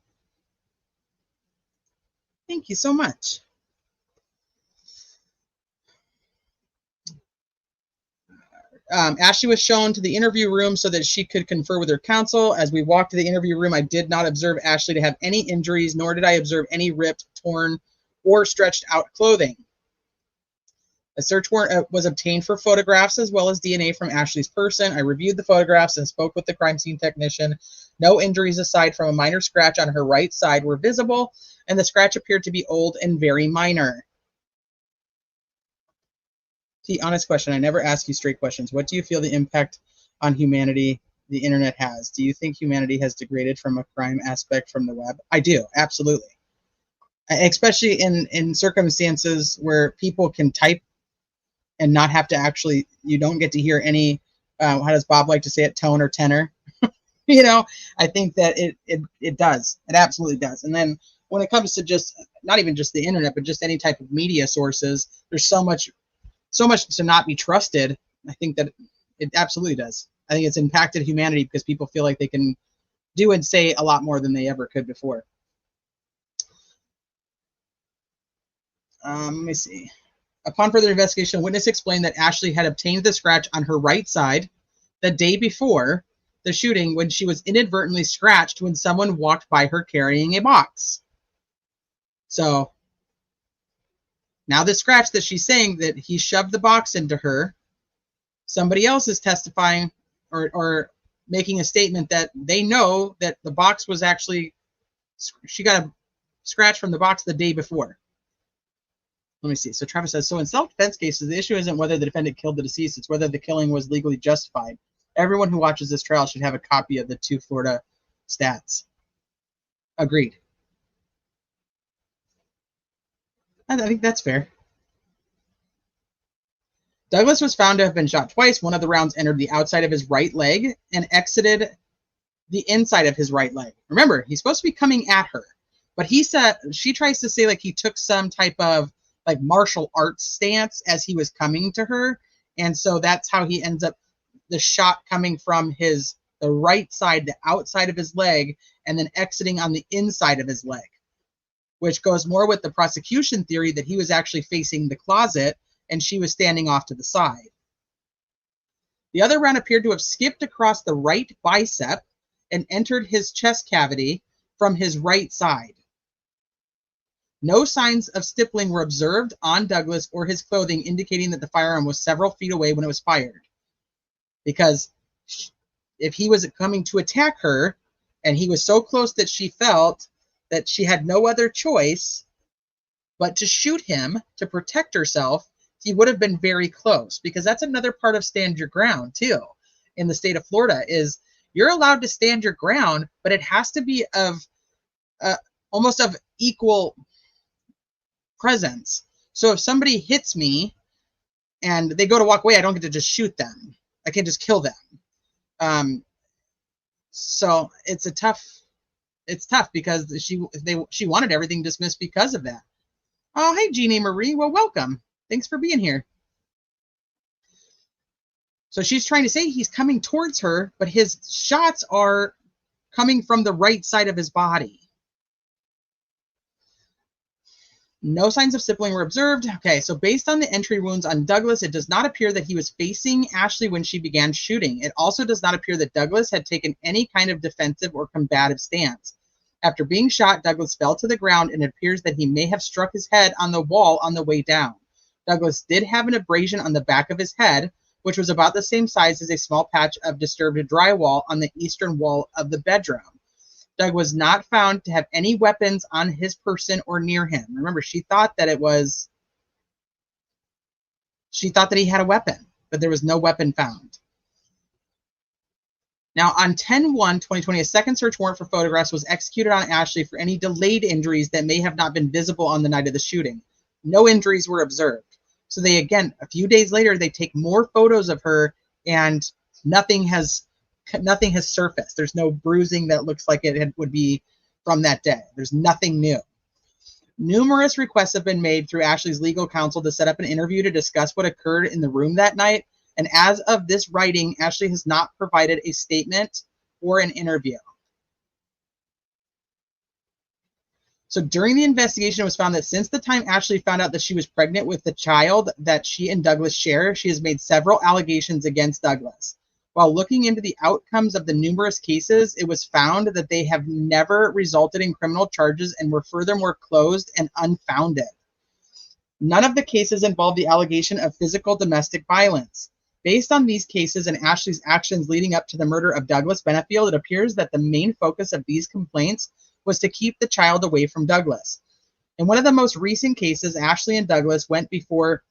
Thank you so much. Ashley was shown to the interview room so that she could confer with her counsel. As we walked to the interview room, I did not observe Ashley to have any injuries, nor did I observe any ripped, torn, or stretched out clothing. A search warrant was obtained for photographs as well as DNA from Ashley's person. I reviewed the photographs and spoke with the crime scene technician. No injuries aside from a minor scratch on her right side were visible, and the scratch appeared to be old and very minor. See, honest question. I never ask you straight questions. What do you feel the impact on humanity the internet has? Do you think humanity has degraded from a crime aspect from the web? I do, absolutely. Especially in circumstances where people can type and not have to actually, you don't get to hear any, how does Bob like to say it, tone or tenor? You know, I think that it does. It absolutely does. And then when it comes to just, not even just the internet, but just any type of media sources, there's so much to not be trusted. I think that it absolutely does. I think it's impacted humanity because people feel like they can do and say a lot more than they ever could before. Let me see. Upon further investigation, a witness explained that Ashley had obtained the scratch on her right side the day before the shooting when she was inadvertently scratched when someone walked by her carrying a box. So now the scratch that she's saying that he shoved the box into her, somebody else is testifying or making a statement that they know that the box was actually, she got a scratch from the box the day before. Let me see. So Travis says, so in self-defense cases, the issue isn't whether the defendant killed the deceased, it's whether the killing was legally justified. Everyone who watches this trial should have a copy of the 2 Florida stats. Agreed. I think that's fair. Douglas was found to have been shot twice. One of the rounds entered the outside of his right leg and exited the inside of his right leg. Remember, he's supposed to be coming at her, but he said, she tries to say like he took some type of like martial arts stance as he was coming to her. And so that's how he ends up, the shot coming from his the right side, the outside of his leg, and then exiting on the inside of his leg, which goes more with the prosecution theory that he was actually facing the closet and she was standing off to the side. The other round appeared to have skipped across the right bicep and entered his chest cavity from his right side. No signs of stippling were observed on Douglas or his clothing, indicating that the firearm was several feet away when it was fired. Because if he was coming to attack her and he was so close that she felt that she had no other choice but to shoot him to protect herself, he would have been very close. Because that's another part of stand your ground too in the state of Florida, is you're allowed to stand your ground, but it has to be of almost of equal presence. So if somebody hits me and they go to walk away, I don't get to just shoot them. I can't just kill them. So it's tough because she wanted everything dismissed because of that. Oh, hey, Jeannie Marie. Well, welcome. Thanks for being here. So she's trying to say he's coming towards her, but his shots are coming from the right side of his body. No signs of stippling were observed. Okay, so based on the entry wounds on Douglas, it does not appear that he was facing Ashley when she began shooting. It also does not appear that Douglas had taken any kind of defensive or combative stance. After being shot, Douglas fell to the ground, and it appears that he may have struck his head on the wall on the way down. Douglas did have an abrasion on the back of his head, which was about the same size as a small patch of disturbed drywall on the eastern wall of the bedroom. Doug was not found to have any weapons on his person or near him. Remember, she thought that he had a weapon, but there was no weapon found. Now, on 10/1/2020, a second search warrant for photographs was executed on Ashley for any delayed injuries that may have not been visible on the night of the shooting. No injuries were observed. So they, again, a few days later, they take more photos of her, and nothing has surfaced. There's no bruising that looks like it would be from that day. There's nothing new. Numerous requests have been made through Ashley's legal counsel to set up an interview to discuss what occurred in the room that night. And as of this writing, Ashley has not provided a statement or an interview. So during the investigation, it was found that since the time Ashley found out that she was pregnant with the child that she and Douglas share, she has made several allegations against Douglas. While looking into the outcomes of the numerous cases, it was found that they have never resulted in criminal charges and were furthermore closed and unfounded. None of the cases involved the allegation of physical domestic violence. Based on these cases and Ashley's actions leading up to the murder of Douglas Benefield, it appears that the main focus of these complaints was to keep the child away from Douglas. In one of the most recent cases, Ashley and Douglas went before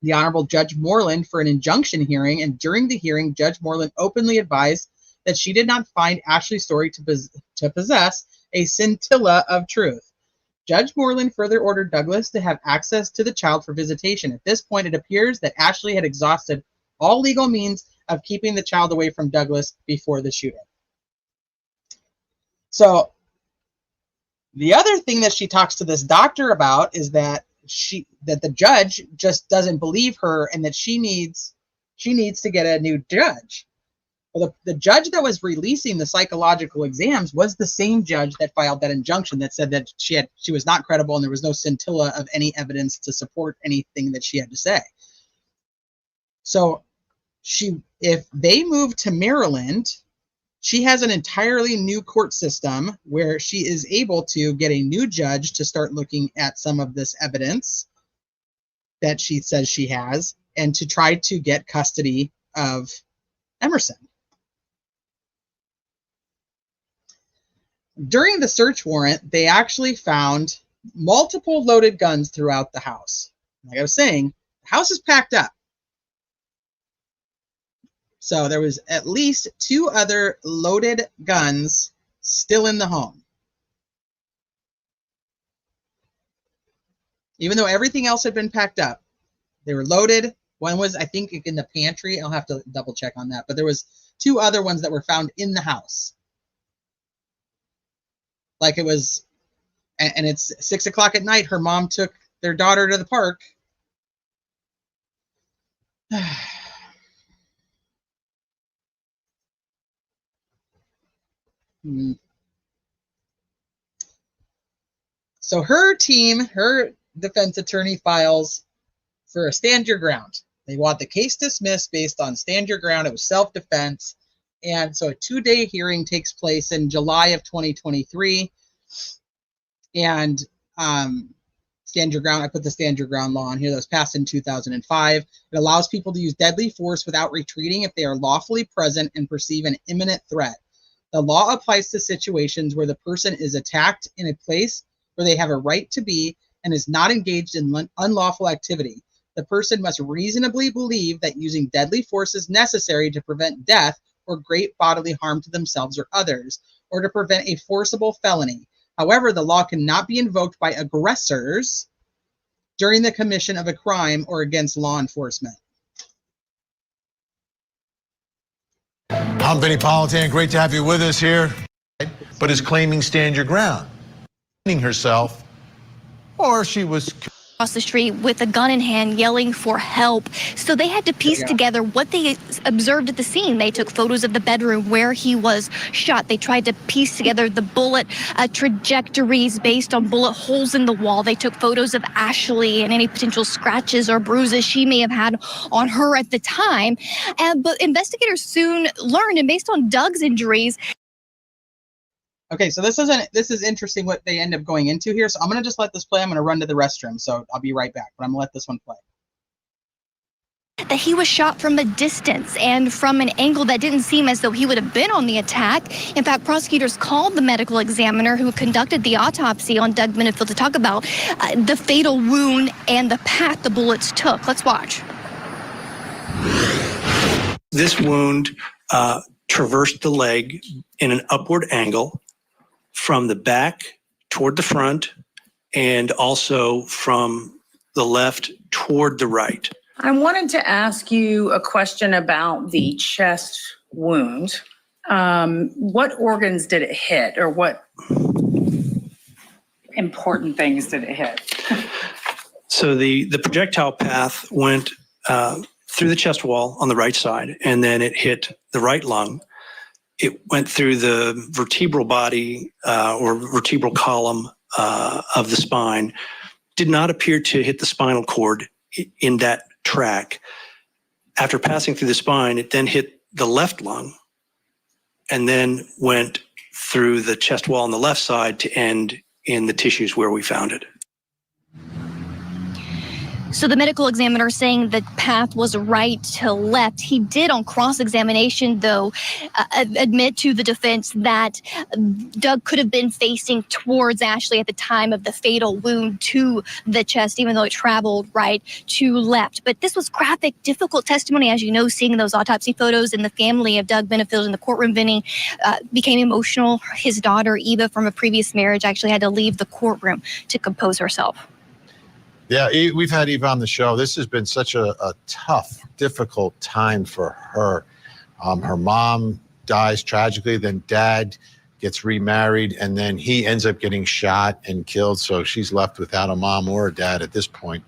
the Honorable Judge Moreland for an injunction hearing, and during the hearing, Judge Moreland openly advised that she did not find Ashley's story to possess a scintilla of truth. Judge Moreland further ordered Douglas to have access to the child for visitation. At this point, it appears that Ashley had exhausted all legal means of keeping the child away from Douglas before the shooting. So the other thing that she talks to this doctor about is that the judge just doesn't believe her, and that she needs to get a new judge. Well, the judge that was releasing the psychological exams was the same judge that filed that injunction that said that she was not credible and there was no scintilla of any evidence to support anything that she had to say. So if they move to Maryland, she has an entirely new court system where she is able to get a new judge to start looking at some of this evidence that she says she has, and to try to get custody of Emerson. During the search warrant, they actually found multiple loaded guns throughout the house. Like I was saying, the house is packed up. So there was at least 2 other loaded guns still in the home. Even though everything else had been packed up, they were loaded. One was, I think, in the pantry. I'll have to double check on that. But there was 2 other ones that were found in the house. Like it was, and it's 6 o'clock at night. Her mom took their daughter to the park. Mm. So her team, her defense attorney files for a stand your ground. They want the case dismissed based on stand your ground. It was self-defense. And so a 2-day hearing takes place in July of 2023. And stand your ground, I put the stand your ground law on here that was passed in 2005. It allows people to use deadly force without retreating if they are lawfully present and perceive an imminent threat. The law applies to situations where the person is attacked in a place where they have a right to be and is not engaged in unlawful activity. The person must reasonably believe that using deadly force is necessary to prevent death or great bodily harm to themselves or others, or to prevent a forcible felony. However, the law cannot be invoked by aggressors during the commission of a crime or against law enforcement. I'm Benny Politan. Great to have you with us here. But is claiming stand your ground, herself, or she was across the street with a gun in hand yelling for help. So they had to piece together what they observed at the scene. They took photos of the bedroom where he was shot. They tried to piece together the bullet trajectories based on bullet holes in the wall. They took photos of Ashley and any potential scratches or bruises she may have had on her at the time. But investigators soon learned, and based on Doug's injuries. Okay, so this is interesting what they end up going into here. So I'm going to just let this play. I'm going to run to the restroom, so I'll be right back. But I'm going to let this one play. That he was shot from a distance and from an angle that didn't seem as though he would have been on the attack. In fact, prosecutors called the medical examiner who conducted the autopsy on Doug Benefield to talk about the fatal wound and the path the bullets took. Let's watch. This wound traversed the leg in an upward angle from the back toward the front and also from the left toward the right. I wanted to ask you a question about the chest wound. What organs did it hit, or what important things did it hit? So the projectile path went through the chest wall on the right side, and then it hit the right lung. It went through the vertebral body or vertebral column of the spine. Did not appear to hit the spinal cord in that track. After passing through the spine, it then hit the left lung and then went through the chest wall on the left side to end in the tissues where we found it. So the medical examiner saying the path was right to left. He did on cross-examination, though, admit to the defense that Doug could have been facing towards Ashley at the time of the fatal wound to the chest, even though it traveled right to left. But this was graphic, difficult testimony, as you know, seeing those autopsy photos, and the family of Doug Benefield in the courtroom, Vinny, became emotional. His daughter, Eva, from a previous marriage, actually had to leave the courtroom to compose herself. Yeah, we've had Eva on the show. This has been such a tough, difficult time for her. Her mom dies tragically, then dad gets remarried, and then he ends up getting shot and killed. So she's left without a mom or a dad at this point.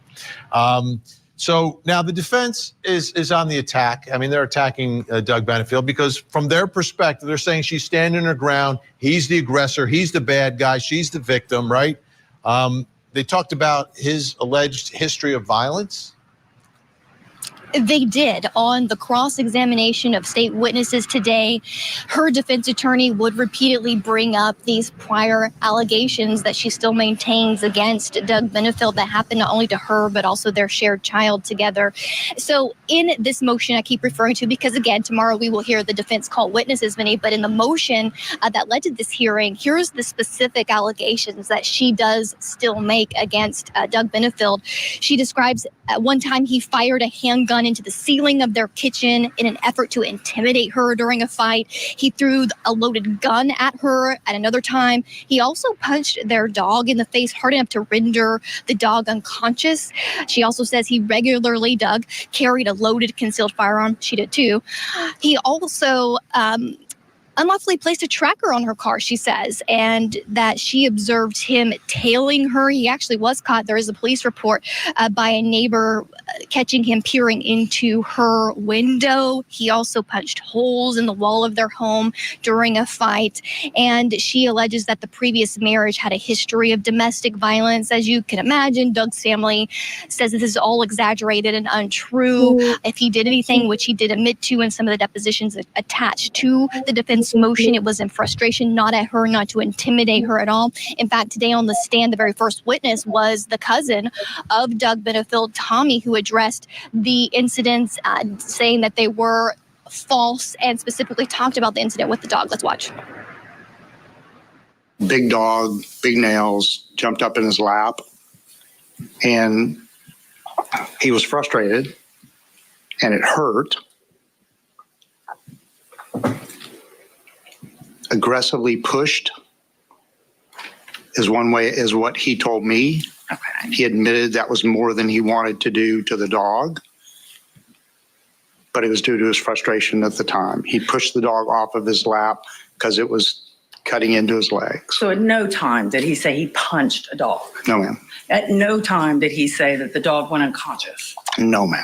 So now the defense is on the attack. I mean, they're attacking Doug Benefield because from their perspective, they're saying she's standing her ground. He's the aggressor. He's the bad guy. She's the victim, right? They talked about his alleged history of violence. They did on the cross-examination of state witnesses today. Her defense attorney would repeatedly bring up these prior allegations that she still maintains against Doug Benefield that happened not only to her, but also their shared child together. So in this motion I keep referring to, because again, tomorrow we will hear the defense call witnesses, Vinny, but in the motion that led to this hearing, here's the specific allegations that she does still make against Doug Benefield. She describes at one time he fired a handgun into the ceiling of their kitchen in an effort to intimidate her during a fight. He threw a loaded gun at her at another time. He also punched their dog in the face hard enough to render the dog unconscious. She also says he regularly, Doug, carried a loaded concealed firearm. She did too. He also unlawfully placed a tracker on her car, she says, and that she observed him tailing her. He actually was caught. There is a police report by a neighbor catching him peering into her window. He also punched holes in the wall of their home during a fight. And she alleges that the previous marriage had a history of domestic violence. As you can imagine, Doug's family says that this is all exaggerated and untrue. If he did anything, which he did admit to in some of the depositions attached to the defense motion, it was in frustration, not at her, not to intimidate her at all. In fact, today on the stand, the very first witness was the cousin of Doug Benefield, Tommy, who addressed the incidents, saying that they were false, and specifically talked about the incident with the dog. Let's watch. Big dog, big nails, jumped up in his lap, and he was frustrated, and it hurt. Aggressively pushed is one way, is what he told me. Okay. He admitted that was more than he wanted to do to the dog, but it was due to his frustration at the time. He pushed the dog off of his lap because it was cutting into his legs. So at no time did he say he punched a dog? No, ma'am. At no time did he say that the dog went unconscious? No, ma'am.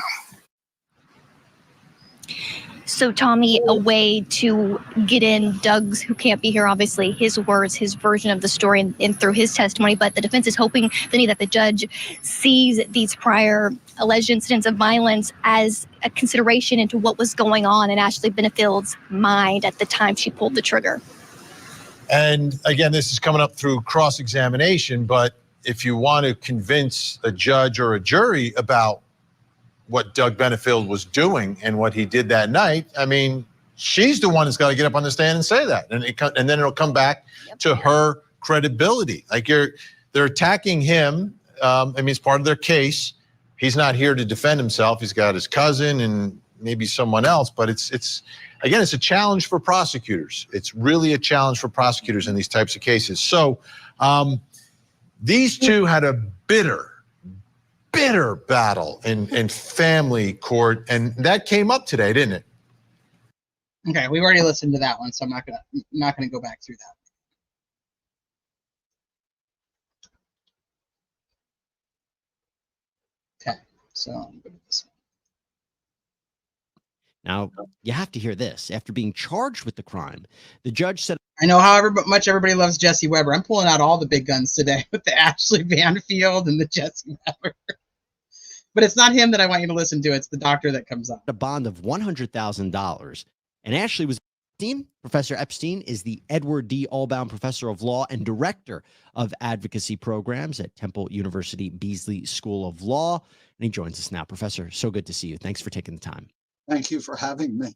So, Tommy, a way to get in Doug's, who can't be here, obviously, his words, his version of the story, and through his testimony. But the defense is hoping, Vinny, that the judge sees these prior alleged incidents of violence as a consideration into what was going on in Ashley Benefield's mind at the time she pulled the trigger. And again, this is coming up through cross-examination, but if you want to convince a judge or a jury about what Doug Benefield was doing and what he did that night, I mean, she's the one that's got to get up on the stand and say that. And then it'll come back to her credibility. Like they're attacking him. I mean, it's part of their case. He's not here to defend himself. He's got his cousin and maybe someone else, but it's again, it's a challenge for prosecutors. It's really a challenge for prosecutors in these types of cases. So these two had a bitter battle in family court, and that came up today, didn't it? Okay, we've already listened to that one, so I'm not gonna go back through that. Okay, so I'm going to do this one. Now, you have to hear this. After being charged with the crime, the judge said, I know how much everybody loves Jesse Weber. I'm pulling out all the big guns today with the Ashley Benefield and the Jesse Weber. But it's not him that I want you to listen to. It's the doctor that comes up. a bond of $100,000. And Ashley was Epstein. Professor Epstein is the Edward D. Allbaum Professor of Law and Director of Advocacy Programs at Temple University Beasley School of Law. And he joins us now. Professor, so good to see you. Thanks for taking the time. Thank you for having me.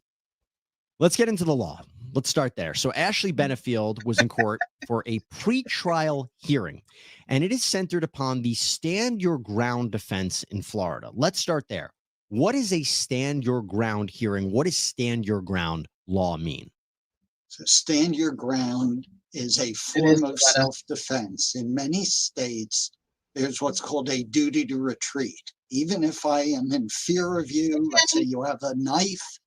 Let's get into the law. Let's start there. So Ashley Benefield was in court for a pretrial hearing, and it is centered upon the stand your ground defense in Florida. Let's start there. What is a stand your ground hearing? What does stand your ground law mean? So stand your ground is a form of self-defense. In many states, there's what's called a duty to retreat. Even if I am in fear of you, let's say you have a knife,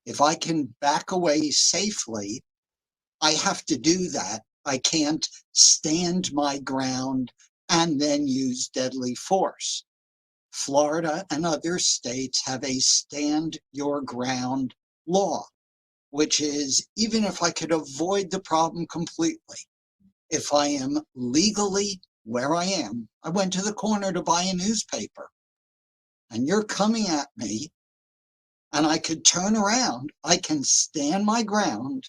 if I can back away safely, I have to do that. I can't stand my ground and then use deadly force. Florida and other states have a stand your ground law, which is even if I could avoid the problem completely, if I am legally where I am, I went to the corner to buy a newspaper and you're coming at me, and I could turn around, I can stand my ground,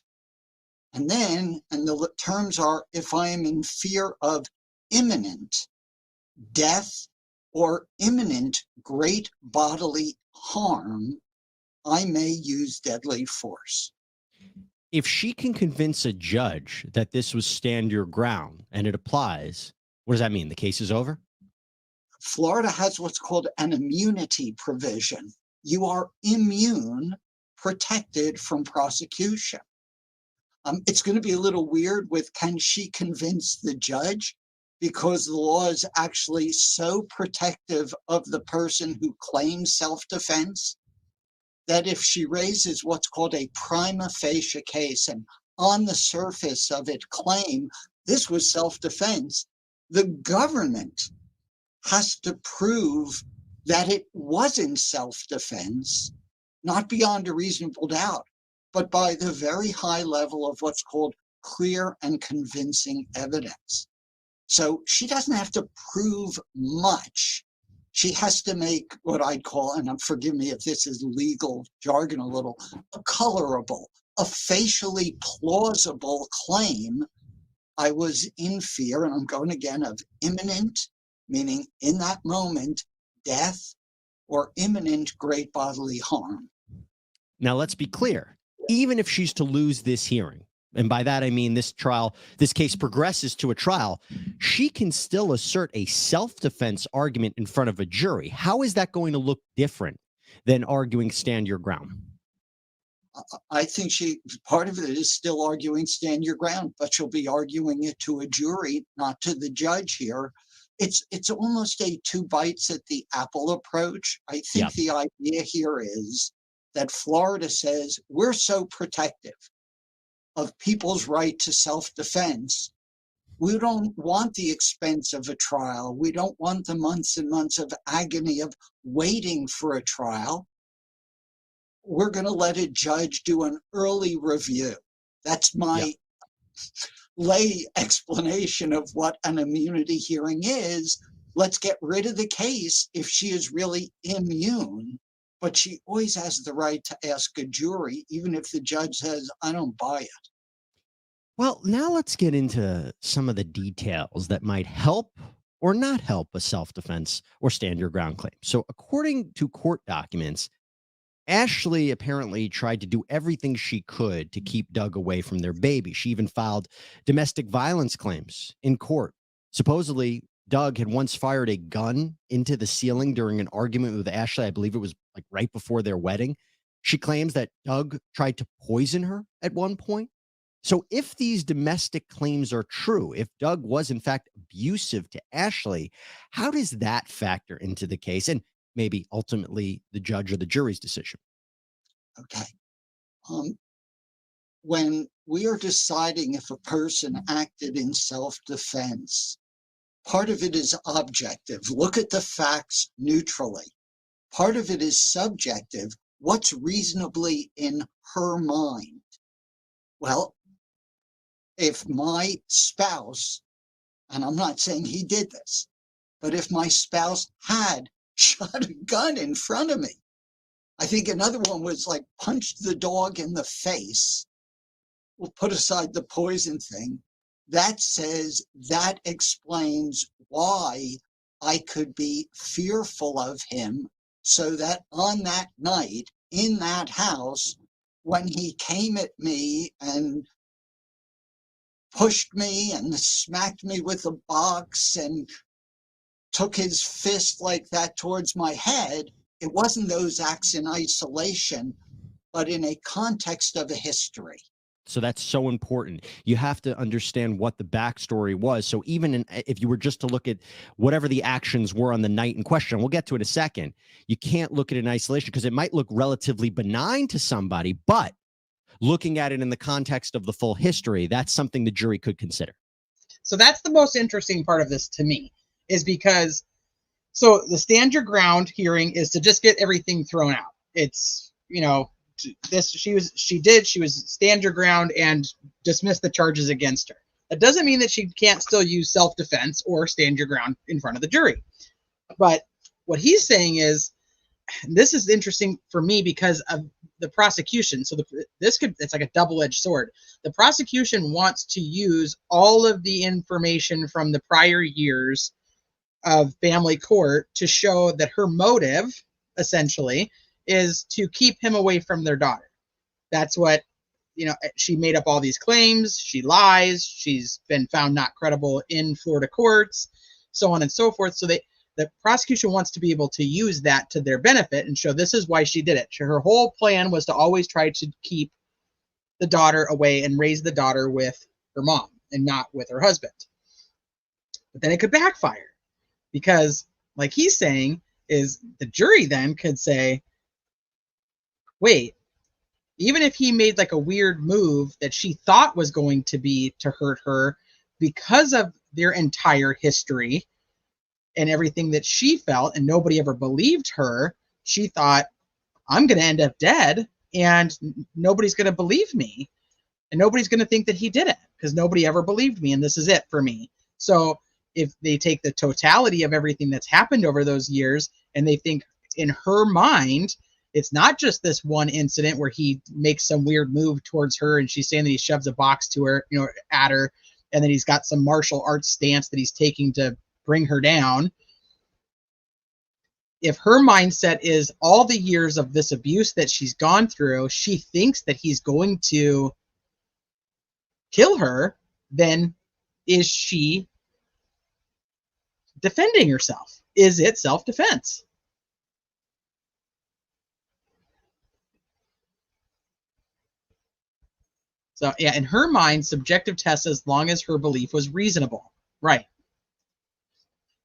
and then, and the terms are, if I am in fear of imminent death or imminent great bodily harm, I may use deadly force. If she can convince a judge that this was stand your ground and it applies, what does that mean? The case is over? Florida has what's called an immunity provision. You are immune, protected from prosecution. It's going to be a little weird with can she convince the judge, because the law is actually so protective of the person who claims self-defense that if she raises what's called a prima facie case, an on the surface of it claim this was self-defense, the government has to prove that it wasn't self-defense, not beyond a reasonable doubt, but by the very high level of what's called clear and convincing evidence. So she doesn't have to prove much. She has to make what I'd call, and forgive me if this is legal jargon a little, a colorable, a facially plausible claim. I was in fear, and I'm going again, of imminent, meaning in that moment, death, or imminent great bodily harm. Now, let's be clear. Even if she's to lose this hearing, and by that I mean this case progresses to a trial, she can still assert a self-defense argument in front of a jury. How is that going to look different than arguing stand your ground? I think part of it is still arguing stand your ground, but she'll be arguing it to a jury, not to the judge here. It's almost a two bites at the apple approach. I think the idea here is that Florida says we're so protective of people's right to self-defense. We don't want the expense of a trial. We don't want the months and months of agony of waiting for a trial. We're going to let a judge do an early review. That's my lay explanation of what an immunity hearing is. Let's get rid of the case if she is really immune, but she always has the right to ask a jury, even if the judge says, I don't buy it. Well, now let's get into some of the details that might help or not help a self-defense or stand your ground claim. So according to court documents, Ashley apparently tried to do everything she could to keep Doug away from their baby. She even filed domestic violence claims in court. Supposedly, Doug had once fired a gun into the ceiling during an argument with Ashley. I believe it was like right before their wedding. She claims that Doug tried to poison her at one point. So if these domestic claims are true, if Doug was in fact abusive to Ashley, how does that factor into the case and maybe ultimately the judge or the jury's decision? Okay. When we are deciding if a person acted in self-defense, part of it is objective. Look at the facts neutrally. Part of it is subjective. What's reasonably in her mind? Well, if my spouse, and I'm not saying he did this, but if my spouse had shot a gun in front of me, I think another one was like punched the dog in the face. We'll put aside the poison thing. That says, that explains why I could be fearful of him, so that on that night in that house, when he came at me and pushed me and smacked me with a box and took his fist like that towards my head, it wasn't those acts in isolation, but in a context of a history. So that's so important. You have to understand what the backstory was. So even if you were just to look at whatever the actions were on the night in question, we'll get to it in a second, you can't look at it in isolation because it might look relatively benign to somebody, but looking at it in the context of the full history, that's something the jury could consider. So that's the most interesting part of this to me, is because, so the stand your ground hearing is to just get everything thrown out. It's, you know, she was stand your ground and dismiss the charges against her. That doesn't mean that she can't still use self-defense or stand your ground in front of the jury. But what he's saying is, this is interesting for me because of the prosecution. So it's like a double-edged sword. The prosecution wants to use all of the information from the prior years of family court to show that her motive, essentially, is to keep him away from their daughter. That's what, you know, she made up all these claims. She lies. She's been found not credible in Florida courts, so on and so forth. So the prosecution wants to be able to use that to their benefit and show this is why she did it. Her whole plan was to always try to keep the daughter away and raise the daughter with her mom and not with her husband. But then it could backfire because, like he's saying, is the jury then could say, wait, even if he made like a weird move that she thought was going to be to hurt her, because of their entire history and everything that she felt, and nobody ever believed her, she thought, I'm going to end up dead and nobody's going to believe me. And nobody's going to think that he did it because nobody ever believed me. And this is it for me. So if they take the totality of everything that's happened over those years and they think in her mind, it's not just this one incident where he makes some weird move towards her and she's saying that he shoves a box to her, at her, and then he's got some martial arts stance that he's taking to bring her down. If her mindset is all the years of this abuse that she's gone through, she thinks that he's going to kill her, then is she defending herself? Is it self-defense? So yeah, in her mind, subjective test as long as her belief was reasonable. Right.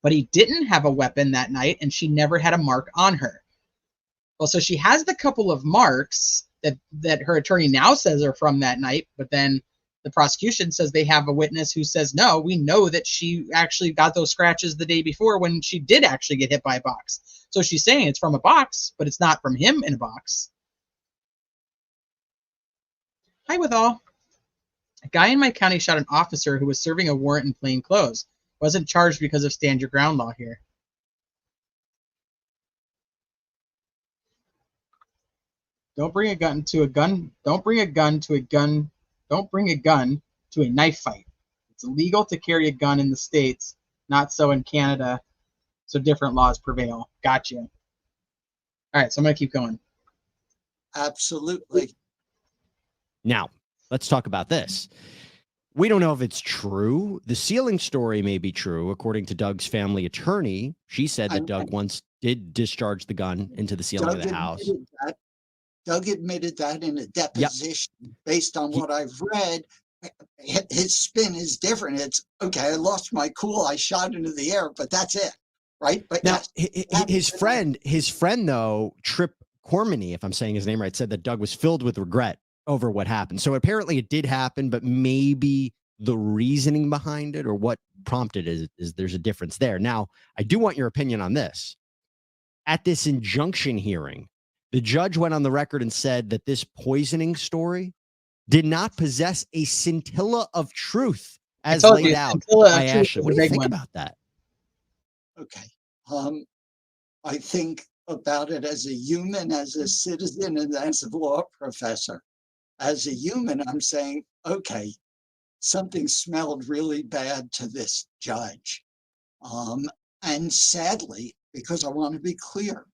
But he didn't have a weapon that night and she never had a mark on her. Well, so she has the couple of marks that her attorney now says are from that night, but then the prosecution says they have a witness who says, no, we know that she actually got those scratches the day before when she did actually get hit by a box. So she's saying it's from a box, but it's not from him in a box. Hi, with all. A guy in my county shot an officer who was serving a warrant in plain clothes. Wasn't charged because of stand your ground law here. Don't bring a gun to a gun. Don't bring a gun to a gun. Don't bring a gun to a knife fight. It's illegal to carry a gun in the States, not so in Canada. So different laws prevail. Gotcha. All right, so I'm going to keep going. Absolutely. Now, let's talk about this. We don't know if it's true. The ceiling story may be true. According to Doug's family attorney, she said that Doug once did discharge the gun into the ceiling of the house. Doug admitted that in a deposition. Yep. Based on what I've read, his spin is different. It's, okay, I lost my cool, I shot into the air, but that's it, right? But now, his friend, though, Trip Cormany, if I'm saying his name right, said that Doug was filled with regret over what happened. So apparently it did happen, but maybe the reasoning behind it or what prompted it is there's a difference there. Now, I do want your opinion on this. At this injunction hearing, the judge went on the record and said that this poisoning story did not possess a scintilla of truth as laid out by Ashley. What do you think about that? Okay. I think about it as a human, as a citizen, and as a law professor. As a human, I'm saying, okay, something smelled really bad to this judge. And sadly, because I want to be clear,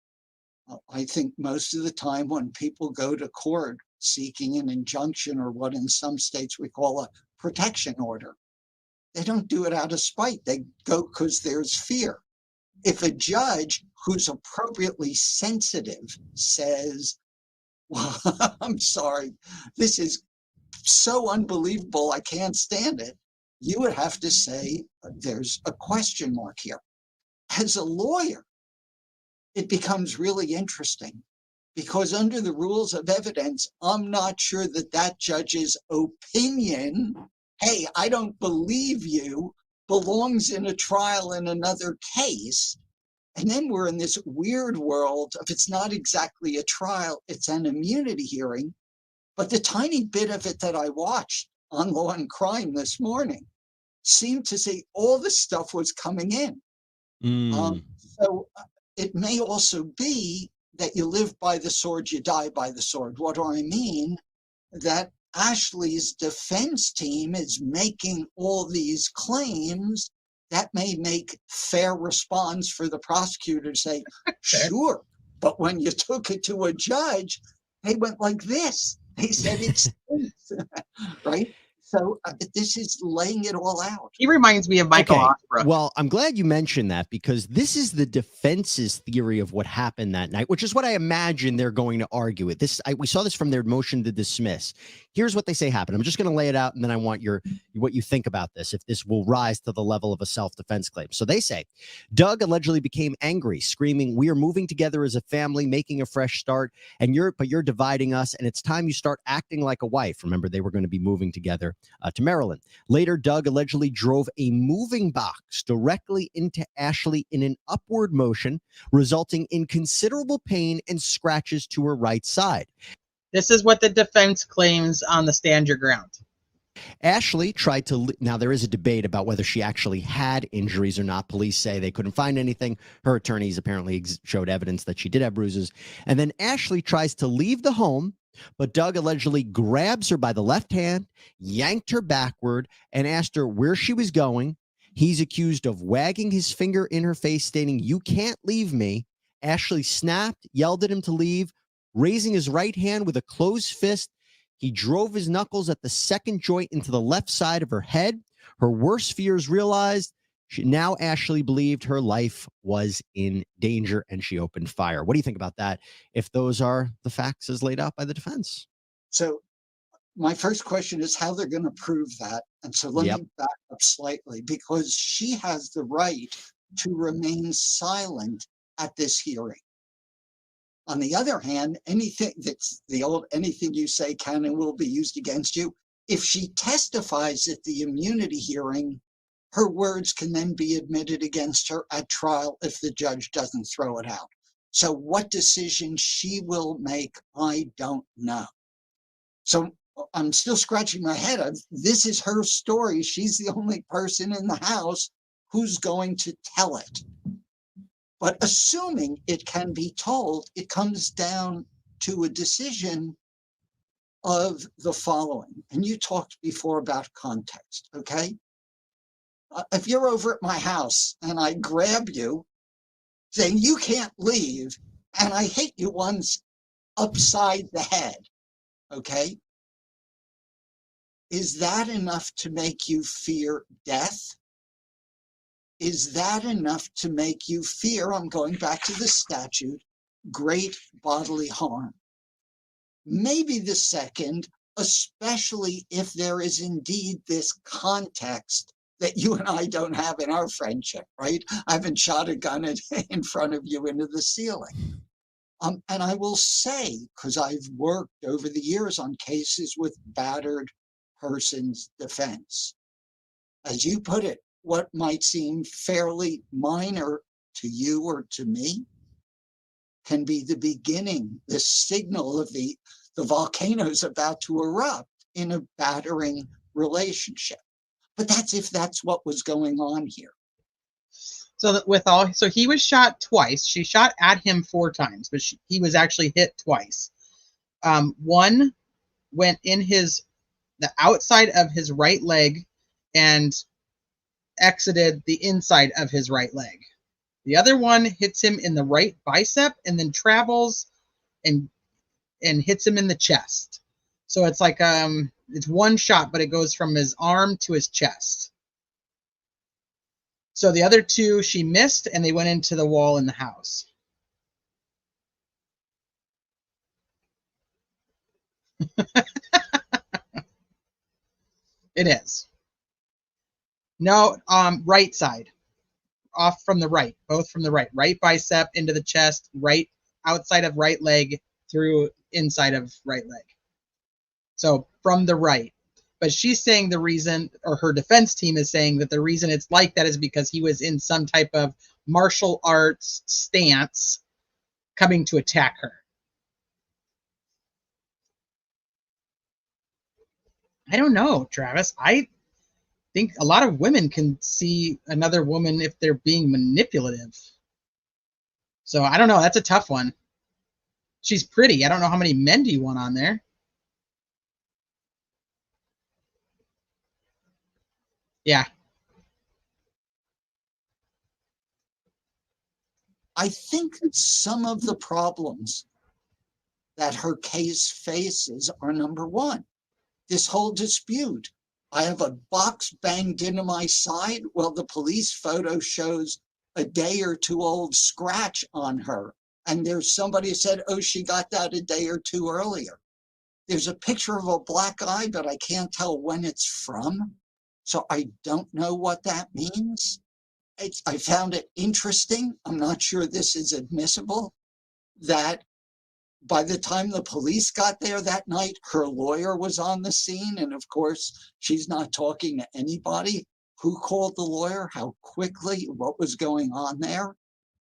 I think most of the time when people go to court seeking an injunction or what in some states we call a protection order, they don't do it out of spite. They go because there's fear. If a judge who's appropriately sensitive says, well, I'm sorry, this is so unbelievable, I can't stand it, you would have to say there's a question mark here. As a lawyer, it becomes really interesting because under the rules of evidence, I'm not sure that that judge's opinion, hey, I don't believe you, belongs in a trial in another case. And then we're in this weird world of it's not exactly a trial, it's an immunity hearing. But the tiny bit of it that I watched on Law and Crime this morning seemed to say all this stuff was coming in. So it may also be that you live by the sword, you die by the sword. What do I mean? That Ashley's defense team is making all these claims that may make fair response for the prosecutor to say, sure, but when you took it to a judge, they went like this. They said it's right. So this is laying it all out. He reminds me of Michael Okay. Osbrook. Well, I'm glad you mentioned that because this is the defense's theory of what happened that night, which is what I imagine they're going to argue it. We saw this from their motion to dismiss. Here's what they say happened. I'm just going to lay it out, and then I want what you think about this, if this will rise to the level of a self-defense claim. So they say, Doug allegedly became angry, screaming, "We are moving together as a family, making a fresh start, but you're dividing us, and it's time you start acting like a wife." Remember, they were going to be moving together to Maryland. Later, Doug allegedly drove a moving box directly into Ashley in an upward motion, resulting in considerable pain and scratches to her right side. This is what the defense claims on the stand your ground. Ashley tried to, now there is a debate about whether she actually had injuries or not. Police say they couldn't find anything. Her attorneys apparently showed evidence that she did have bruises. And then Ashley tries to leave the home, but Doug allegedly grabs her by the left hand, yanked her backward, and asked her where she was going. He's accused of wagging his finger in her face, stating, "You can't leave me." Ashley snapped, yelled at him to leave, raising his right hand with a closed fist. He drove his knuckles at the second joint into the left side of her head. Her worst fears realized. Now Ashley believed her life was in danger, and she opened fire. What do you think about that, if those are the facts as laid out by the defense? So my first question is how they're going to prove that. And so let me back up slightly, because she has the right to remain silent at this hearing. On the other hand, anything that's the old anything you say can and will be used against you. If she testifies at the immunity hearing, her words can then be admitted against her at trial if the judge doesn't throw it out. So what decision she will make, I don't know. So I'm still scratching my head. This is her story. She's the only person in the house who's going to tell it. But assuming it can be told, it comes down to a decision of the following. And you talked before about context, okay? If you're over at my house and I grab you saying you can't leave, and I hit you once upside the head, okay? Is that enough to make you fear death? Is that enough to make you fear, I'm going back to the statute, great bodily harm? Maybe the second, especially if there is indeed this context that you and I don't have in our friendship, right? I haven't shot a gun in front of you into the ceiling. And I will say, because I've worked over the years on cases with battered person's defense, as you put it, what might seem fairly minor to you or to me can be the beginning, the signal of the volcano's about to erupt in a battering relationship. But that's if that's what was going on here. So so he was shot twice. She shot at him 4 times, but he was actually hit twice. One went in the outside of his right leg and exited the inside of his right leg. The other one hits him in the right bicep and then travels and hits him in the chest. So it's like it's one shot, but it goes from his arm to his chest. So the other 2 she missed, and they went into the wall in the house. It is. No, right side. Off from the right, both from the right. Right bicep into the chest, right outside of right leg through inside of right leg. So from the right. But she's saying the reason, or her defense team is saying that the reason it's like that is because he was in some type of martial arts stance coming to attack her. I don't know, Travis. I think a lot of women can see another woman if they're being manipulative. So I don't know. That's a tough one. She's pretty. I don't know how many men do you want on there. Yeah. I think some of the problems that her case faces are, number one, this whole dispute I have a box banged into my side. Well, the police photo shows a day or two old scratch on her. And there's somebody who said, oh, she got that a day or two earlier. There's a picture of a black eye, but I can't tell when it's from. So I don't know what that means. I found it interesting. I'm not sure this is admissible, that by the time the police got there that night, her lawyer was on the scene. And of course, she's not talking to anybody. Who called the lawyer? How quickly? What was going on there?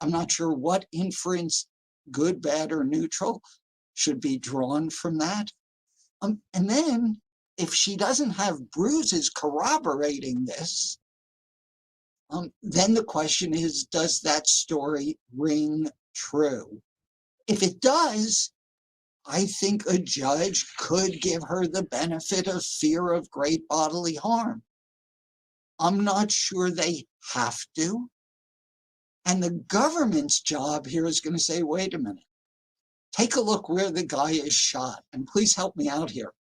I'm not sure what inference, good, bad, or neutral, should be drawn from that. And then, if she doesn't have bruises corroborating this, then the question is, does that story ring true? If it does, I think a judge could give her the benefit of fear of great bodily harm. I'm not sure they have to. And the government's job here is going to say, wait a minute, take a look where the guy is shot. And please help me out here.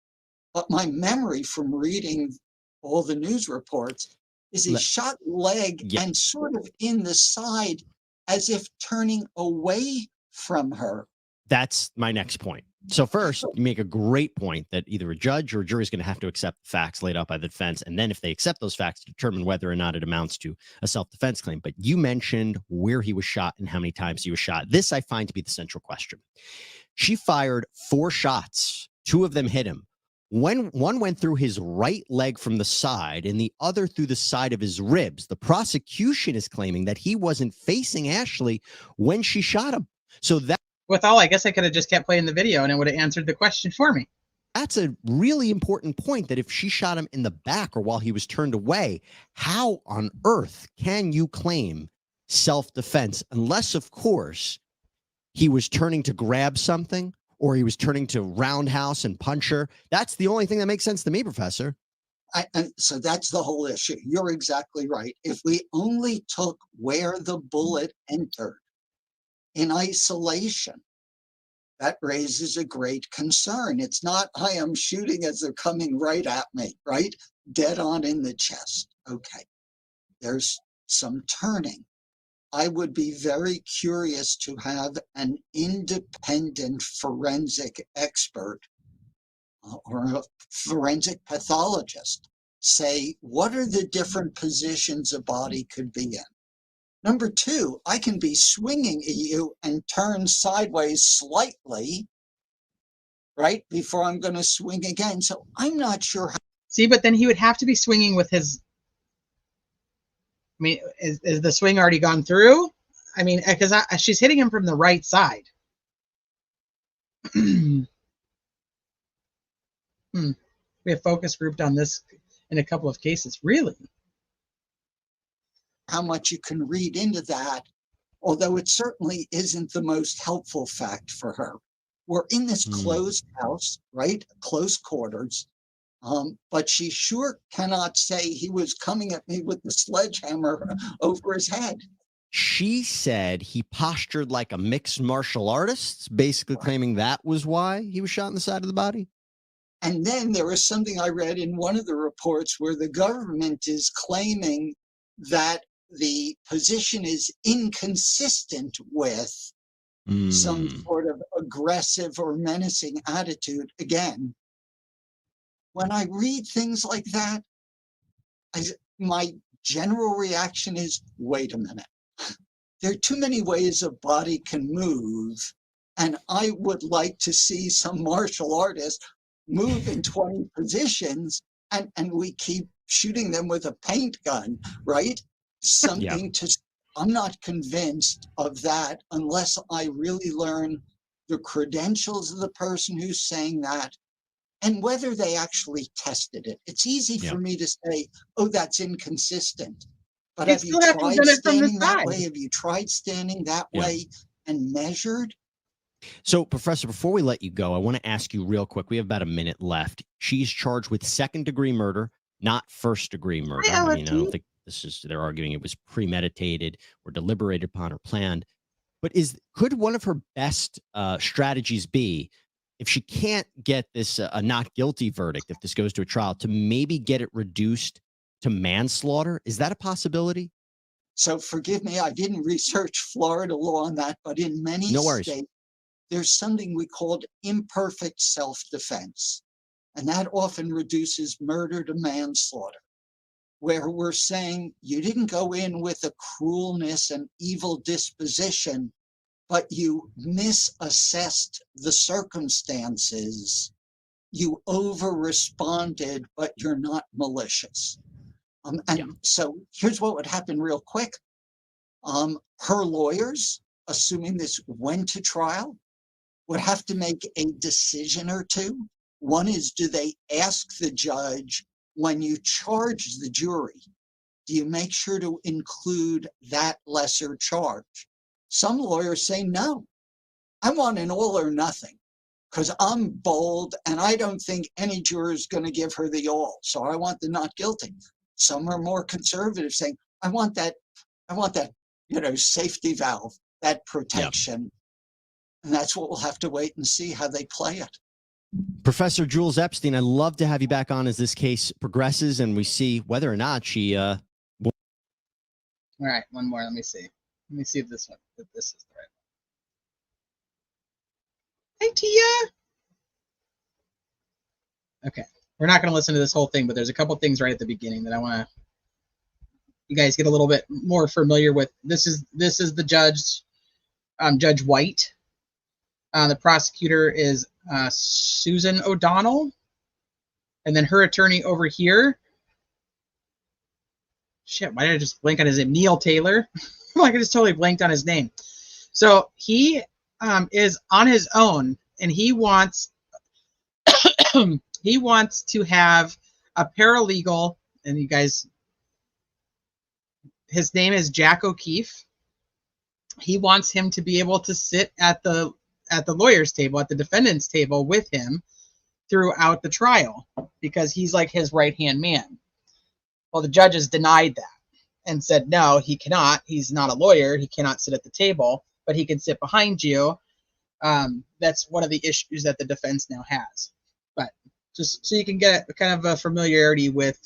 But my memory from reading all the news reports is he shot leg and sort of in the side as if turning away from her. That's my next point. So first, you make a great point that either a judge or a jury is going to have to accept the facts laid out by the defense. And then if they accept those facts, determine whether or not it amounts to a self-defense claim. But you mentioned where he was shot and how many times he was shot. This I find to be the central question. She fired 4 shots. 2 of them hit him. One went through his right leg from the side and the other through the side of his ribs. The prosecution is claiming that he wasn't facing Ashley when she shot him. So that, with all, I guess I could have just kept playing the video and it would have answered the question for me. that's a really important point, that if she shot him in the back or while he was turned away, how on earth can you claim self-defense unless, of course, he was turning to grab something or he was turning to roundhouse and punch her? That's the only thing that makes sense to me, Professor. And so that's the whole issue. You're exactly right. If we only took where the bullet entered in isolation, that raises a great concern. It's not, I am shooting as they're coming right at me, right? Dead on in the chest. Okay. There's some turning. I would be very curious to have an independent forensic expert or a forensic pathologist say, what are the different positions a body could be in? Number 2, I can be swinging at you and turn sideways slightly, right, before I'm going to swing again. So I'm not sure how. See, but then he would have to be swinging with his, I mean, is the swing already gone through? I mean, because she's hitting him from the right side. We have focus grouped on this in a couple of cases. Really? How much you can read into that, although it certainly isn't the most helpful fact for her. We're in this closed house, right? Close quarters. But she sure cannot say he was coming at me with the sledgehammer over his head. She said he postured like a mixed martial artist, basically claiming that was why he was shot in the side of the body. And then there was something I read in one of the reports where the government is claiming that the position is inconsistent with some sort of aggressive or menacing attitude. Again, when I read things like that, my general reaction is, wait a minute. There are too many ways a body can move, and I would like to see some martial artist move in 20 positions, and we keep shooting them with a paint gun, right? Something to, I'm not convinced of that unless I really learn the credentials of the person who's saying that and whether they actually tested it. It's easy for me to say, oh, that's inconsistent. But have you tried standing that way? Have you tried standing that way and measured? So, Professor, before we let you go, I want to ask you real quick. We have about a minute left. She's charged with second-degree murder, not first-degree murder. I mean, I don't think this is, they're arguing it was premeditated or deliberated upon or planned. But could one of her best strategies be if she can't get this a not guilty verdict, if this goes to a trial, to maybe get it reduced to manslaughter? Is that a possibility? So forgive me, I didn't research Florida law on that, but in many No worries. states, there's something we called imperfect self-defense. And that often reduces murder to manslaughter, where we're saying you didn't go in with a cruelness and evil disposition, but you misassessed the circumstances. You over-responded, but you're not malicious. So here's what would happen real quick. Her lawyers, assuming this went to trial, would have to make a decision or two. One is, do they ask the judge, when you charge the jury, do you make sure to include that lesser charge? Some lawyers say, no, I want an all or nothing because I'm bold and I don't think any juror is going to give her the all. So I want the not guilty. Some are more conservative, saying, I want that, safety valve, that protection. And that's what we'll have to wait and see how they play it. Professor Jules Epstein, I'd love to have you back on as this case progresses and we see whether or not she. All right, one more. Let me see. Let me see if this is the right one. Hey, Tia. Okay, we're not going to listen to this whole thing, but there's a couple things right at the beginning that I want you guys get a little bit more familiar with. This is the judge, Judge White. The prosecutor is Susan O'Donnell, and then her attorney over here. Shit, why did I just blank on his name? Neil Taylor. Like I just totally blanked on his name. So he is on his own, and he wants he wants to have a paralegal, and you guys, his name is Jack O'Keefe. He wants him to be able to sit at the lawyer's table, at the defendant's table with him throughout the trial, because he's like his right-hand man. Well, the judges denied that and said, no, he cannot. He's not a lawyer. He cannot sit at the table, but he can sit behind you. That's one of the issues that the defense now has. But just so you can get kind of a familiarity with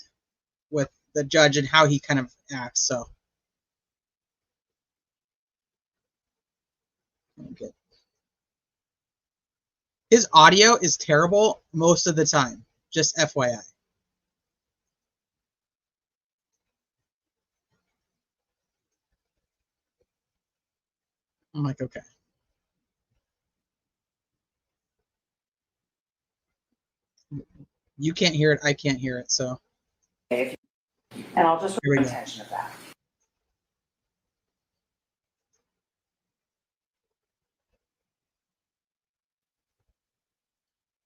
the judge and how he kind of acts. So, okay. His audio is terrible most of the time, just FYI. I'm like, okay. You can't hear it. I can't hear it. So. And I'll just bring attention of that.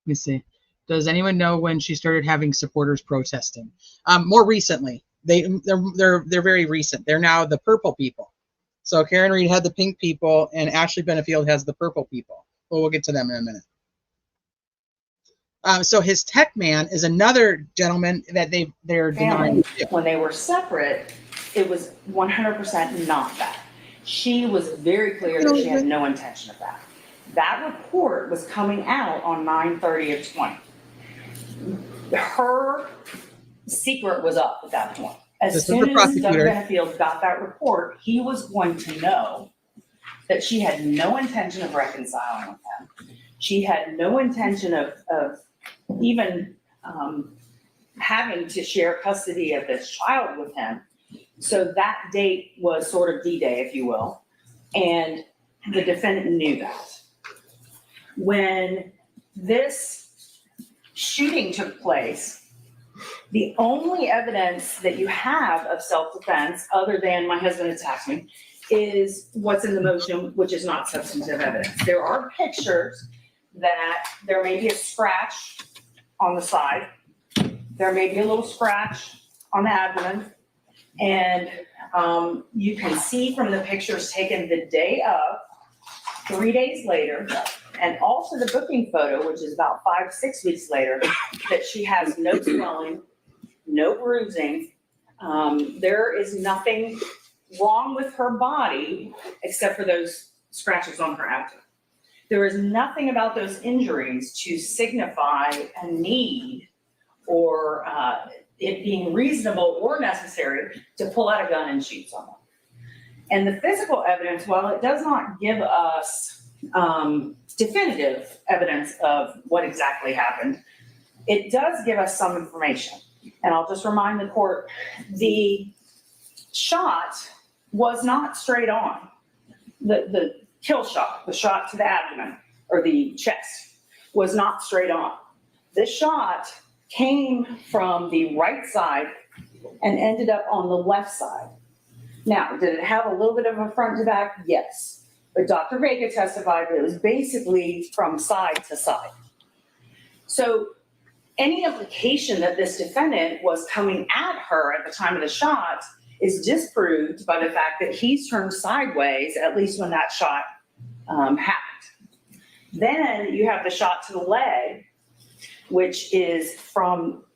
Let me see. Does anyone know when she started having supporters protesting? More recently. They're very recent. They're now the purple people. So Karen Reed had the pink people, and Ashley Benefield has the purple people. Well, we'll get to them in a minute. So his tech man is another gentleman that they're denying. When they were separate, it was 100% not that. She was very clear that she had no intention of that. That report was coming out on 9/30/20. Her secret was up at that point. As soon as Doug Benefield got that report, he was going to know that she had no intention of reconciling with him. She had no intention of even having to share custody of this child with him. So that date was sort of D-Day, if you will. And the defendant knew that. When this shooting took place, the only evidence that you have of self-defense, other than my husband attacked me, is what's in the motion, which is not substantive evidence. There are pictures that there may be a scratch on the side. There may be a little scratch on the abdomen. And you can see from the pictures taken the day of, 3 days later, and also the booking photo, which is about 5-6 weeks later, that she has no swelling, no bruising. There is nothing wrong with her body except for those scratches on her abdomen. There is nothing about those injuries to signify a need or it being reasonable or necessary to pull out a gun and shoot someone. And the physical evidence, while it does not give us definitive evidence of what exactly happened, it does give us some information. And I'll just remind the court, the shot was not straight on. The kill shot, the shot to the abdomen or the chest, was not straight on. This shot came from the right side and ended up on the left side. Now, did it have a little bit of a front to back? Yes. But Dr. Vega testified that it was basically from side to side. So any implication that this defendant was coming at her at the time of the shot is disproved by the fact that he's turned sideways, at least when that shot happened. Then you have the shot to the leg, which is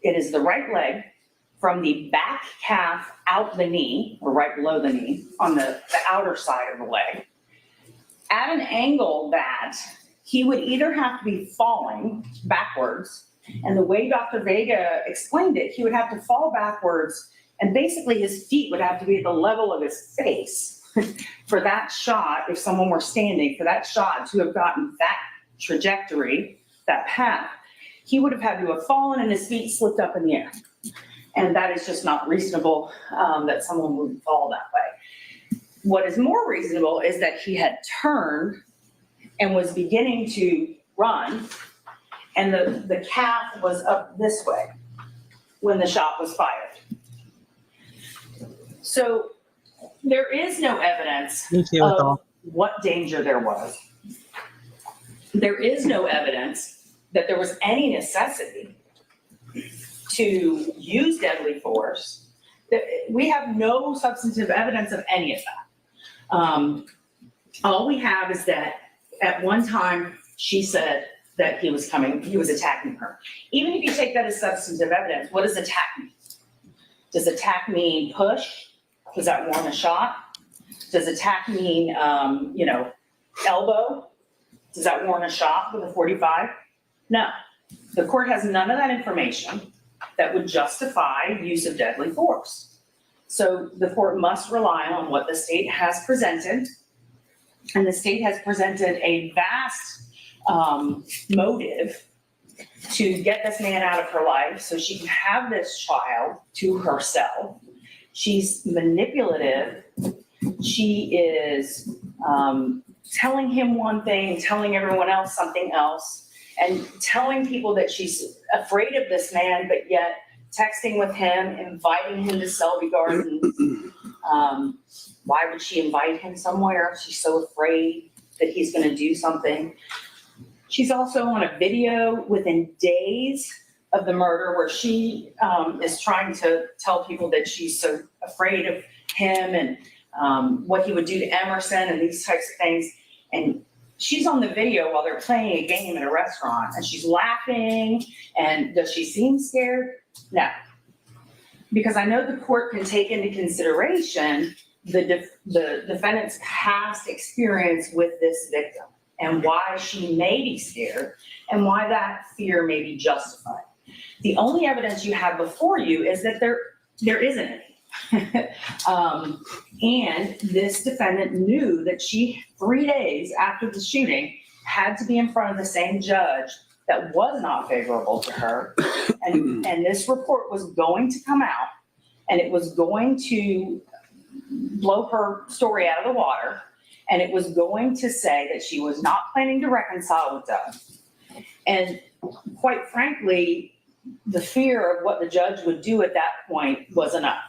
it is the right leg from the back calf out the knee, or right below the knee, on the outer side of the leg, at an angle that he would either have to be falling backwards, and the way Dr. Vega explained it, he would have to fall backwards, and basically his feet would have to be at the level of his face for that shot, if someone were standing, for that shot to have gotten that trajectory, that path, he would have had to have fallen and his feet slipped up in the air. And that is just not reasonable that someone would fall that way. What is more reasonable is that he had turned and was beginning to run, and the calf was up this way when the shot was fired. So there is no evidence of what danger there was. There is no evidence that there was any necessity to use deadly force. We have no substantive evidence of any of that. All we have is that at one time she said that he was attacking her. Even if you take that as substantive evidence, what does attack mean? Does attack mean push? Does that warrant a shot? Does attack mean, elbow? Does that warrant a shot with a .45? No. The court has none of that information that would justify use of deadly force. So the court must rely on what the state has presented. And the state has presented a vast motive to get this man out of her life so she can have this child to herself. She's manipulative. She is telling him one thing, telling everyone else something else, and telling people that she's afraid of this man, but yet texting with him, inviting him to Selby Gardens. Why would she invite him somewhere? She's so afraid that he's going to do something. She's also on a video within days of the murder where she is trying to tell people that she's so afraid of him and what he would do to Emerson and these types of things. And she's on the video while they're playing a game in a restaurant, and she's laughing. And does she seem scared? No. Because I know the court can take into consideration the defendant's past experience with this victim and why she may be scared and why that fear may be justified. The only evidence you have before you is that there isn't any. And this defendant knew that she, 3 days after the shooting, had to be in front of the same judge that was not favorable to her. And this report was going to come out, and it was going to blow her story out of the water. And it was going to say that she was not planning to reconcile with Doug. And quite frankly, the fear of what the judge would do at that point was enough.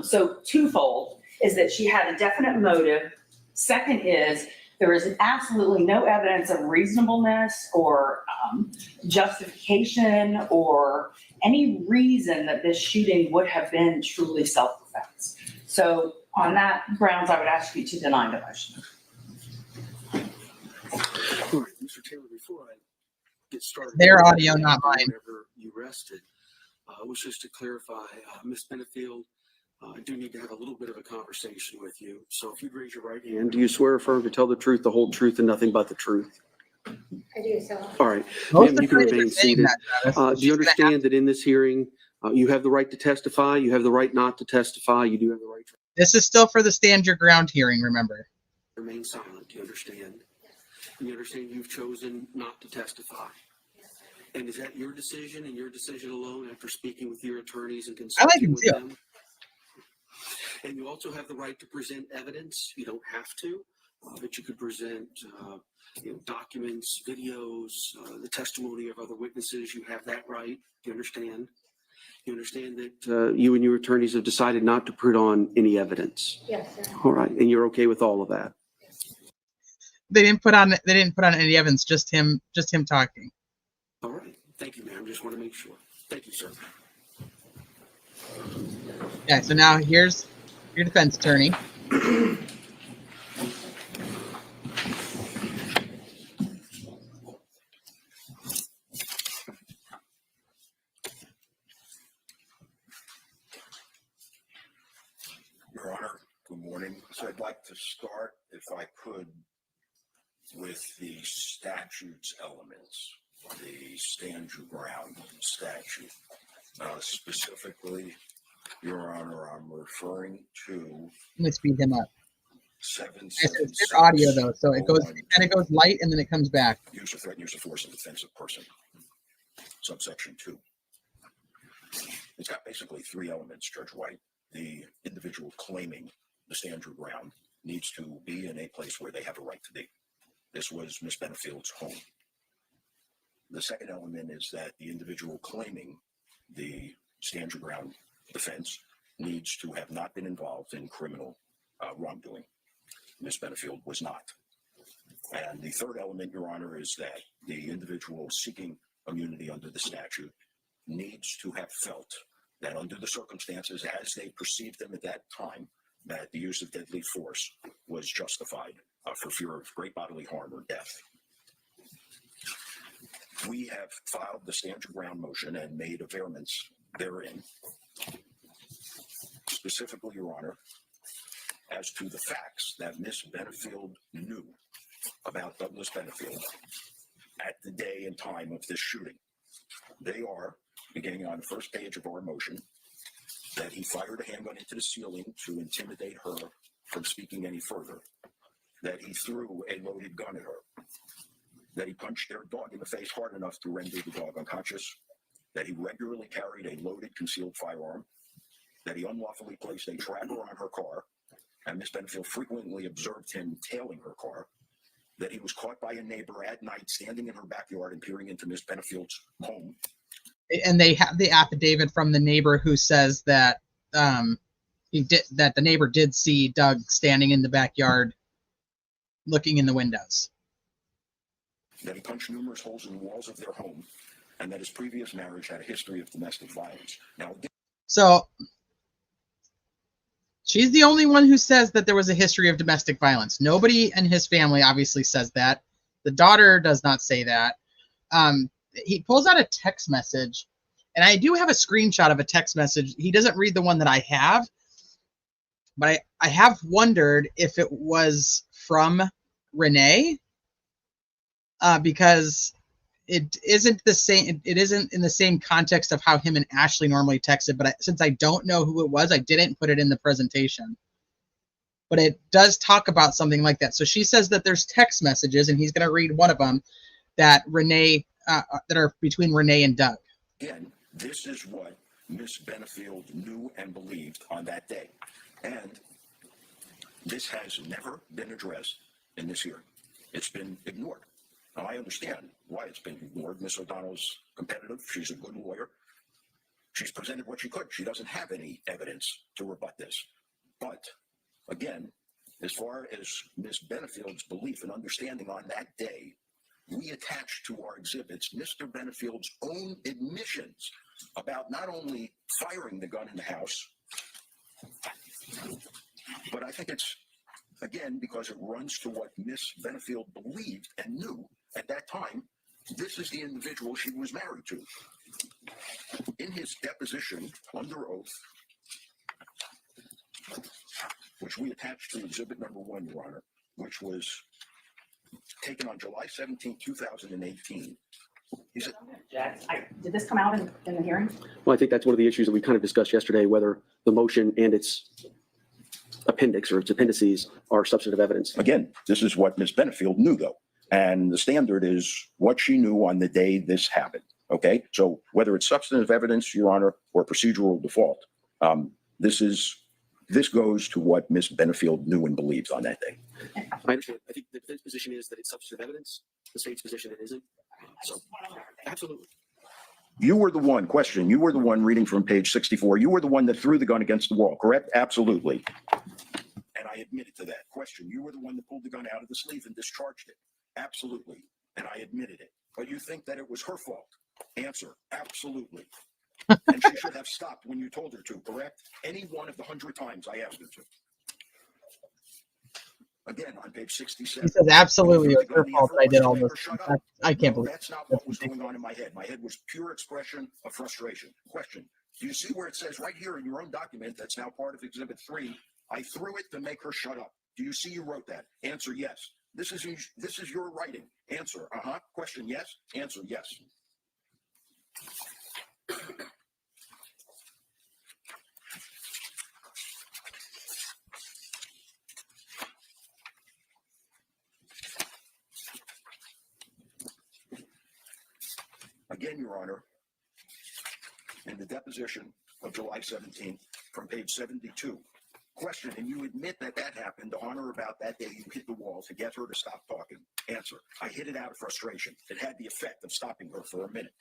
So twofold is that she had a definite motive. Second is there is absolutely no evidence of reasonableness or justification or any reason that this shooting would have been truly self-defense. So on that grounds, I would ask you to deny the motion. All right, Mr. Taylor, before I get started. Their audio, not mine. Whenever you rested, was just to clarify, Ms. Benefield, I do need to have a little bit of a conversation with you. So if you'd raise your right hand, do you swear or affirm to tell the truth, the whole truth, and nothing but the truth? I do, so. All right. Most Ma'am, you can attorneys are remain saying seated. that, Travis. Do you understand that in this hearing, you have the right to testify, you have the right not to testify, you do have the right to This is still for the stand your ground hearing, remember. remain silent? Do you understand? And you understand you've chosen not to testify? And is that your decision and your decision alone after speaking with your attorneys and I like consulting him with too. them? And you also have the right to present evidence. You don't have to, but you could present documents, videos, the testimony of other witnesses. You have that right. Do you understand? You understand that you and your attorneys have decided not to put on any evidence. Yes, sir. All right, and you're okay with all of that. They didn't put on any evidence, just him talking. All right. Thank you, ma'am. Just want to make sure. Thank you, sir. Yeah, so now here's your defense attorney. Your Honor, good morning. So I'd like to start, if I could, with the statute's elements, the stand your ground statute. Specifically, Your Honor, I'm referring to Let me speed him up. 776. It's audio though, so it kind of goes light and then it comes back. Use of threat, use of force, and defensive person. Subsection 2. It's got basically 3 elements, Judge White. The individual claiming the stand your ground needs to be in a place where they have a right to be. This was Ms. Benefield's home. The second element is that the individual claiming the stand your ground defense needs to have not been involved in criminal wrongdoing. Ms. Benefield was not. And the third element, Your Honor, is that the individual seeking immunity under the statute needs to have felt that under the circumstances as they perceived them at that time, that the use of deadly force was justified for fear of great bodily harm or death. We have filed the stand your ground motion and made averments therein. Specifically, Your Honor, as to the facts that Ms. Benefield knew about Douglas Benefield at the day and time of this shooting. They are, beginning on the first page of our motion, that he fired a handgun into the ceiling to intimidate her from speaking any further, that he threw a loaded gun at her, that he punched their dog in the face hard enough to render the dog unconscious, that he regularly carried a loaded concealed firearm, that he unlawfully placed a tracker on her car, and Ms. Benefield frequently observed him tailing her car, that he was caught by a neighbor at night standing in her backyard and peering into Ms. Benefield's home. And they have the affidavit from the neighbor who says that the neighbor did see Doug standing in the backyard looking in the windows. That he punched numerous holes in the walls of their home, and that his previous marriage had a history of domestic violence. Now, so she's the only one who says that there was a history of domestic violence. Nobody in his family obviously says that. The daughter does not say that. He pulls out a text message, and I do have a screenshot of a text message. He doesn't read the one that I have, but I have wondered if it was from Renee, because it isn't the same. It isn't in the same context of how him and Ashley normally texted. But since I don't know who it was, I didn't put it in the presentation. But it does talk about something like that. So she says that there's text messages, and he's going to read one of them that Renee. That are between Renee and Doug. again, this is what Ms. Benefield knew and believed on that day. And this has never been addressed in this hearing. It's been ignored. Now, I understand why it's been ignored. Ms. O'Donnell's competitive. She's a good lawyer. She's presented what she could. She doesn't have any evidence to rebut this. But, again, as far as Ms. Benefield's belief and understanding on that day, we attach to our exhibits Mr. Benefield's own admissions about not only firing the gun in the house, but I think it's, again, because it runs to what Ms. Benefield believed and knew at that time, this is the individual she was married to. In his deposition under oath, which we attached to exhibit number 1, Your Honor, which was taken on July 17, 2018. Did this come out in the hearing? Well, I think that's one of the issues that we kind of discussed yesterday, whether the motion and its appendix or its appendices are substantive evidence. Again, this is what Ms. Benefield knew, though. And the standard is what she knew on the day this happened. Okay, so whether it's substantive evidence, Your Honor, or procedural default, this goes to what Ms. Benefield knew and believed on that day. I understand. I think the defense position is that it's substantive evidence. The state's position it isn't. So, absolutely. You were the one, you were the one reading from page 64. You were the one that threw the gun against the wall, correct? Absolutely. And I admitted to that. Question, you were the one that pulled the gun out of the sleeve and discharged it. Absolutely. And I admitted it. But you think that it was her fault? Answer, absolutely. And she should have stopped when you told her to, correct? Any one of the 100 times I asked her to. Again, on page 67. He says, absolutely, it's her fault that I did all this. I can't believe that's not what was going on in my head. My head was pure expression of frustration. Question, do you see where it says right here in your own document that's now part of Exhibit 3, I threw it to make her shut up. Do you see you wrote that? Answer, yes. This is your writing. Answer, Question, yes. Answer, yes. Again, Your Honor, in the deposition of July 17th from page 72. Question, and you admit that happened on or about that day you hit the wall to get her to stop talking. Answer, I hit it out of frustration. It had the effect of stopping her for a minute.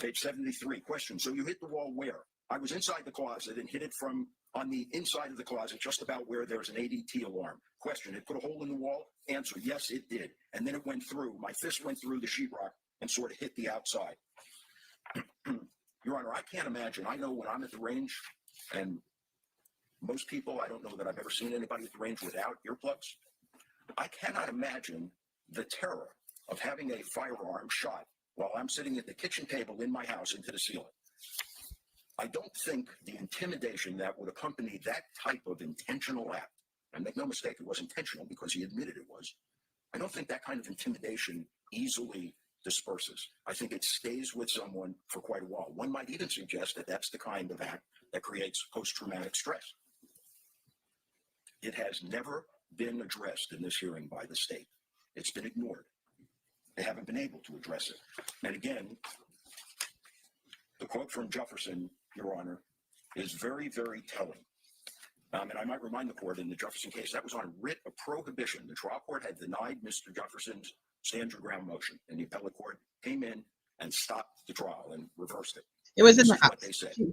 Page 73, question, so you hit the wall where? I was inside the closet and hit it from on the inside of the closet, just about where there's an ADT alarm. Question, it put a hole in the wall? Answer, yes, it did. And then it went through, my fist went through the sheetrock and sort of hit the outside. Your Honor, I can't imagine. I know when I'm at the range, and most people, I don't know that I've ever seen anybody at the range without earplugs. I cannot imagine the terror of having a firearm shot while I'm sitting at the kitchen table in my house into the ceiling. I don't think the intimidation that would accompany that type of intentional act, and make no mistake, it was intentional because he admitted it was. I don't think that kind of intimidation easily disperses. I think it stays with someone for quite a while. One might even suggest that that's the kind of act that creates post-traumatic stress. It has never been addressed in this hearing by the state. It's been ignored. They haven't been able to address it. And again, the quote from Jefferson, Your Honor, is very, very telling. And I might remind the court in the Jefferson case, that was on writ of prohibition. The trial court had denied Mr. Jefferson's stand your ground motion, and the appellate court came in and stopped the trial and reversed it. It was in the house.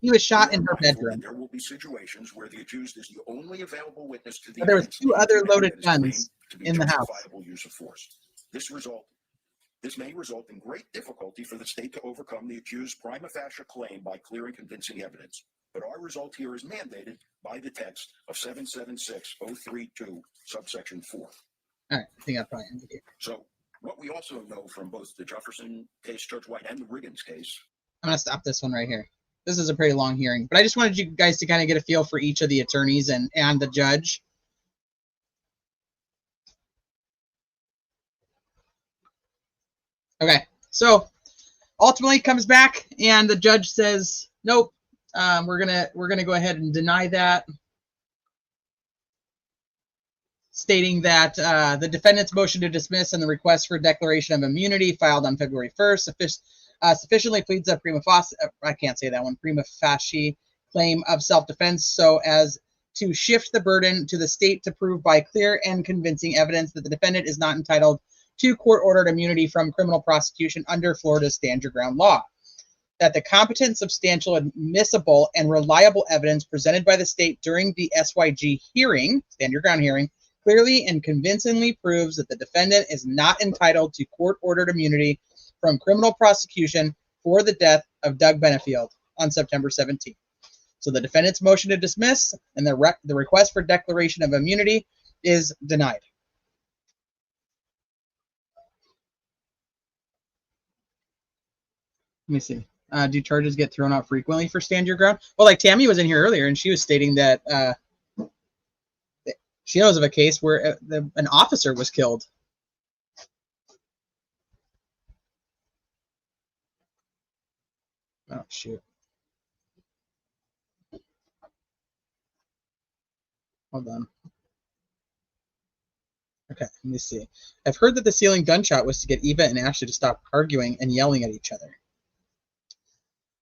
He was shot in her bedroom. There will be situations where the accused is the only available witness to the There was 2 other loaded guns in the house. Use of force. This may result in great difficulty for the state to overcome the accused's prima facie claim by clear and convincing evidence. But our result here is mandated by the text of 776-032, subsection 4. All right, I think I probably ended here. So what we also know from both the Jefferson case, Judge White, and the Riggins case. I'm going to stop this one right here. This is a pretty long hearing, but I just wanted you guys to kind of get a feel for each of the attorneys and the judge. Okay, so ultimately comes back and the judge says, nope, we're gonna go ahead and deny that, stating that the defendant's motion to dismiss and the request for declaration of immunity filed on February 1st sufficiently pleads a prima facie claim of self-defense so as to shift the burden to the state to prove by clear and convincing evidence that the defendant is not entitled to court-ordered immunity from criminal prosecution under Florida's stand your ground law. That the competent, substantial, admissible, and reliable evidence presented by the state during the SYG hearing, stand your ground hearing, clearly and convincingly proves that the defendant is not entitled to court-ordered immunity from criminal prosecution for the death of Doug Benefield on September 17th. So the defendant's motion to dismiss and the request for declaration of immunity is denied. Let me see. Do charges get thrown out frequently for stand your ground? Well, like Tammy was in here earlier, and she was stating that she knows of a case where an officer was killed. Oh, shoot. Hold on. Okay, let me see. I've heard that the ceiling gunshot was to get Eva and Ashley to stop arguing and yelling at each other.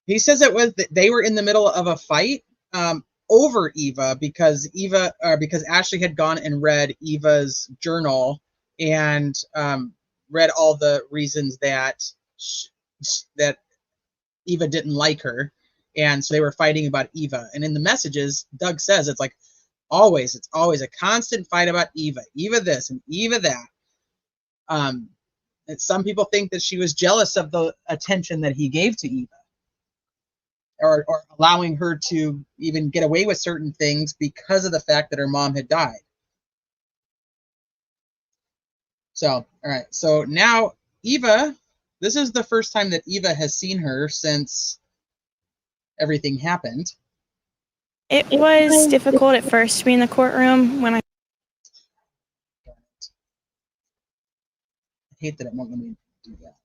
He says it was that they were in the middle of a fight over Eva because Ashley had gone and read Eva's journal and read all the reasons that that Eva didn't like her, and so they were fighting about Eva. And in the messages, Doug says it's like it's always a constant fight about Eva this and Eva that. And some people think that she was jealous of the attention that he gave to Eva, or allowing her to even get away with certain things because of the fact that her mom had died. So, all right. So now Eva, this is the first time that Eva has seen her since everything happened. It was difficult at first to be in the courtroom when I hate that it won't let me do that.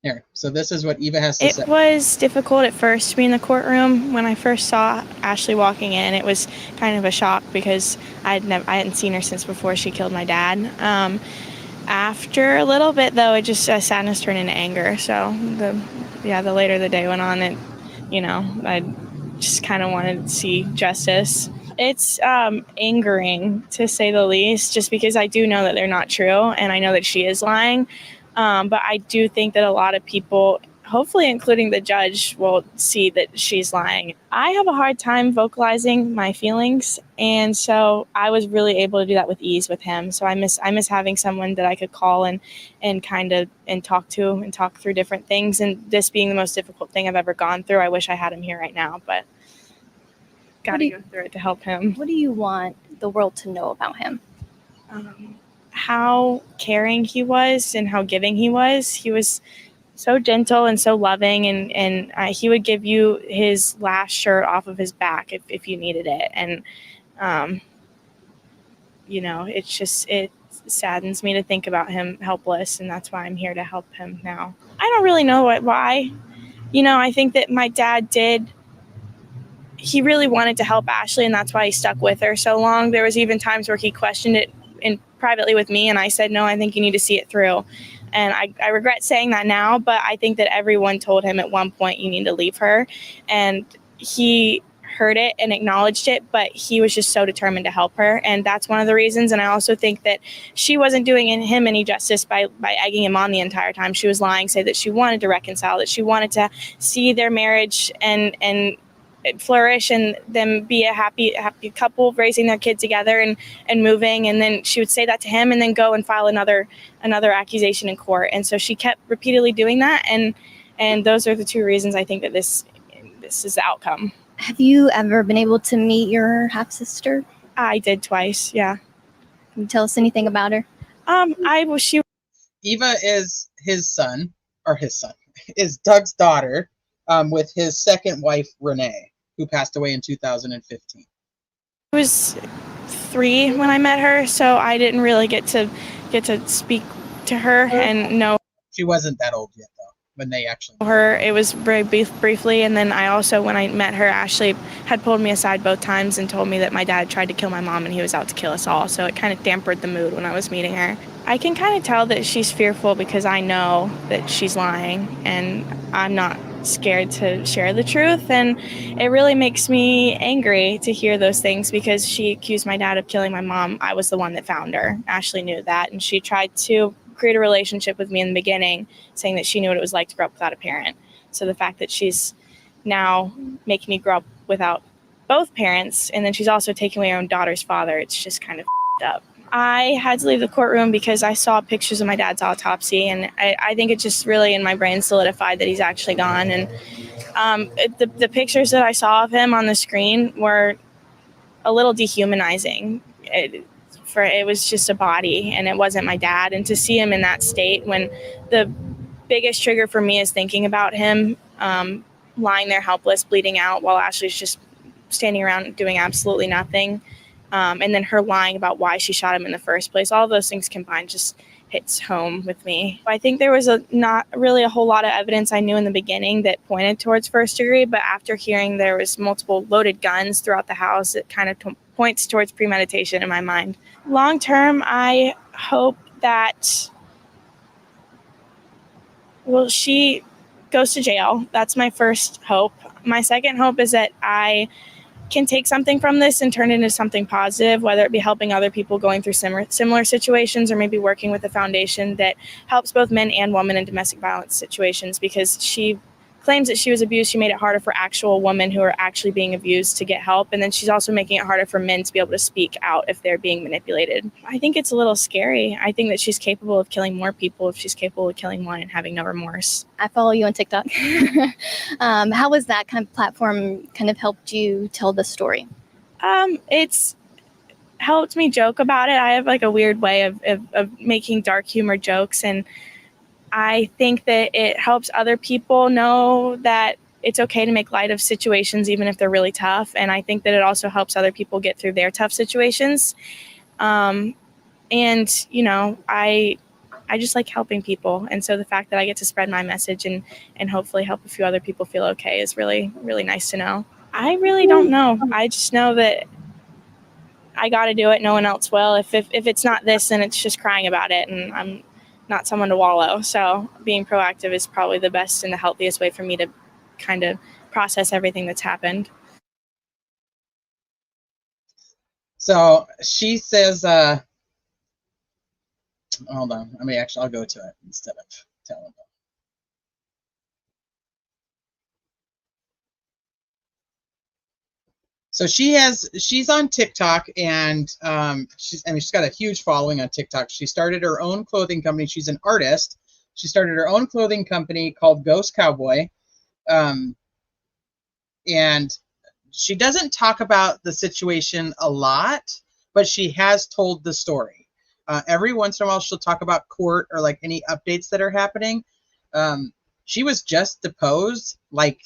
Here, so this is what Eva has to say. It was difficult at first to be in the courtroom when I first saw Ashley walking in. It was kind of a shock because I hadn't seen her since before she killed my dad. After a little bit, though, it just sadness turned into anger. So the later the day went on, I just kind of wanted to see justice. It's angering, to say the least, just because I do know that they're not true, and I know that she is lying. But I do think that a lot of people, hopefully including the judge, will see that she's lying. I have a hard time vocalizing my feelings, and so I was really able to do that with ease with him. So I miss having someone that I could call and talk to and talk through different things. And this being the most difficult thing I've ever gone through, I wish I had him here right now, but got to go through it to help him. What do you want the world to know about him? How caring he was and how giving he was. He was so gentle and so loving, and he would give you his last shirt off of his back if you needed it. And, it saddens me to think about him helpless, and that's why I'm here to help him now. I don't really know why. I think that my dad he really wanted to help Ashley, and that's why he stuck with her so long. There was even times where he questioned it privately with me, and I said, no, I think you need to see it through. And I regret saying that now, but I think that everyone told him at one point, you need to leave her. And he heard it and acknowledged it, but he was just so determined to help her. And that's one of the reasons. And I also think that she wasn't doing him any justice by egging him on the entire time. She was lying, say that she wanted to reconcile, that she wanted to see their marriage and flourish and them be a happy couple raising their kid together and moving. And then she would say that to him and then go and file another accusation in court. And so she kept repeatedly doing that. And those are the two reasons I think that this is the outcome. Have you ever been able to meet your half-sister? I did twice. Yeah. Can you tell us anything about her? Eva is his son is Doug's daughter, with his second wife, Renee, who passed away in 2015. I was 3 when I met her, so I didn't really get to speak to her and know. She wasn't that old yet, though, when they actually her. It was very briefly, and then I also, when I met her, Ashley had pulled me aside both times and told me that my dad tried to kill my mom and he was out to kill us all, so it kind of dampened the mood when I was meeting her. I can kind of tell that she's fearful because I know that she's lying, and I'm not scared to share the truth, and it really makes me angry to hear those things because she accused my dad of killing my mom. I was the one that found her. Ashley knew that, and she tried to create a relationship with me in the beginning, saying that she knew what it was like to grow up without a parent. So the fact that she's now making me grow up without both parents, and then she's also taking away her own daughter's father, it's just kind of up. I had to leave the courtroom because I saw pictures of my dad's autopsy, and I think it just really in my brain solidified that he's actually gone. And the pictures that I saw of him on the screen were a little dehumanizing. It was just a body, and it wasn't my dad. And to see him in that state when the biggest trigger for me is thinking about him lying there helpless, bleeding out, while Ashley's just standing around doing absolutely nothing. And then her lying about why she shot him in the first place. All of those things combined just hits home with me. I think there was not really a whole lot of evidence I knew in the beginning that pointed towards first degree, but after hearing there was multiple loaded guns throughout the house, it kind of points towards premeditation in my mind. Long term, I hope that, well, she goes to jail. That's my first hope. My second hope is that I can take something from this and turn it into something positive, whether it be helping other people going through similar situations, or maybe working with a foundation that helps both men and women in domestic violence situations, because she claims that she was abused. She made it harder for actual women who are actually being abused to get help. And then she's also making it harder for men to be able to speak out if they're being manipulated. I think it's a little scary. I think that she's capable of killing more people if she's capable of killing one and having no remorse. I follow you on TikTok. How has that kind of platform kind of helped you tell the story? It's helped me joke about it. I have like a weird way of making dark humor jokes, and I think that it helps other people know that it's okay to make light of situations, even if they're really tough. And I think that it also helps other people get through their tough situations. And, you know, I just like helping people. And so the fact that I get to spread my message and hopefully help a few other people feel okay is really, really nice to know. I really don't know. I just know that I got to do it. No one else will. If it's not this, then it's just crying about it. And I'm not someone to wallow. So being proactive is probably the best and the healthiest way for me to kind of process everything that's happened. So she says, hold on. I mean, actually, I'll go to it instead of telling them. So she's on TikTok, and she's got a huge following on TikTok. She started her own clothing company. She's an artist. She started her own clothing company called Ghost Cowboy. And she doesn't talk about the situation a lot, but she has told the story. Every once in a while, she'll talk about court or like any updates that are happening. She was just deposed like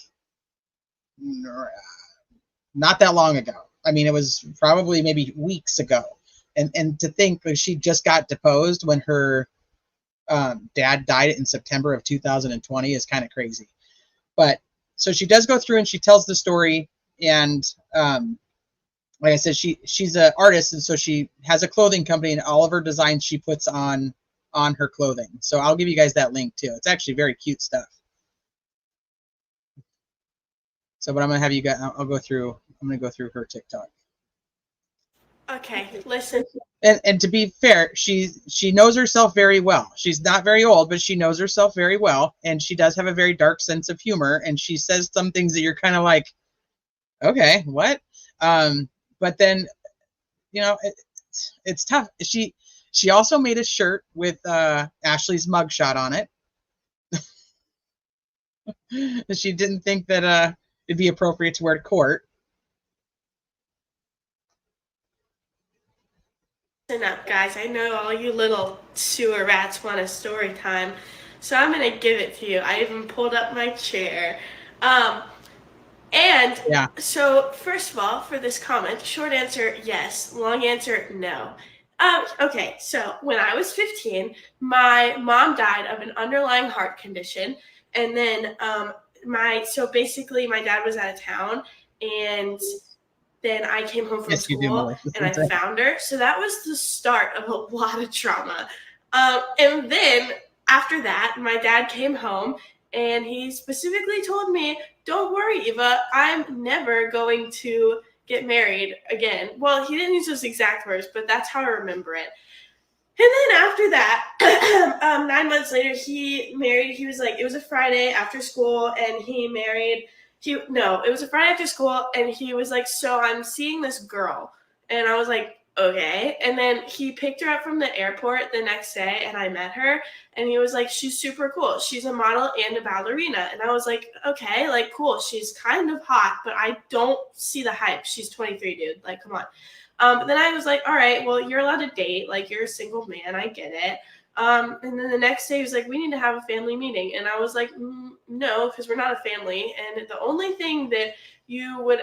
not that long ago. I mean, it was probably maybe weeks ago. And to think that she just got deposed when her dad died in September of 2020 is kind of crazy. But so she does go through and she tells the story. And like I said, she's an artist, and so she has a clothing company, and all of her designs she puts on her clothing. So I'll give you guys that link too. It's actually very cute stuff. So, but I'm gonna have you guys. I'm gonna go through her TikTok. Okay, listen. And to be fair, she knows herself very well. She's not very old, but she knows herself very well, and she does have a very dark sense of humor. And she says some things that you're kind of like, okay, what? But then, you know, it's tough. She also made a shirt with Ashley's mugshot on it. She didn't think that it'd be appropriate to wear to court. Listen up, guys. I know all you little sewer rats want a story time, so I'm gonna give it to you. I even pulled up my chair. And yeah. So first of all, for this comment, short answer, yes. Long answer, no. Okay, so when I was 15, my mom died of an underlying heart condition. And then so basically my dad was out of town, and then I came home from school and I found her. So that was the start of a lot of trauma. And then after that, my dad came home and he specifically told me, don't worry, Eva, I'm never going to get married again. Well, he didn't use those exact words, but that's how I remember it. And then after that, 9 months later, he married. He was like, it was a Friday after school, and he married. It was a Friday after school, and he was like, so I'm seeing this girl. And I was like, okay. And then he picked her up from the airport the next day, and I met her, and he was like, she's super cool. She's a model and a ballerina. And I was like, okay, like, cool. She's kind of hot, but I don't see the hype. She's 23, dude. Like, come on. But then I was like, all right, well, you're allowed to date. Like, you're a single man. I get it. And then the next day he was like, we need to have a family meeting. And I was like, no, because we're not a family. And the only thing that you would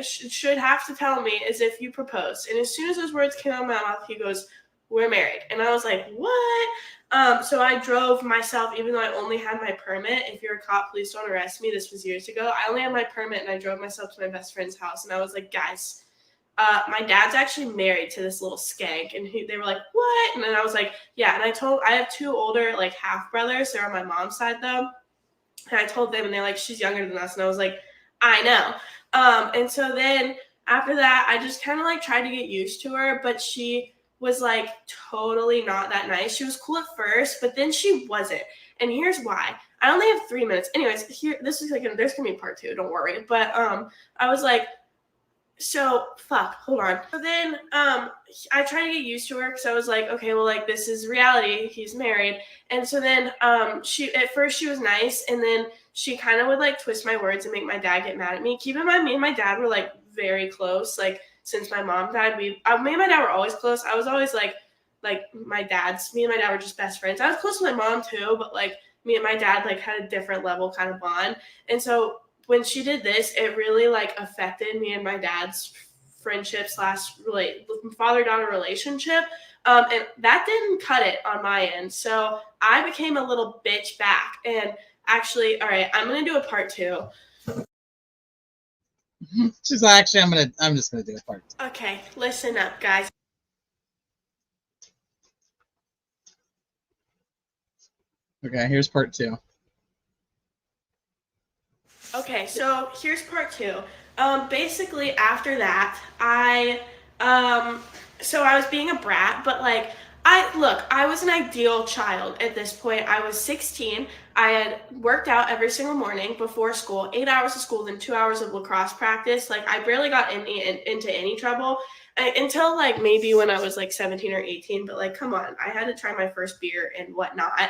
should have to tell me is if you propose. And as soon as those words came out of my mouth, he goes, we're married. And I was like, what? So I drove myself, even though I only had my permit. If you're a cop, please don't arrest me. This was years ago. I only had my permit, and I drove myself to my best friend's house. And I was like, guys, my dad's actually married to this little skank. And they were like, what? And then I was like, yeah. And I have 2 older, like, half brothers. They're on my mom's side, though. And I told them, and they're like, she's younger than us. And I was like, I know. And so then after that, I just kind of like tried to get used to her, but she was like totally not that nice. She was cool at first, but then she wasn't. And here's why. I only have 3 minutes. Anyways, this is like, there's gonna be part 2, don't worry. But I was like, hold on. So then I tried to get used to her because I was like, okay, well, like, this is reality. He's married. And so then at first she was nice, and then she kind of would like twist my words and make my dad get mad at me. Keep in mind, me and my dad were like very close. Like, since my mom died, me and my dad were always close. I was always like me and my dad were just best friends. I was close to my mom too, but like me and my dad like had a different level kind of bond. And so when she did this, it really like affected me and my dad's friendship / father-daughter relationship. And that didn't cut it on my end. So I became a little bitch back. And actually, all right, I'm going to do a part 2. She's like, actually, I'm just going to do a part 2. Okay, listen up, guys. Okay, here's part 2. Okay, so here's part 2. Basically after that, I was being a brat, but like, I was an ideal child at this point. I was 16. I had worked out every single morning before school, 8 hours of school, then 2 hours of lacrosse practice. Like, I barely got into any trouble until like maybe when I was like 17 or 18. But like, come on, I had to try my first beer and whatnot.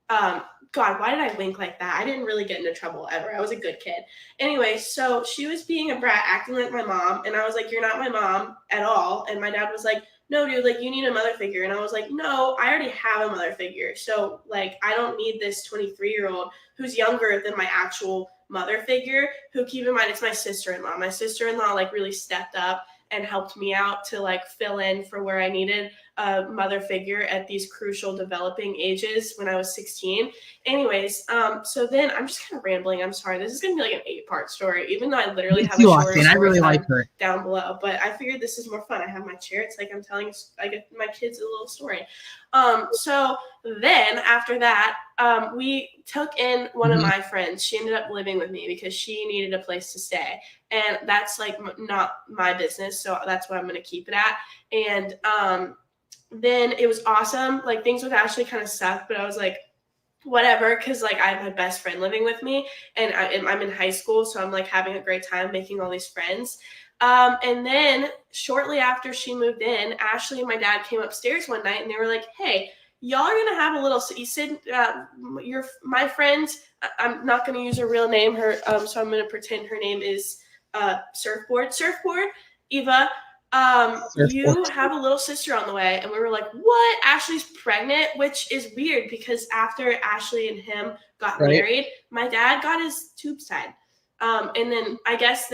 God, why did I wink like that? I didn't really get into trouble ever. I was a good kid. Anyway, so she was being a brat, acting like my mom. And I was like, you're not my mom at all. And my dad was like, no, dude, like, you need a mother figure. And I was like, no, I already have a mother figure. So like, I don't need this 23-year-old who's younger than my actual mother figure, who, keep in mind, it's my sister-in-law. My sister-in-law like really stepped up and helped me out to like fill in for where I needed a mother figure at these crucial developing ages when I was 16. Anyways, so then I'm just kind of rambling. I'm sorry. This is going to be like an 8-part story, even though I literally have a short story I really like her down below. But I figured this is more fun. I have my chair. It's like I get my kids a little story. So then after that, we took in one of my friends. She ended up living with me because she needed a place to stay. And that's like not my business. So that's what I'm going to keep it at. And then it was awesome. Like, things with Ashley kind of sucked, but I was like, whatever, because like I have my best friend living with me, and I'm in high school, so I'm like having a great time making all these friends. And then shortly after she moved in, Ashley and my dad came upstairs one night, and they were like, hey, y'all are gonna have a little, so you said my friend, I'm not gonna use her real name, so I'm gonna pretend her name is Surfboard Eva. You have a little sister on the way. And we were like, what? Ashley's pregnant, which is weird because after Ashley and him got married, my dad got his tubes tied. And then I guess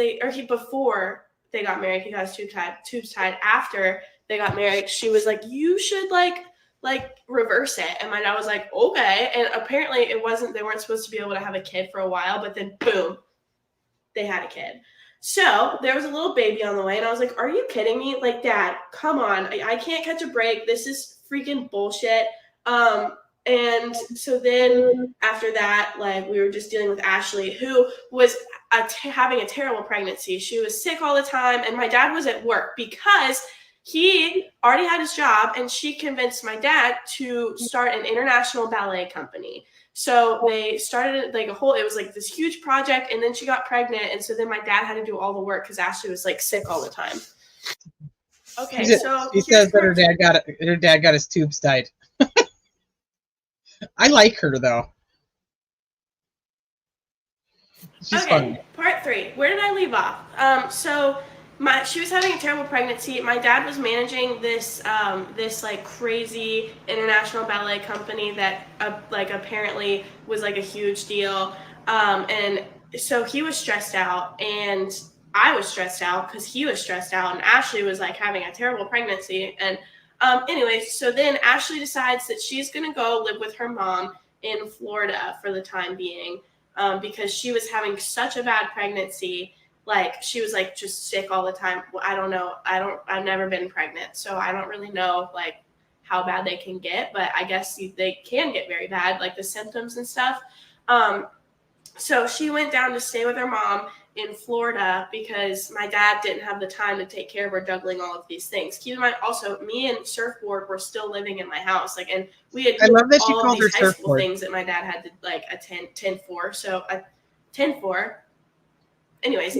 before they got married, he got his tubes tied. After they got married, she was like, you should like reverse it. And my dad was like, okay. And apparently they weren't supposed to be able to have a kid for a while, but then boom, they had a kid. So there was a little baby on the way, and I was like, are you kidding me? Like, Dad, come on. I can't catch a break. This is freaking bullshit. And so then after that, like, we were just dealing with Ashley, who was having a terrible pregnancy. She was sick all the time, and my dad was at work because he already had his job, and she convinced my dad to start an international ballet company. So they started like it was like this huge project, and then she got pregnant. And so then my dad had to do all the work because Ashley was like sick all the time. Okay, so she says that her dad got his tubes tied. I like her though. She's funny. Part 3. Where did I leave off? So she was having a terrible pregnancy. My dad was managing this like crazy international ballet company that like apparently was like a huge deal. And so he was stressed out, and I was stressed out because he was stressed out, and Ashley was like having a terrible pregnancy. And anyways, so then Ashley decides that she's gonna go live with her mom in Florida for the time being, because she was having such a bad pregnancy. Like she was like just sick all the time. Well, I don't know. I've never been pregnant, so I don't really know like how bad they can get, but I guess they can get very bad, like the symptoms and stuff. So she went down to stay with her mom in Florida because my dad didn't have the time to take care of her juggling all of these things. Keep in mind, also, me and Surfboard were still living in my house. Like, and we had I love that you all of called her these high school Surfboard. things that my dad had to like attend for. So attend for. Anyways,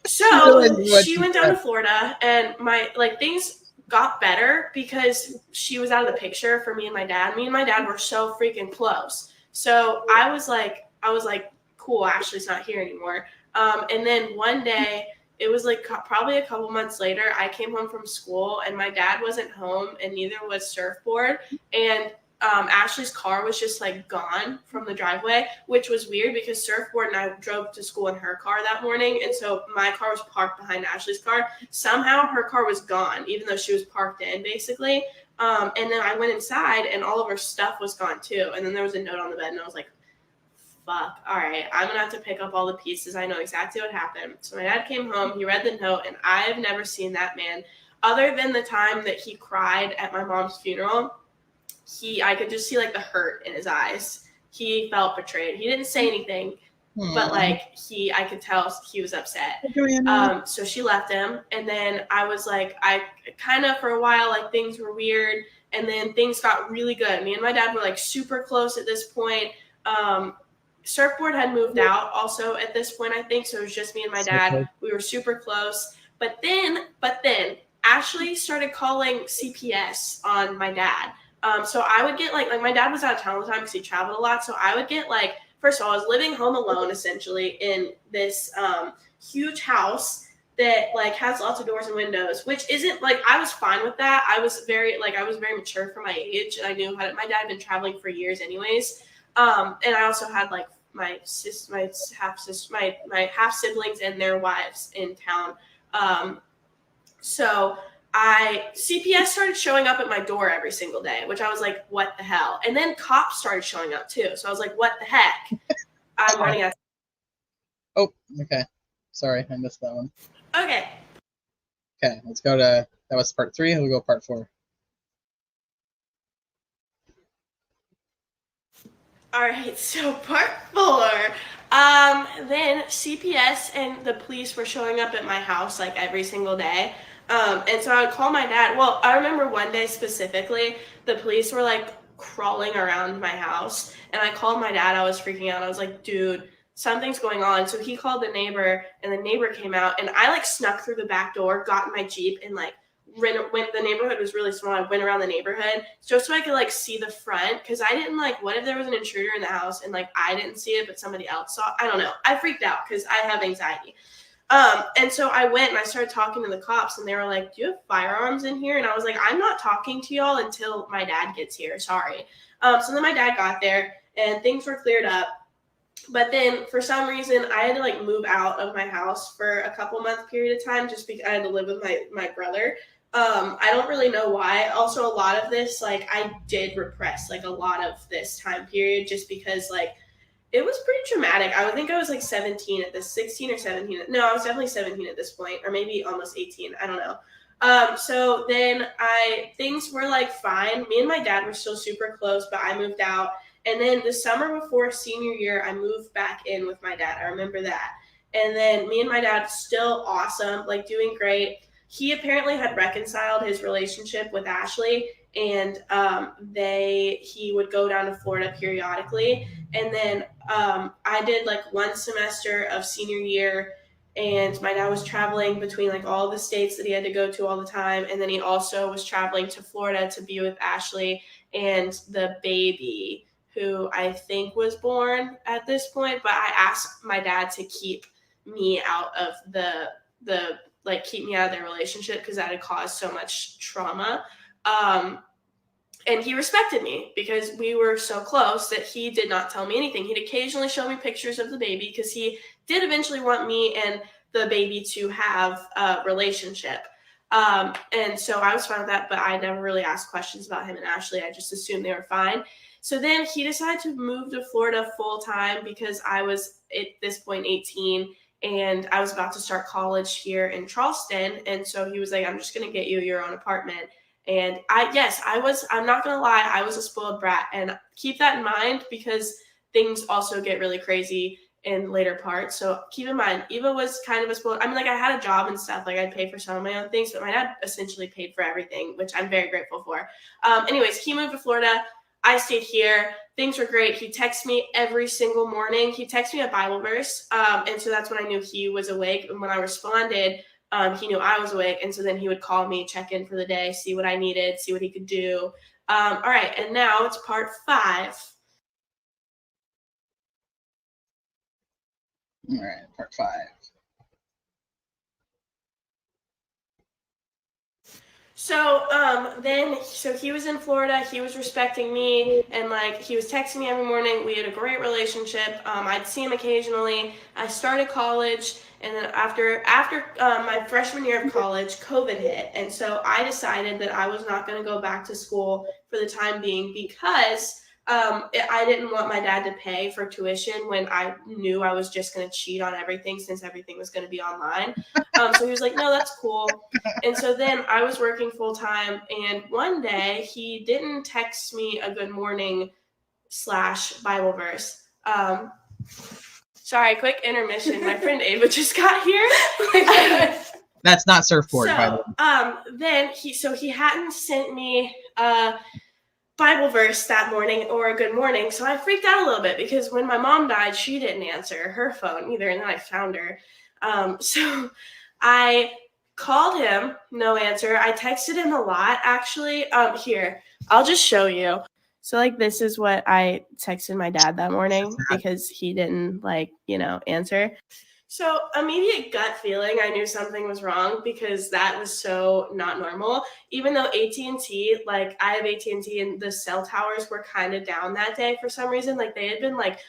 so she went down to Florida, and my like things got better because she was out of the picture for me and my dad. Me and my dad were so freaking close. So I was like, cool, Ashley's not here anymore. And then one day, it was like probably a couple months later, I came home from school and my dad wasn't home, and neither was Surfboard. And Ashley's car was just like gone from the driveway, which was weird because Surfboard and I drove to school in her car that morning. And so my car was parked behind Ashley's car. Somehow her car was gone, even though she was parked in basically. And then I went inside and all of her stuff was gone too. And then there was a note on the bed, and I was like, fuck, all right, I'm gonna have to pick up all the pieces. I know exactly what happened. So my dad came home, he read the note, and I've never seen that man, other than the time that he cried at my mom's funeral. I could just see like the hurt in his eyes. He felt betrayed. He didn't say anything, but like I could tell he was upset. So she left him, and then I was like, I kind of for a while like things were weird, and then things got really good. Me and my dad were like super close at this point. Surfboard had moved out also at this point, I think, so it was just me and my dad. We were super close, but then Ashley started calling CPS on my dad. So I would get like my dad was out of town all the time because he traveled a lot. So I would get like, first of all, I was living home alone essentially in this huge house that like has lots of doors and windows, which isn't like, I was fine with that. I was very mature for my age, and I knew how to, my dad had been traveling for years anyways. And I also had like my half siblings and their wives in town. So CPS started showing up at my door every single day, which I was like, what the hell? And then cops started showing up too. So I was like, what the heck? I'm running out. Oh, okay. Sorry, I missed that one. Okay. Okay, let's go to, that was part 3. We'll go part 4. All right, so part 4. Then CPS and the police were showing up at my house like every single day. And so I would call my dad. Well, I remember one day specifically, the police were like crawling around my house, and I called my dad. I was freaking out. I was like, dude, something's going on. So he called the neighbor, and the neighbor came out, and I like snuck through the back door, got in my Jeep, and like when the neighborhood was really small, I went around the neighborhood just so I could like see the front, because I didn't like, what if there was an intruder in the house and like I didn't see it but somebody else saw? I don't know. I freaked out because I have anxiety. And so I went and I started talking to the cops, and they were like, do you have firearms in here? And I was like, I'm not talking to y'all until my dad gets here. Sorry. So then my dad got there and things were cleared up. But then for some reason I had to like move out of my house for a couple month period of time just because I had to live with my brother. I don't really know why. Also, a lot of this, like I did repress like a lot of this time period just because like it was pretty traumatic. I would think I was like 17 at this, 16 or 17. No, I was definitely 17 at this point, or maybe almost 18. I don't know. So then things were like fine. Me and my dad were still super close, but I moved out. And then the summer before senior year, I moved back in with my dad. I remember that. And then me and my dad still awesome, like doing great. He apparently had reconciled his relationship with Ashley, and he would go down to Florida periodically. And then I did like one semester of senior year, and my dad was traveling between like all the states that he had to go to all the time. And then he also was traveling to Florida to be with Ashley and the baby, who I think was born at this point. But I asked my dad to keep me out of the keep me out of their relationship because that had caused so much trauma. And he respected me because we were so close that he did not tell me anything. He'd occasionally show me pictures of the baby because he did eventually want me and the baby to have a relationship. And so I was fine with that, but I never really asked questions about him and Ashley. I just assumed they were fine. So then he decided to move to Florida full time because I was at this point 18 and I was about to start college here in Charleston. And so he was like, I'm just going to get you your own apartment. And I'm not going to lie, I was a spoiled brat. And keep that in mind because things also get really crazy in later parts. So keep in mind, Eva was kind of a spoiled. I mean, like I had a job and stuff, like I'd pay for some of my own things, but my dad essentially paid for everything, which I'm very grateful for. Anyways, he moved to Florida. I stayed here. Things were great. He texts me every single morning. He texts me a Bible verse. And so that's when I knew he was awake. And when I responded, he knew I was awake. And so then he would call me, check in for the day, see what I needed, see what he could do. All right. And now it's part 5. All right, part 5. So he was in Florida, he was respecting me, and like he was texting me every morning. We had a great relationship. I'd see him occasionally. I started college, and then after my freshman year of college, COVID hit, and so I decided that I was not going to go back to school for the time being because I didn't want my dad to pay for tuition when I knew I was just going to cheat on everything since everything was going to be online. So he was like, no, that's cool. And so then I was working full time. And one day he didn't text me a good morning / Bible verse. Sorry, quick intermission. My friend Ava just got here. That's not surfboard, by the way. Then he hadn't sent me Bible verse that morning or a good morning. So I freaked out a little bit because when my mom died, she didn't answer her phone either. And then I found her. So I called him, no answer. I texted him a lot, actually. Here, I'll just show you. So like, this is what I texted my dad that morning because he didn't answer. So immediate gut feeling, I knew something was wrong because that was so not normal. Even though AT&T, like I have AT&T and the cell towers were kind of down that day for some reason. Like they had been like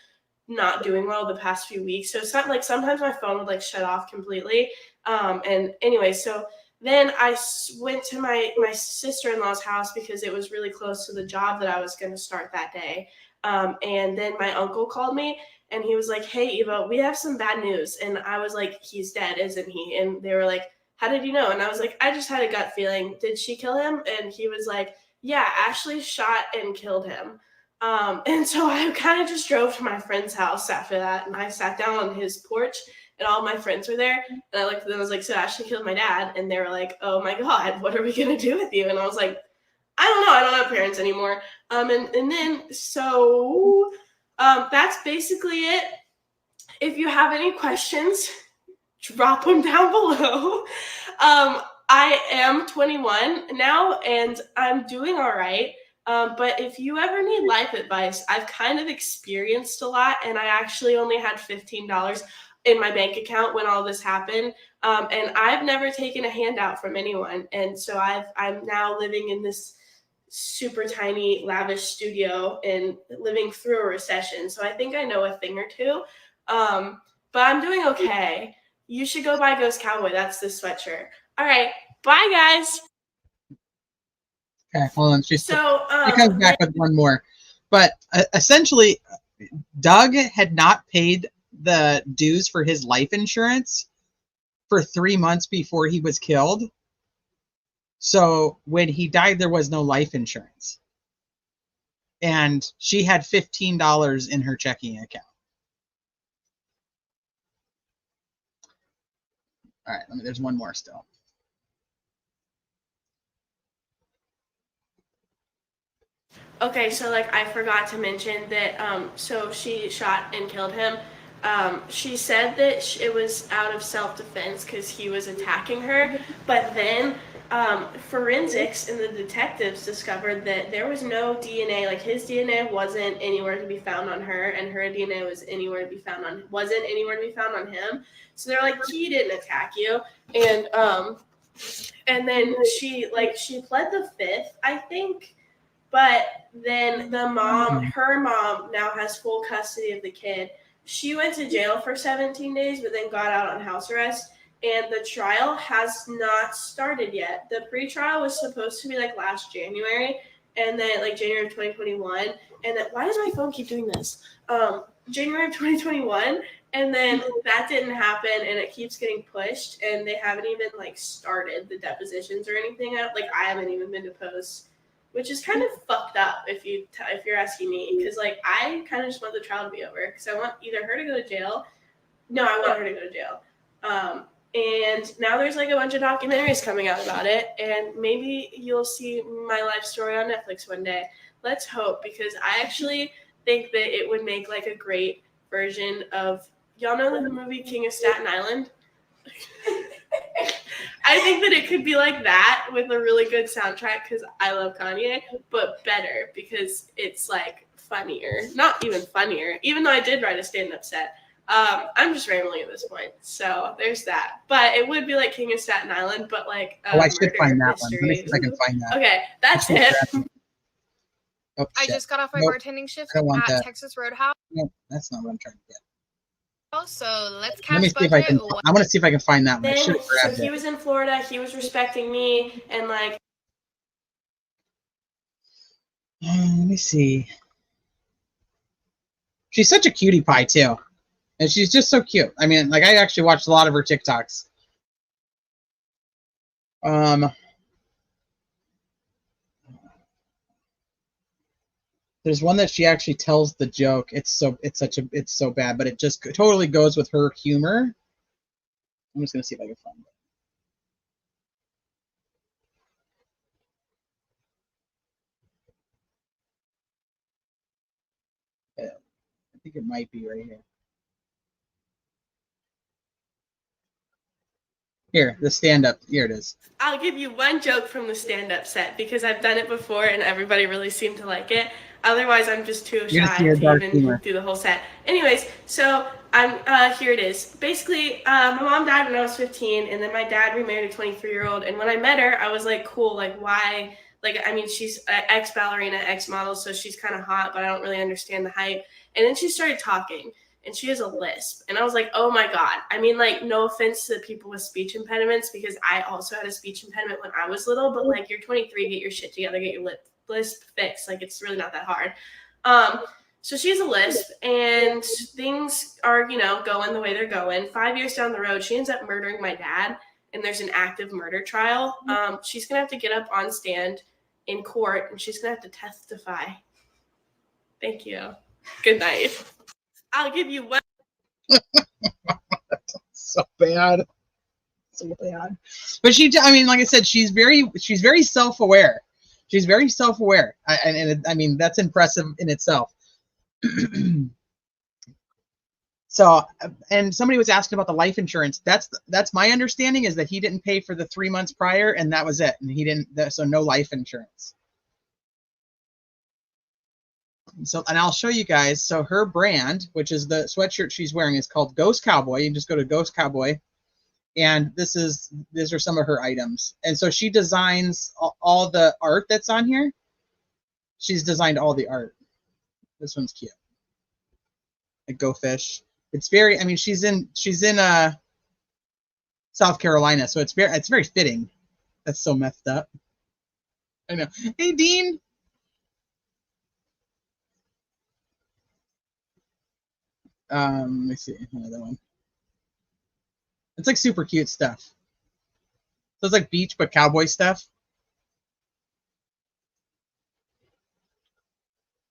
not doing well the past few weeks. So sometimes my phone would like shut off completely. And anyway, so then I went to my sister-in-law's house because it was really close to the job that I was going to start that day. And then my uncle called me. And he was like, hey, Eva, we have some bad news. And I was like, he's dead, isn't he? And they were like, how did you know? And I was like, I just had a gut feeling. Did she kill him? And he was like, yeah, Ashley shot and killed him. And so I kind of just drove to my friend's house after that. And I sat down on his porch and all my friends were there. And I looked at them and was like, so Ashley killed my dad. And they were like, oh my God, what are we going to do with you? And I was like, I don't know. I don't have parents anymore. And then so... that's basically it. If you have any questions, drop them down below. I am 21 now and I'm doing all right. But if you ever need life advice, I've kind of experienced a lot and I actually only had $15 in my bank account when all this happened. And I've never taken a handout from anyone. And so I'm now living in this super tiny lavish studio and living through a recession. So I think I know a thing or two. But I'm doing okay. You should go buy Ghost Cowboy. That's this sweatshirt. All right. Bye guys. Okay, hold on. She comes back with one more. But essentially, Doug had not paid the dues for his life insurance for 3 months before he was killed. So when he died, there was no life insurance. And she had $15 in her checking account. All right, there's one more still. Okay, so like I forgot to mention that so she shot and killed him. She said that it was out of self-defense because he was attacking her, but then Forensics and the detectives discovered that there was no DNA, like his DNA wasn't anywhere to be found on her, and her DNA wasn't anywhere to be found on him. So they're like, he didn't attack you. And then she pled the fifth, I think. But then her mom now has full custody of the kid. She went to jail for 17 days, but then got out on house arrest. And the trial has not started yet. The pre-trial was supposed to be like last January, and then like January of 2021. And then, why does my phone keep doing this? January of 2021, and then that didn't happen, and it keeps getting pushed, and they haven't even like started the depositions or anything. Like I haven't even been deposed, which is kind of fucked up if you're asking me, because like I kind of just want the trial to be over, because I want either her to go to jail. No, I want her to go to jail. And now there's like a bunch of documentaries coming out about it, and maybe you'll see my life story on Netflix one day. Let's hope, because I actually think that it would make like a great version of, y'all know the movie King of Staten Island? I think that it could be like that with a really good soundtrack, because I love Kanye, but better because it's like funnier. Not even funnier, even though I did write a stand-up set. I'm just rambling at this point, so there's that. But it would be like King of Staten Island, but like I should find that one. Let me see if I can find that. Okay, that's it. Oh, I just got off my bartending shift I don't want at that. Texas Roadhouse. No, that's not what I'm trying to get. So let's Let me catch see if I budget. can. I want to see if I can find that one. I Then, should have so grabbed he it. was in Florida. He was respecting me, and like. Let me see. She's such a cutie pie too, and she's just so cute. I mean, like I actually watched a lot of her TikToks. There's one that she actually tells the joke. It's so bad, but it just totally goes with her humor. I'm just gonna see if I can find it. Yeah, I think it might be right here. Here, the stand-up. Here it is. I'll give you one joke from the stand-up set, because I've done it before and everybody really seemed to like it. Otherwise, I'm just too You're shy just your to dark even humor. do the whole set. Anyways, so I'm here it is. Basically, my mom died when I was 15, and then my dad remarried a 23-year-old. And when I met her, I was like, cool, like why? Like, I mean, she's an ex-ballerina, ex-model, so she's kind of hot, but I don't really understand the hype. And then she started talking. And she has a lisp. And I was like, oh my God. I mean, like, no offense to the people with speech impediments, because I also had a speech impediment when I was little, but like, you're 23, get your shit together, get your lisp fixed. Like, it's really not that hard. So she has a lisp, and things are, going the way they're going. 5 years down the road, she ends up murdering my dad, and there's an active murder trial. She's going to have to get up on stand in court, and she's going to have to testify. Thank you. Good night. I'll give you one. So bad. So bad. But I mean, like I said, she's very self-aware. She's very self-aware. I mean, that's impressive in itself. So, and somebody was asking about the life insurance. That's my understanding, is that he didn't pay for the 3 months prior, and that was it. And he didn't, so no life insurance. So, and I'll show you guys. So her brand, which is the sweatshirt she's wearing, is called Ghost Cowboy. You can just go to Ghost Cowboy, and these are some of her items. And so she designs all the art that's on here. She's designed all the art. This one's cute. Like Go Fish. It's very. I mean, she's in South Carolina, so it's very fitting. That's so messed up. I know. Hey, Dean. Let me see another one. It's like super cute stuff. So it's like beach but cowboy stuff.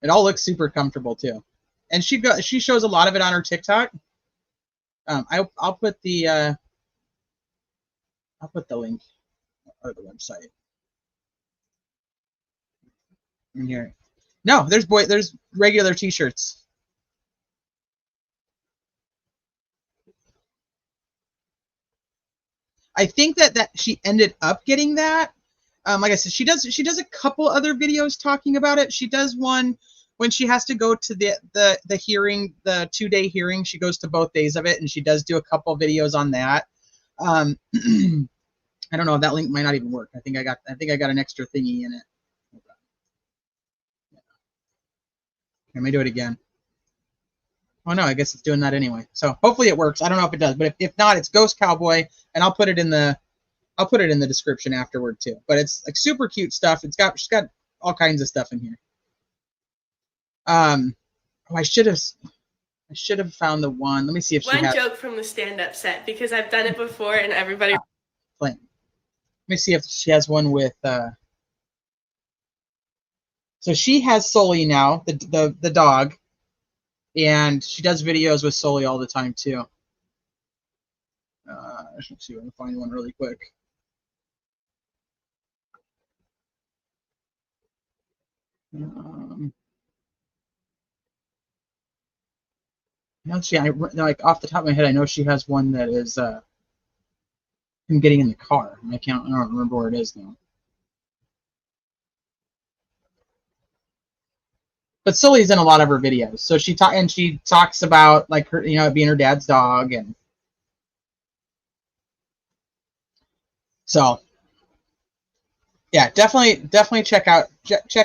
It all looks super comfortable too, and she shows a lot of it on her TikTok. I'll put the link or the website in here. No, there's regular t-shirts. I think that she ended up getting that. Like I said, she does a couple other videos talking about it. She does one when she has to go to the hearing, the 2-day hearing. She goes to both days of it, and she does do a couple videos on that. I don't know if that link might not even work. I think I got an extra thingy in it. Let me do it again. Oh no, I guess it's doing that anyway. So hopefully it works. I don't know if it does, but if not, it's Ghost Cowboy, and I'll put it in the description afterward too. But it's like super cute stuff. She's got all kinds of stuff in here. Oh, I should have found the one. Let me see if she has One joke from the stand-up set, because I've done it before and everybody. Let me see if she has one with. So she has Sully now, the dog, and she does videos with Sully all the time too. Let's see if I can find one really quick. Actually, like off the top of my head, I know she has one that is him getting in the car. I don't remember where it is now. But Sully's in a lot of her videos, so she talks about like her, being her dad's dog, and so yeah, definitely check out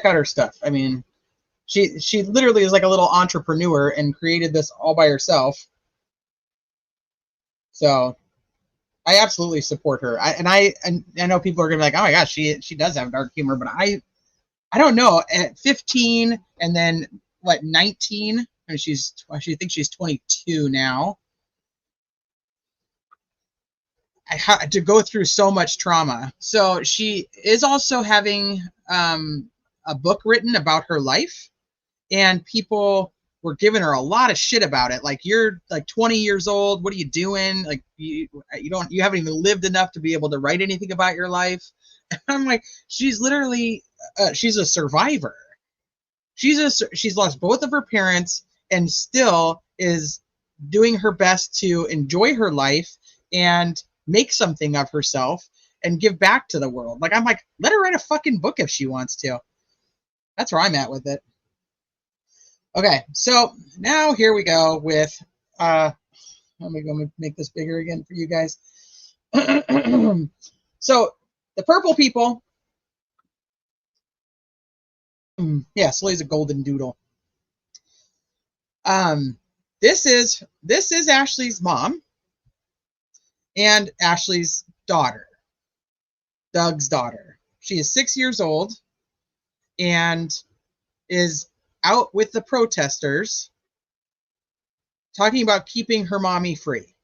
her stuff. I mean, she literally is like a little entrepreneur and created this all by herself. So I absolutely support her. I know people are gonna be like, oh my gosh, she does have dark humor, but I don't know. At 15 and then what, 19? I think she's 22 now. I had to go through so much trauma. So she is also having a book written about her life, and people were giving her a lot of shit about it. Like, you're like 20 years old. What are you doing? Like, you haven't even lived enough to be able to write anything about your life. And I'm like, she's literally she's a survivor. She's lost both of her parents and still is doing her best to enjoy her life and make something of herself and give back to the world. Like, I'm like, let her write a fucking book if she wants to. That's where I'm at with it. Okay, so now here we go with let me go make this bigger again for you guys. So the purple people, yeah, Sully's a golden doodle. This is Ashley's mom and Ashley's daughter, Doug's daughter. She is 6 years old and is out with the protesters talking about keeping her mommy free.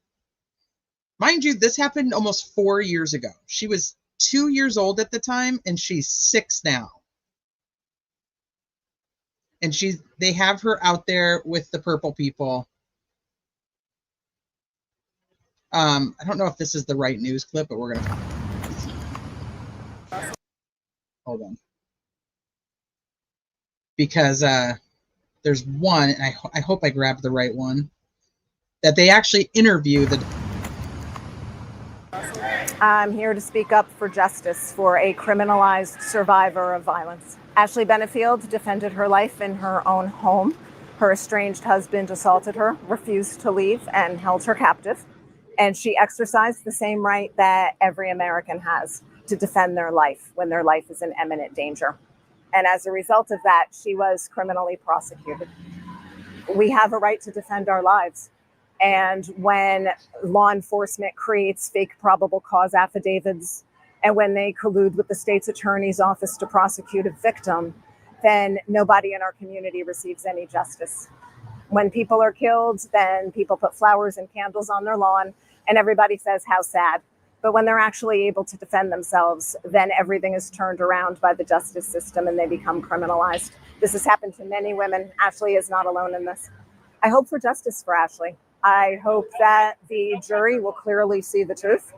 Mind you, this happened almost 4 years ago. She was 2 years old at the time, and she's 6 now. And they have her out there with the purple people. I don't know if this is the right news clip, but we're going to hold on. Because there's one, and I hope I grabbed the right one, that they actually interview the... I'm here to speak up for justice for a criminalized survivor of violence. Ashley Benefield defended her life in her own home. Her estranged husband assaulted her, refused to leave, and held her captive. And she exercised the same right that every American has to defend their life when their life is in imminent danger. And as a result of that, she was criminally prosecuted. We have a right to defend our lives. And when law enforcement creates fake probable cause affidavits, and when they collude with the state's attorney's office to prosecute a victim, then nobody in our community receives any justice. When people are killed, then people put flowers and candles on their lawn, and everybody says, how sad. But when they're actually able to defend themselves, then everything is turned around by the justice system and they become criminalized. This has happened to many women. Ashley is not alone in this. I hope for justice for Ashley. I hope that the jury will clearly see the truth.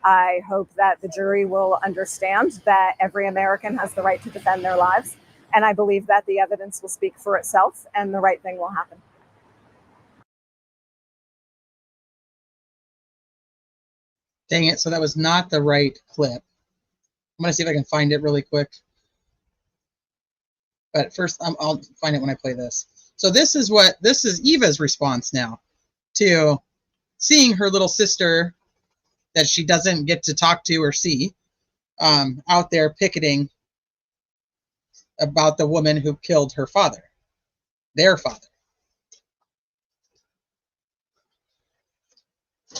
I hope that the jury will understand that every American has the right to defend their lives. And I believe that the evidence will speak for itself and the right thing will happen. Dang it. So that was not the right clip. I'm going to see if I can find it really quick. But first, I'll find it when I play this. So this is Eva's response now to seeing her little sister that she doesn't get to talk to or see out there picketing about the woman who killed her father, their father.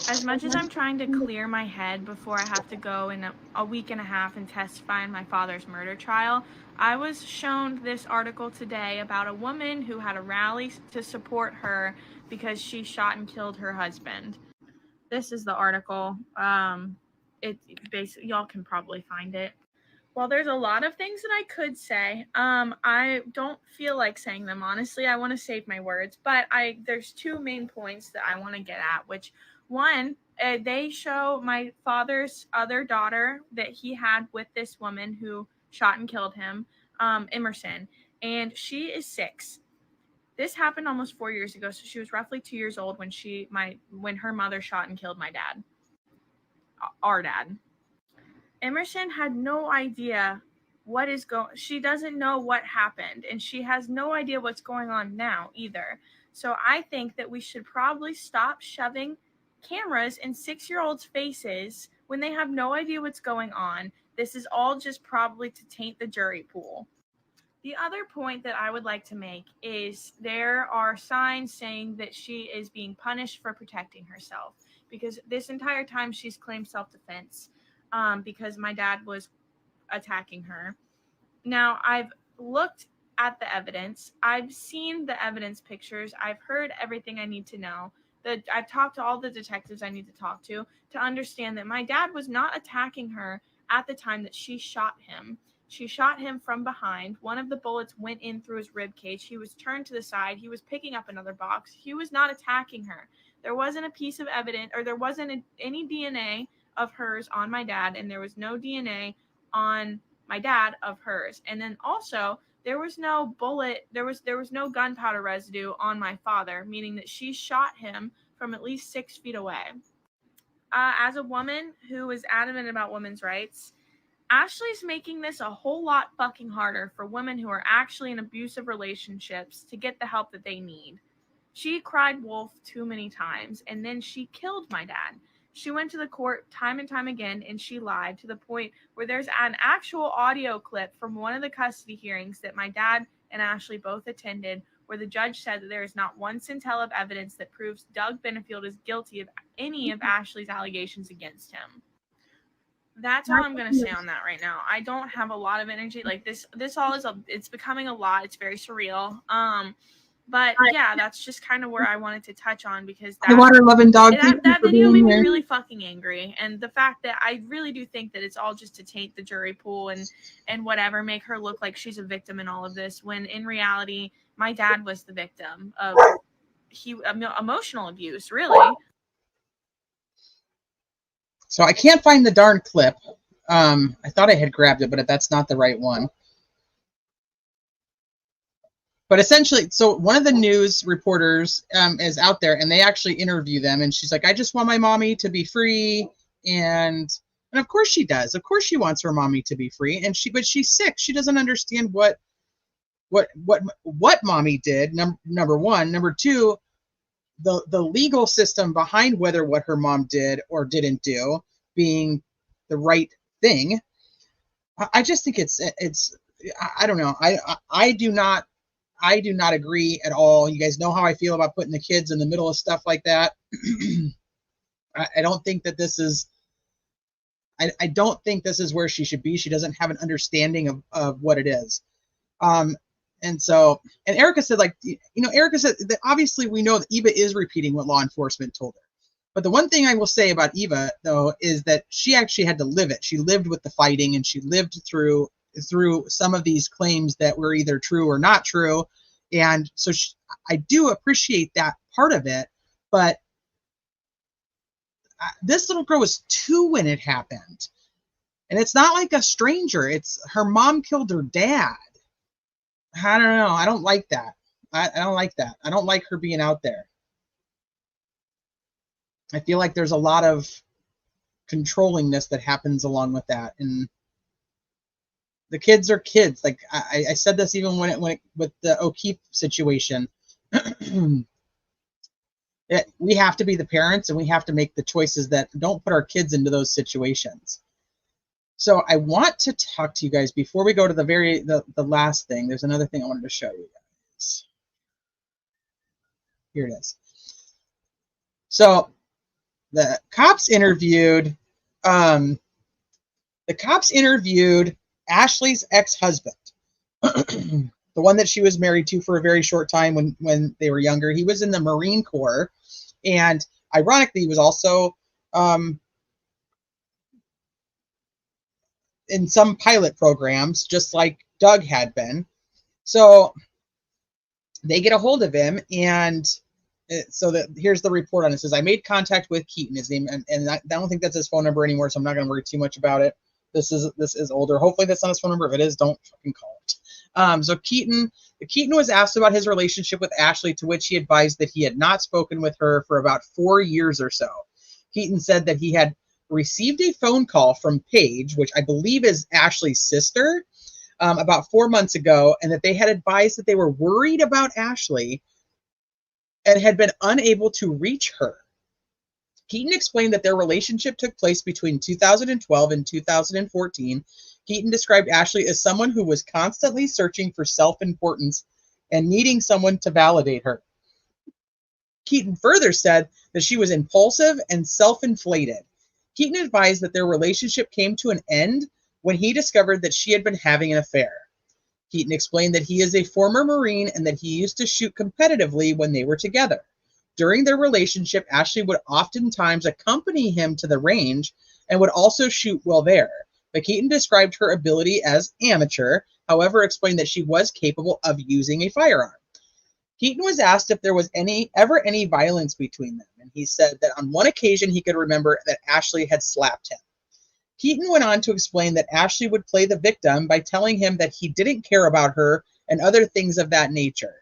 As much as I'm trying to clear my head before I have to go in a week and a half and testify in my father's murder trial, I was shown this article today about a woman who had a rally to support her because she shot and killed her husband. This is the article. It basically, y'all can probably find it. Well, there's a lot of things that I could say. I don't feel like saying them, honestly. I want to save my words, but there's two main points that I want to get at, which one, they show my father's other daughter that he had with this woman who shot and killed him, Emerson, and she is 6. This happened almost 4 years ago, so she was roughly 2 years old when her mother shot and killed my dad, our dad. Emerson had no idea she doesn't know what happened, and she has no idea what's going on now either. So I think that we should probably stop shoving cameras in 6-year-olds' faces when they have no idea what's going on. This is all just probably to taint the jury pool. The other point that I would like to make is there are signs saying that she is being punished for protecting herself, because this entire time she's claimed self-defense because my dad was attacking her. Now, I've looked at the evidence. I've seen the evidence pictures. I've heard everything I need to know. I've talked to all the detectives I need to talk to understand that my dad was not attacking her at the time that she shot him. She shot him from behind. One of the bullets went in through his rib cage. He was turned to the side. He was picking up another box. He was not attacking her. There wasn't a piece of evidence, or there wasn't any DNA of hers on my dad, and there was no DNA on my dad of hers. And then also, there was no bullet, there was no gunpowder residue on my father, meaning that she shot him from at least 6 feet away. As a woman who is adamant about women's rights, Ashley's making this a whole lot fucking harder for women who are actually in abusive relationships to get the help that they need. She cried wolf too many times, and then she killed my dad. She went to the court time and time again, and she lied to the point where there's an actual audio clip from one of the custody hearings that my dad and Ashley both attended, where the judge said that there is not one scintilla of evidence that proves Doug Benefield is guilty of any of Ashley's allegations against him. That's all I'm going to say on that right now. I don't have a lot of energy. Like this all is it's becoming a lot. It's very surreal. But yeah, that's just kind of where I wanted to touch on, because The water loving dog. that video made me really fucking angry. And the fact that I really do think that it's all just to taint the jury pool and whatever, make her look like she's a victim in all of this, when in reality, my dad was the victim of emotional abuse, really. So I can't find the darn clip. I thought I had grabbed it, but that's not the right one. But essentially, so one of the news reporters is out there, and they actually interview them, and she's like, "I just want my mommy to be free," and of course she does. Of course she wants her mommy to be free, but she's sick. She doesn't understand what mommy did. Number one, number two, the legal system behind whether what her mom did or didn't do being the right thing. I just think it's I don't know. I do not agree at all. You guys know how I feel about putting the kids in the middle of stuff like that. I don't think that this is I don't think this is where she should be. She doesn't have an understanding of what it is. And Erica said, Erica said that obviously we know that Eva is repeating what law enforcement told her. But the one thing I will say about Eva, though, is that she actually had to live it. She lived with the fighting, and she lived through some of these claims that were either true or not true. And so I do appreciate that part of it. But this little girl was 2 when it happened. And it's not like a stranger. It's her mom killed her dad. I don't know. I don't like that. I don't like that. I don't like her being out there. I feel like there's a lot of controllingness that happens along with that. And the kids are kids. Like I said this even with the O'Keefe situation. We have to be the parents, and we have to make the choices that don't put our kids into those situations. So I want to talk to you guys before we go to the last thing. There's another thing I wanted to show you guys. Here it is. So the cops interviewed Ashley's ex-husband, the one that she was married to for a very short time when they were younger. He was in the Marine Corps, and ironically, he was also in some pilot programs, just like Doug had been. So they get a hold of him, and here's the report on it. It says, I made contact with Keaton, his name, and I don't think that's his phone number anymore, so I'm not going to worry too much about it. This is older. Hopefully that's not his phone number. If it is, don't fucking call it. So Keaton was asked about his relationship with Ashley, to which he advised that he had not spoken with her for about 4 years or so. Keaton said that he had received a phone call from Paige, which I believe is Ashley's sister, about 4 months ago, and that they had advised that they were worried about Ashley and had been unable to reach her. Keaton explained that their relationship took place between 2012 and 2014. Keaton described Ashley as someone who was constantly searching for self-importance and needing someone to validate her. Keaton further said that she was impulsive and self-inflated. Keaton advised that their relationship came to an end when he discovered that she had been having an affair. Keaton explained that he is a former Marine and that he used to shoot competitively when they were together. During their relationship, Ashley would oftentimes accompany him to the range and would also shoot while there. But Keaton described her ability as amateur, however, explained that she was capable of using a firearm. Keaton was asked if there was ever any violence between them, and he said that on one occasion he could remember that Ashley had slapped him. Keaton went on to explain that Ashley would play the victim by telling him that he didn't care about her and other things of that nature.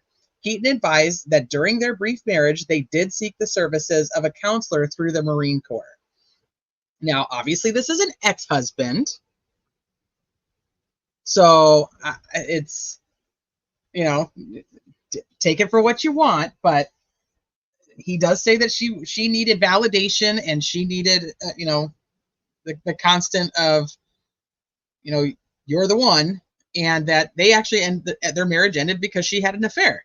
Keaton advised that during their brief marriage, they did seek the services of a counselor through the Marine Corps. Now, obviously, this is an ex-husband, so it's, take it for what you want, but he does say that she needed validation, and she needed, the constant of, you're the one, and that they actually their marriage ended because she had an affair.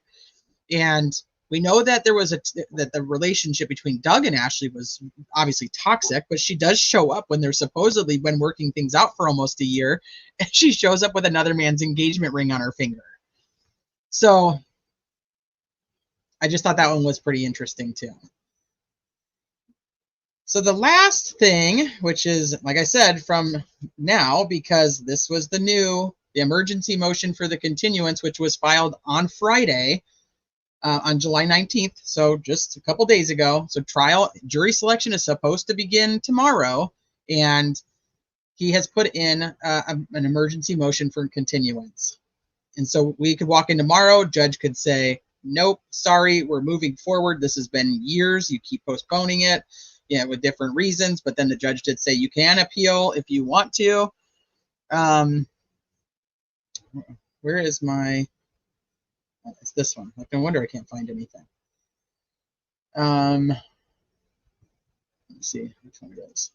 And we know that that the relationship between Doug and Ashley was obviously toxic, but she does show up when they're supposedly been working things out for almost a year, and she shows up with another man's engagement ring on her finger. So I just thought that one was pretty interesting too. So the last thing, which is, like I said, from now, because this was the emergency motion for the continuance, which was filed on Friday, on July 19th, so just a couple days ago. So jury selection is supposed to begin tomorrow, and he has put in an emergency motion for continuance. And so we could walk in tomorrow, judge could say, nope, sorry, we're moving forward. This has been years. You keep postponing it, with different reasons. But then the judge did say you can appeal if you want to. Where is my... It's this one. No wonder I can't find anything. Let's see which one it is.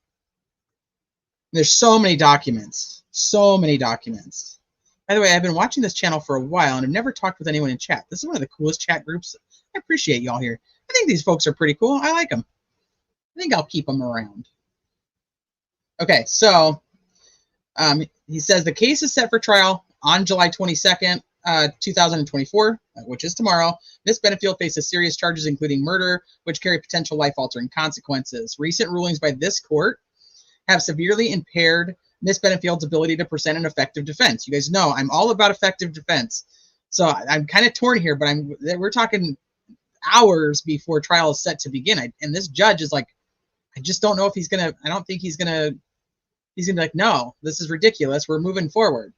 There's so many documents. So many documents. By the way, I've been watching this channel for a while, and I've never talked with anyone in chat. This is one of the coolest chat groups. I appreciate y'all here. I think these folks are pretty cool. I like them. I think I'll keep them around. Okay, so he says the case is set for trial on July 22nd. 2024, which is tomorrow. Ms. Benefield faces serious charges, including murder, which carry potential life-altering consequences. Recent rulings by this court have severely impaired Ms. Benefield's ability to present an effective defense. You guys know I'm all about effective defense. So I'm kind of torn here, but we're talking hours before trial is set to begin. And this judge is like, I just don't know if he's going to, I don't think he's going to be like, no, this is ridiculous. We're moving forward.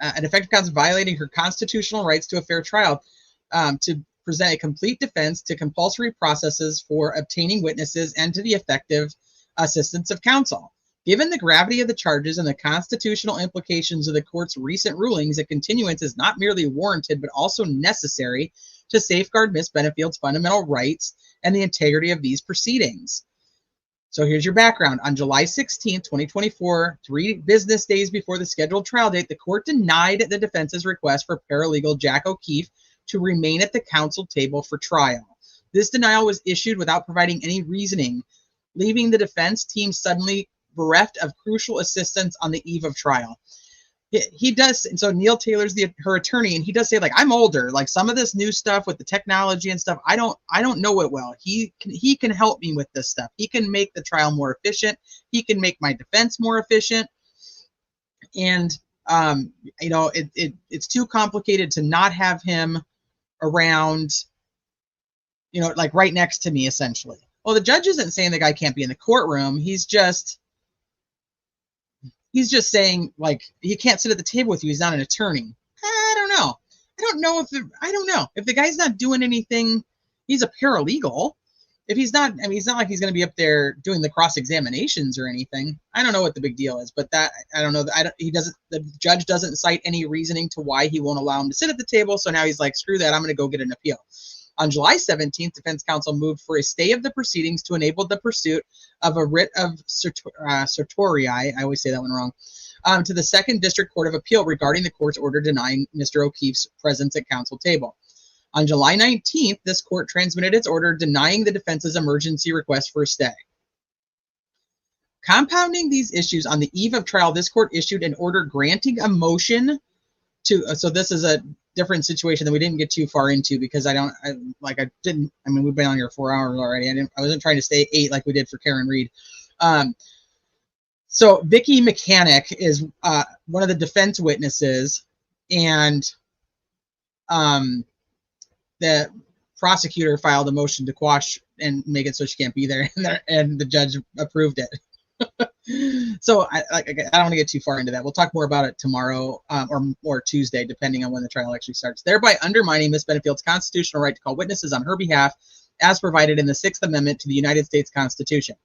An effective counsel violating her constitutional rights to a fair trial. To present a complete defense to compulsory processes for obtaining witnesses and to the effective assistance of counsel. Given the gravity of the charges and the constitutional implications of the court's recent rulings, a continuance is not merely warranted, but also necessary to safeguard Ms. Benefield's fundamental rights and the integrity of these proceedings. So here's your background. On July 16, 2024, 3 business days before the scheduled trial date, the court denied the defense's request for paralegal Jack O'Keefe to remain at the counsel table for trial. This denial was issued without providing any reasoning, leaving the defense team suddenly bereft of crucial assistance on the eve of trial. He does, and so Neil Taylor's her attorney, and he does say, like, I'm older, like some of this new stuff with the technology and stuff, I don't know it well. He can help me with this stuff. He can make the trial more efficient. He can make my defense more efficient. And you know, it's too complicated to not have him around, you know, like right next to me, essentially. Well, the judge isn't saying the guy can't be in the courtroom. He's just saying, like, he can't sit at the table with you. He's not an attorney. I don't know. I don't know if the guy's not doing anything. He's a paralegal. If he's not, I mean, it's not like he's going to be up there doing the cross examinations or anything. I don't know what the big deal is, but that, I don't know. The judge doesn't cite any reasoning to why he won't allow him to sit at the table. So now he's like, screw that. I'm going to go get an appeal. On July 17th, defense counsel moved for a stay of the proceedings to enable the pursuit of a writ of certiorari, I always say that one wrong, to the Second District Court of Appeal regarding the court's order denying Mr. O'Keefe's presence at counsel table. On July 19th, this court transmitted its order denying the defense's emergency request for a stay. Compounding these issues, on the eve of trial, this court issued an order granting a motion to, so this is a different situation that we didn't get too far into because I mean, we've been on here 4 hours already. I wasn't trying to stay 8 like we did for Karen Reed. So Vicky Mechanic is one of the defense witnesses, and the prosecutor filed a motion to quash and make it so she can't be there, and the judge approved it. So I don't want to get too far into that. We'll talk more about it tomorrow or Tuesday, depending on when the trial actually starts, thereby undermining Ms. Benefield's constitutional right to call witnesses on her behalf as provided in the 6th Amendment to the United States Constitution.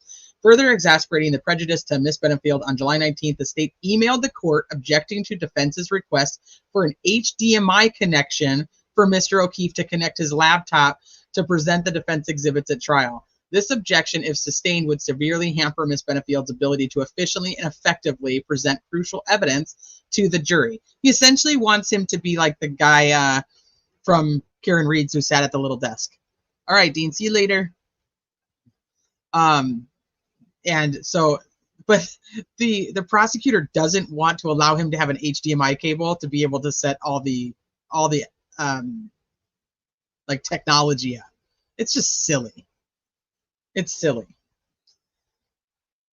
Further exasperating the prejudice to Ms. Benefield, on July 19th, the state emailed the court objecting to defense's request for an HDMI connection for Mr. O'Keefe to connect his laptop to present the defense exhibits at trial. This objection, if sustained, would severely hamper Ms. Benefield's ability to efficiently and effectively present crucial evidence to the jury. He essentially wants him to be like the guy from Karen Reed's who sat at the little desk. All right, Dean, see you later. And so, but the prosecutor doesn't want to allow him to have an HDMI cable to be able to set all the like technology up. It's just silly. It's silly.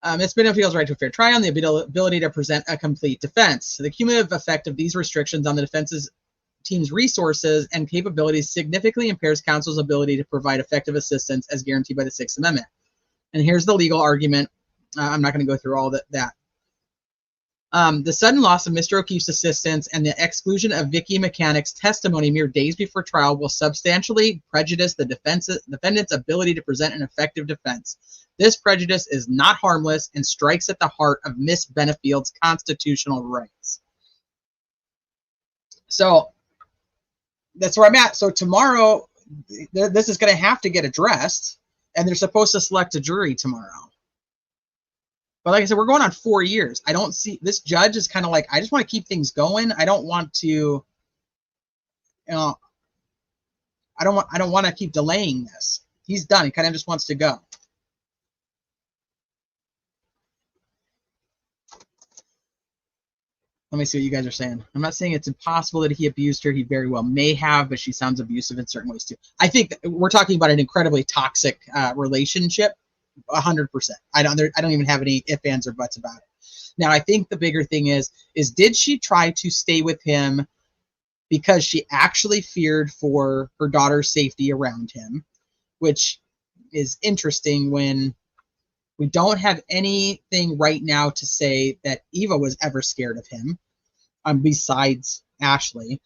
Ms. Benefield's right to a fair trial and the ability to present a complete defense. The cumulative effect of these restrictions on the defense's team's resources and capabilities significantly impairs counsel's ability to provide effective assistance as guaranteed by the 6th Amendment. And here's the legal argument. I'm not going to go through all that. The sudden loss of Mr. O'Keefe's assistance and the exclusion of Vicky Mechanic's testimony mere days before trial will substantially prejudice the defendant's ability to present an effective defense. This prejudice is not harmless and strikes at the heart of Ms. Benefield's constitutional rights. So that's where I'm at. So tomorrow, this is going to have to get addressed, and they're supposed to select a jury tomorrow. But like I said, we're going on 4 years. I don't see, this judge is kind of like, I just want to keep things going. I don't want to, you know, I don't want to keep delaying this. He's done. He kind of just wants to go. Let me see what you guys are saying. I'm not saying it's impossible that he abused her. He very well may have, but she sounds abusive in certain ways too. I think we're talking about an incredibly toxic relationship. 100%. I don't even have any ifs, ands, or buts about it. Now, I think the bigger thing is did she try to stay with him because she actually feared for her daughter's safety around him, which is interesting when we don't have anything right now to say that Eva was ever scared of him, besides Ashley.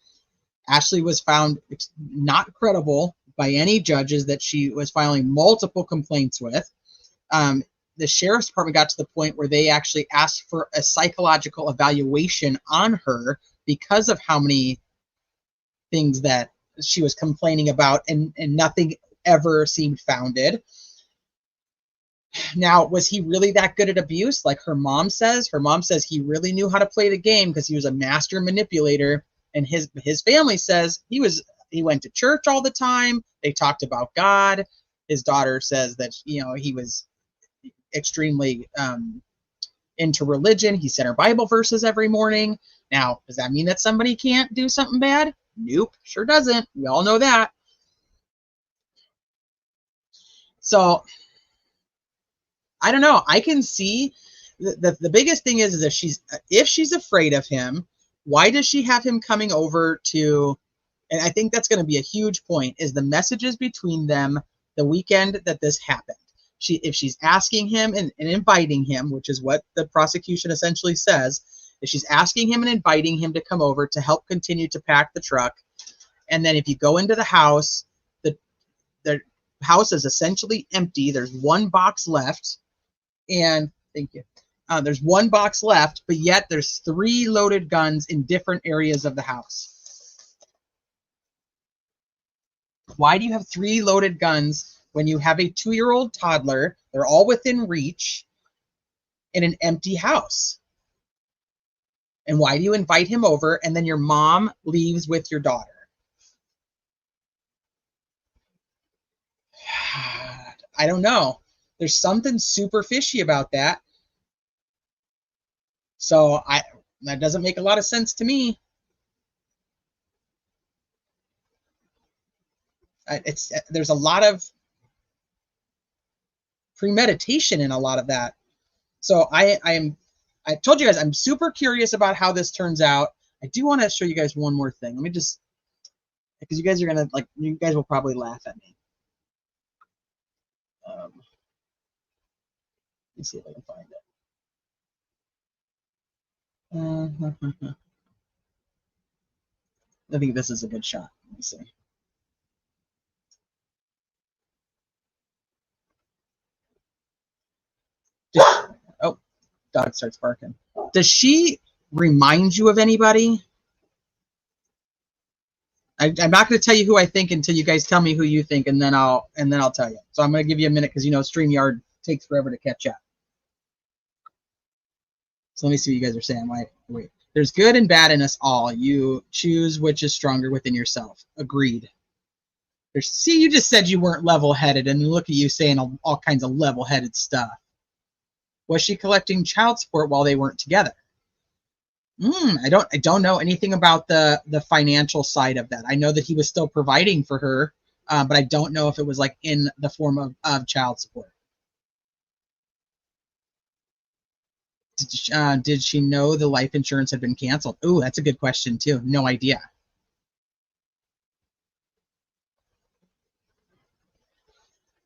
Ashley was found not credible by any judges that she was filing multiple complaints with. The sheriff's department got to the point where they actually asked for a psychological evaluation on her because of how many things that she was complaining about, and nothing ever seemed founded. Now, was he really that good at abuse? Like her mom says? Her mom says he really knew how to play the game because he was a master manipulator. And his family says he went to church all the time. They talked about God. His daughter says that, you know, he was extremely into religion. He said her Bible verses every morning. Now, does that mean that somebody can't do something bad? Nope, sure doesn't. We all know that. So I don't know. I can see the biggest thing is if she's afraid of him, why does she have him coming over to, and I think that's going to be a huge point, is the messages between them the weekend that this happened. If she's asking him and inviting him, which is what the prosecution essentially says, if she's asking him and inviting him to come over to help continue to pack the truck, and then if you go into the house, the house is essentially empty. There's one box left, and thank you. There's one box left, but yet there's 3 loaded guns in different areas of the house. Why do you have 3 loaded guns when you have a 2-year-old toddler? They're all within reach in an empty house. And why do you invite him over and then your mom leaves with your daughter? I don't know. There's something super fishy about that. So that doesn't make a lot of sense to me. There's a lot of premeditation in a lot of that. So I told you guys I'm super curious about how this turns out. I do want to show you guys one more thing. Let me just, because you guys are gonna you guys will probably laugh at me. Let me see if I can find it. I think this is a good shot. Let me see. Oh, dog starts barking. Does she remind you of anybody? I'm not going to tell you who I think until you guys tell me who you think, and then I'll tell you. So I'm going to give you a minute because you know StreamYard takes forever to catch up. So let me see what you guys are saying. Wait. There's good and bad in us all. You choose which is stronger within yourself. Agreed. See, you just said you weren't level-headed, and look at you saying all kinds of level-headed stuff. Was she collecting child support while they weren't together? I don't know anything about the financial side of that. I know that he was still providing for her, but I don't know if it was like in the form of child support. Did she know the life insurance had been canceled? Ooh, that's a good question too. No idea.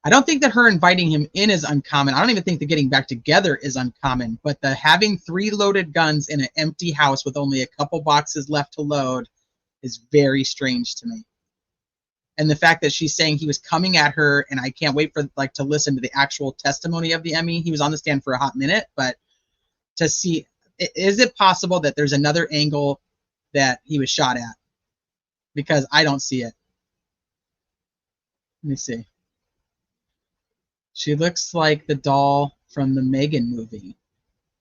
I don't think that her inviting him in is uncommon. I don't even think the getting back together is uncommon, but the having 3 loaded guns in an empty house with only a couple boxes left to load is very strange to me. And the fact that she's saying he was coming at her, and I can't wait for to listen to the actual testimony of the Emmy. He was on the stand for a hot minute, but to see, is it possible that there's another angle that he was shot at? Because I don't see it. Let me see. She looks like the doll from the Megan movie.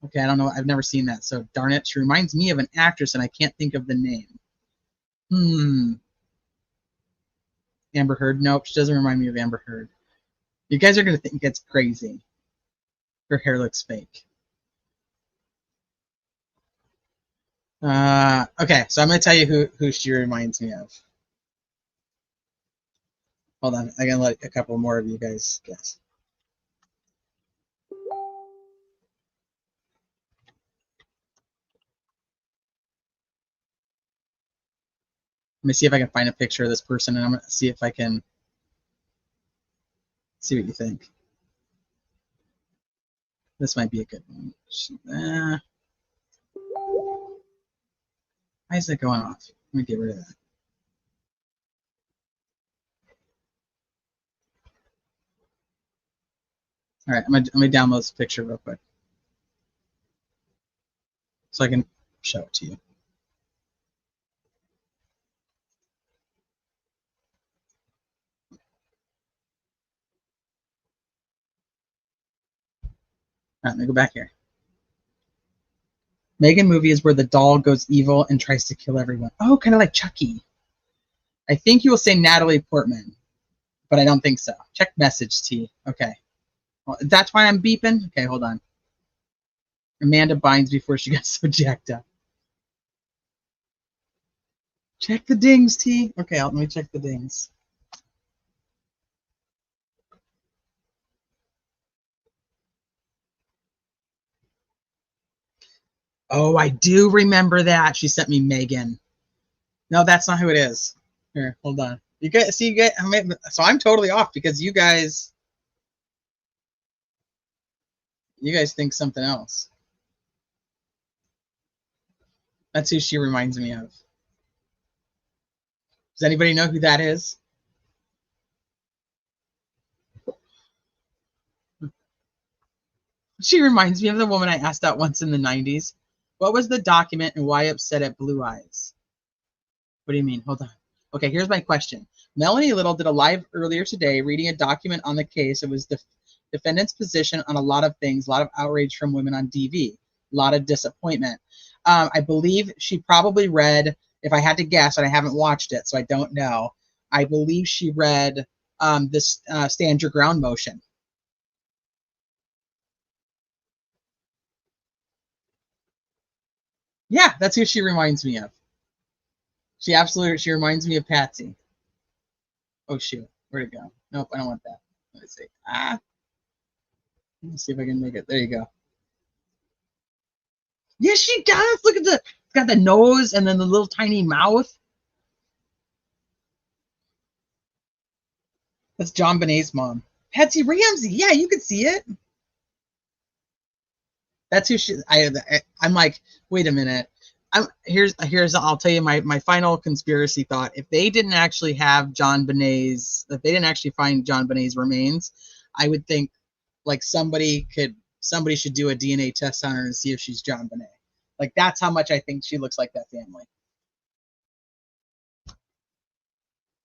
Okay, I don't know. I've never seen that. So darn it. She reminds me of an actress and I can't think of the name. Amber Heard. Nope, she doesn't remind me of Amber Heard. You guys are going to think it's crazy. Her hair looks fake. Okay, so I'm going to tell you who she reminds me of. Hold on. I'm going to let a couple more of you guys guess. Let me see if I can find a picture of this person, and I'm going to see if I can see what you think. This might be a good one. Why is it going off? Let me get rid of that. All right, I'm gonna download this picture real quick so I can show it to you. All right, let me go back here. Megan movie is where the doll goes evil and tries to kill everyone. Oh, kind of like Chucky. I think you will say Natalie Portman, but I don't think so. Check message, T. Okay. Well, that's why I'm beeping? Okay, hold on. Amanda Bynes before she got so jacked up. Check the dings, T. Okay, let me check the dings. Oh, I do remember that. She sent me Megan. No, that's not who it is. Here, hold on. You guys see, so I'm totally off because you guys think something else. That's who she reminds me of. Does anybody know who that is? She reminds me of the woman I asked out once in the 90s. What was the document and why upset at Blue Eyes? What do you mean? Hold on. Okay, here's my question. Melanie Little did a live earlier today reading a document on the case. It was the defendant's position on a lot of things, a lot of outrage from women on DV, a lot of disappointment. I believe she probably read, if I had to guess, and I haven't watched it, so I don't know, I believe she read this stand your ground motion. Yeah, that's who she reminds me of. She reminds me of Patsy. Oh shoot, where'd it go? Nope, I don't want that. Let me see. Let's see if I can make it. There you go. Yes, she does. Look at it's got the nose and then the little tiny mouth. That's John Bonet's mom. Patsy Ramsey. Yeah, you can see it. That's who she. I'm like, wait a minute. Here's. I'll tell you my final conspiracy thought. If they didn't actually have John Bonet's, if they didn't actually find John Bonet's remains, I would think like somebody should do a DNA test on her and see if she's John Bonet. Like that's how much I think she looks like that family.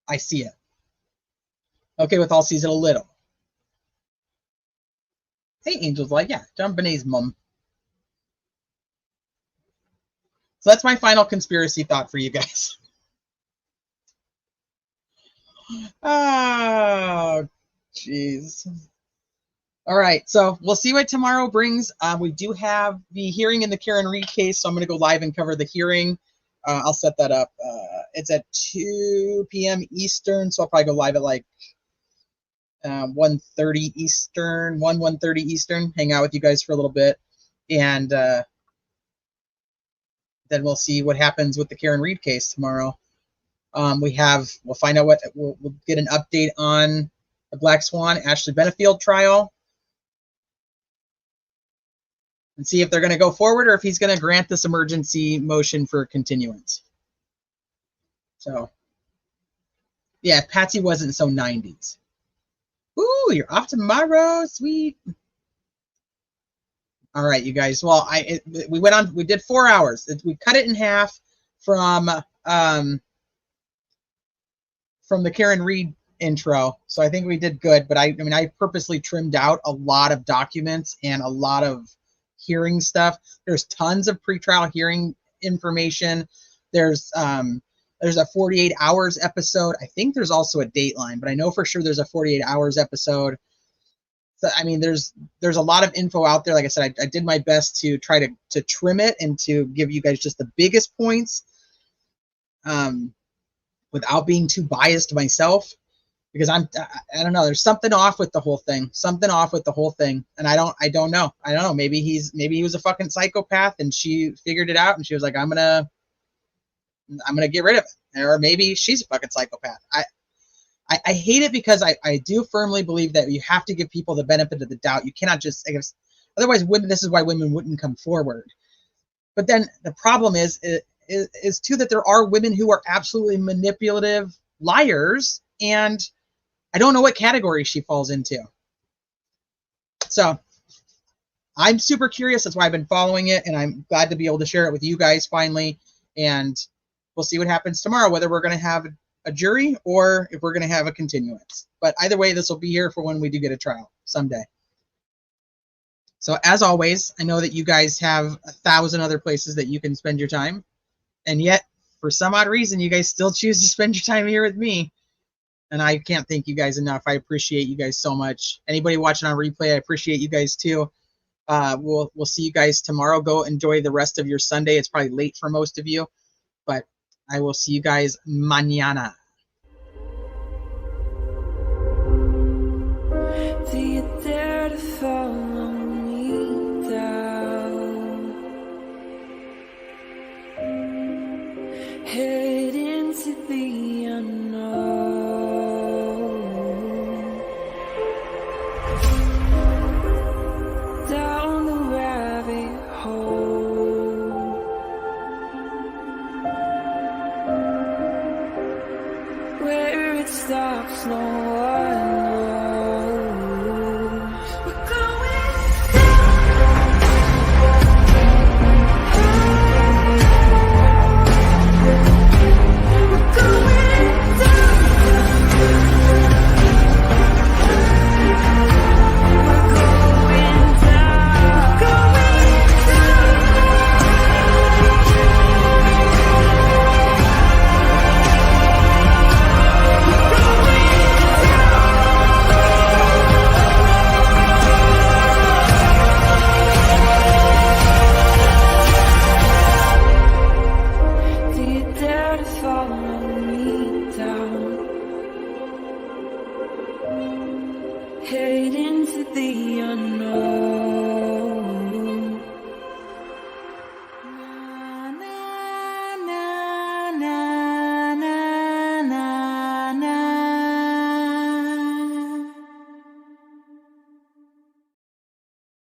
I see it. Okay, with all sees it a little. Hey, Angel's like, yeah, John Bonet's mom. So that's my final conspiracy thought for you guys. Oh, jeez. All right, so we'll see what tomorrow brings. We do have the hearing in the Karen Reed case, so I'm going to go live and cover the hearing. I'll set that up. It's at 2 p.m. Eastern, so I'll probably go live at like 1:30 Eastern, 1:30 Eastern, hang out with you guys for a little bit, and then we'll see what happens with the Karen Reed case tomorrow. We'll find out we'll get an update on the Black Swan Ashley Benefield trial and see if they're going to go forward or if he's going to grant this emergency motion for continuance. So, yeah, Patsy wasn't so 90s. Ooh, you're off tomorrow, sweet. All right, you guys. Well, we did 4 hours. We cut it in half from the Karen Reed intro, so I think we did good. But I mean, I purposely trimmed out a lot of documents and a lot of hearing stuff. There's tons of pretrial hearing information. There's a 48 hours episode. I think there's also a Dateline, but I know for sure there's a 48 hours episode. So I mean, there's a lot of info out there. Like I said, I did my best to try to trim it and to give you guys just the biggest points, without being too biased myself, because I don't know. There's something off with the whole thing. Something off with the whole thing, and I don't know. Maybe he was a fucking psychopath, and she figured it out, and she was like, I'm gonna get rid of it, or maybe she's a fucking psychopath. I hate it because I do firmly believe that you have to give people the benefit of the doubt. You cannot just, otherwise this is why women wouldn't come forward. But then the problem is too that there are women who are absolutely manipulative liars, and I don't know what category she falls into. So I'm super curious. That's why I've been following it, and I'm glad to be able to share it with you guys finally. And we'll see what happens tomorrow, whether we're going to have a jury or if we're going to have a continuance. But either way, this will be here for when we do get a trial someday. So as always, I know that you guys have 1,000 other places that you can spend your time. And yet, for some odd reason, you guys still choose to spend your time here with me. And I can't thank you guys enough. I appreciate you guys so much. Anybody watching on replay, I appreciate you guys too. We'll see you guys tomorrow. Go enjoy the rest of your Sunday. It's probably late for most of you, but I will see you guys mañana.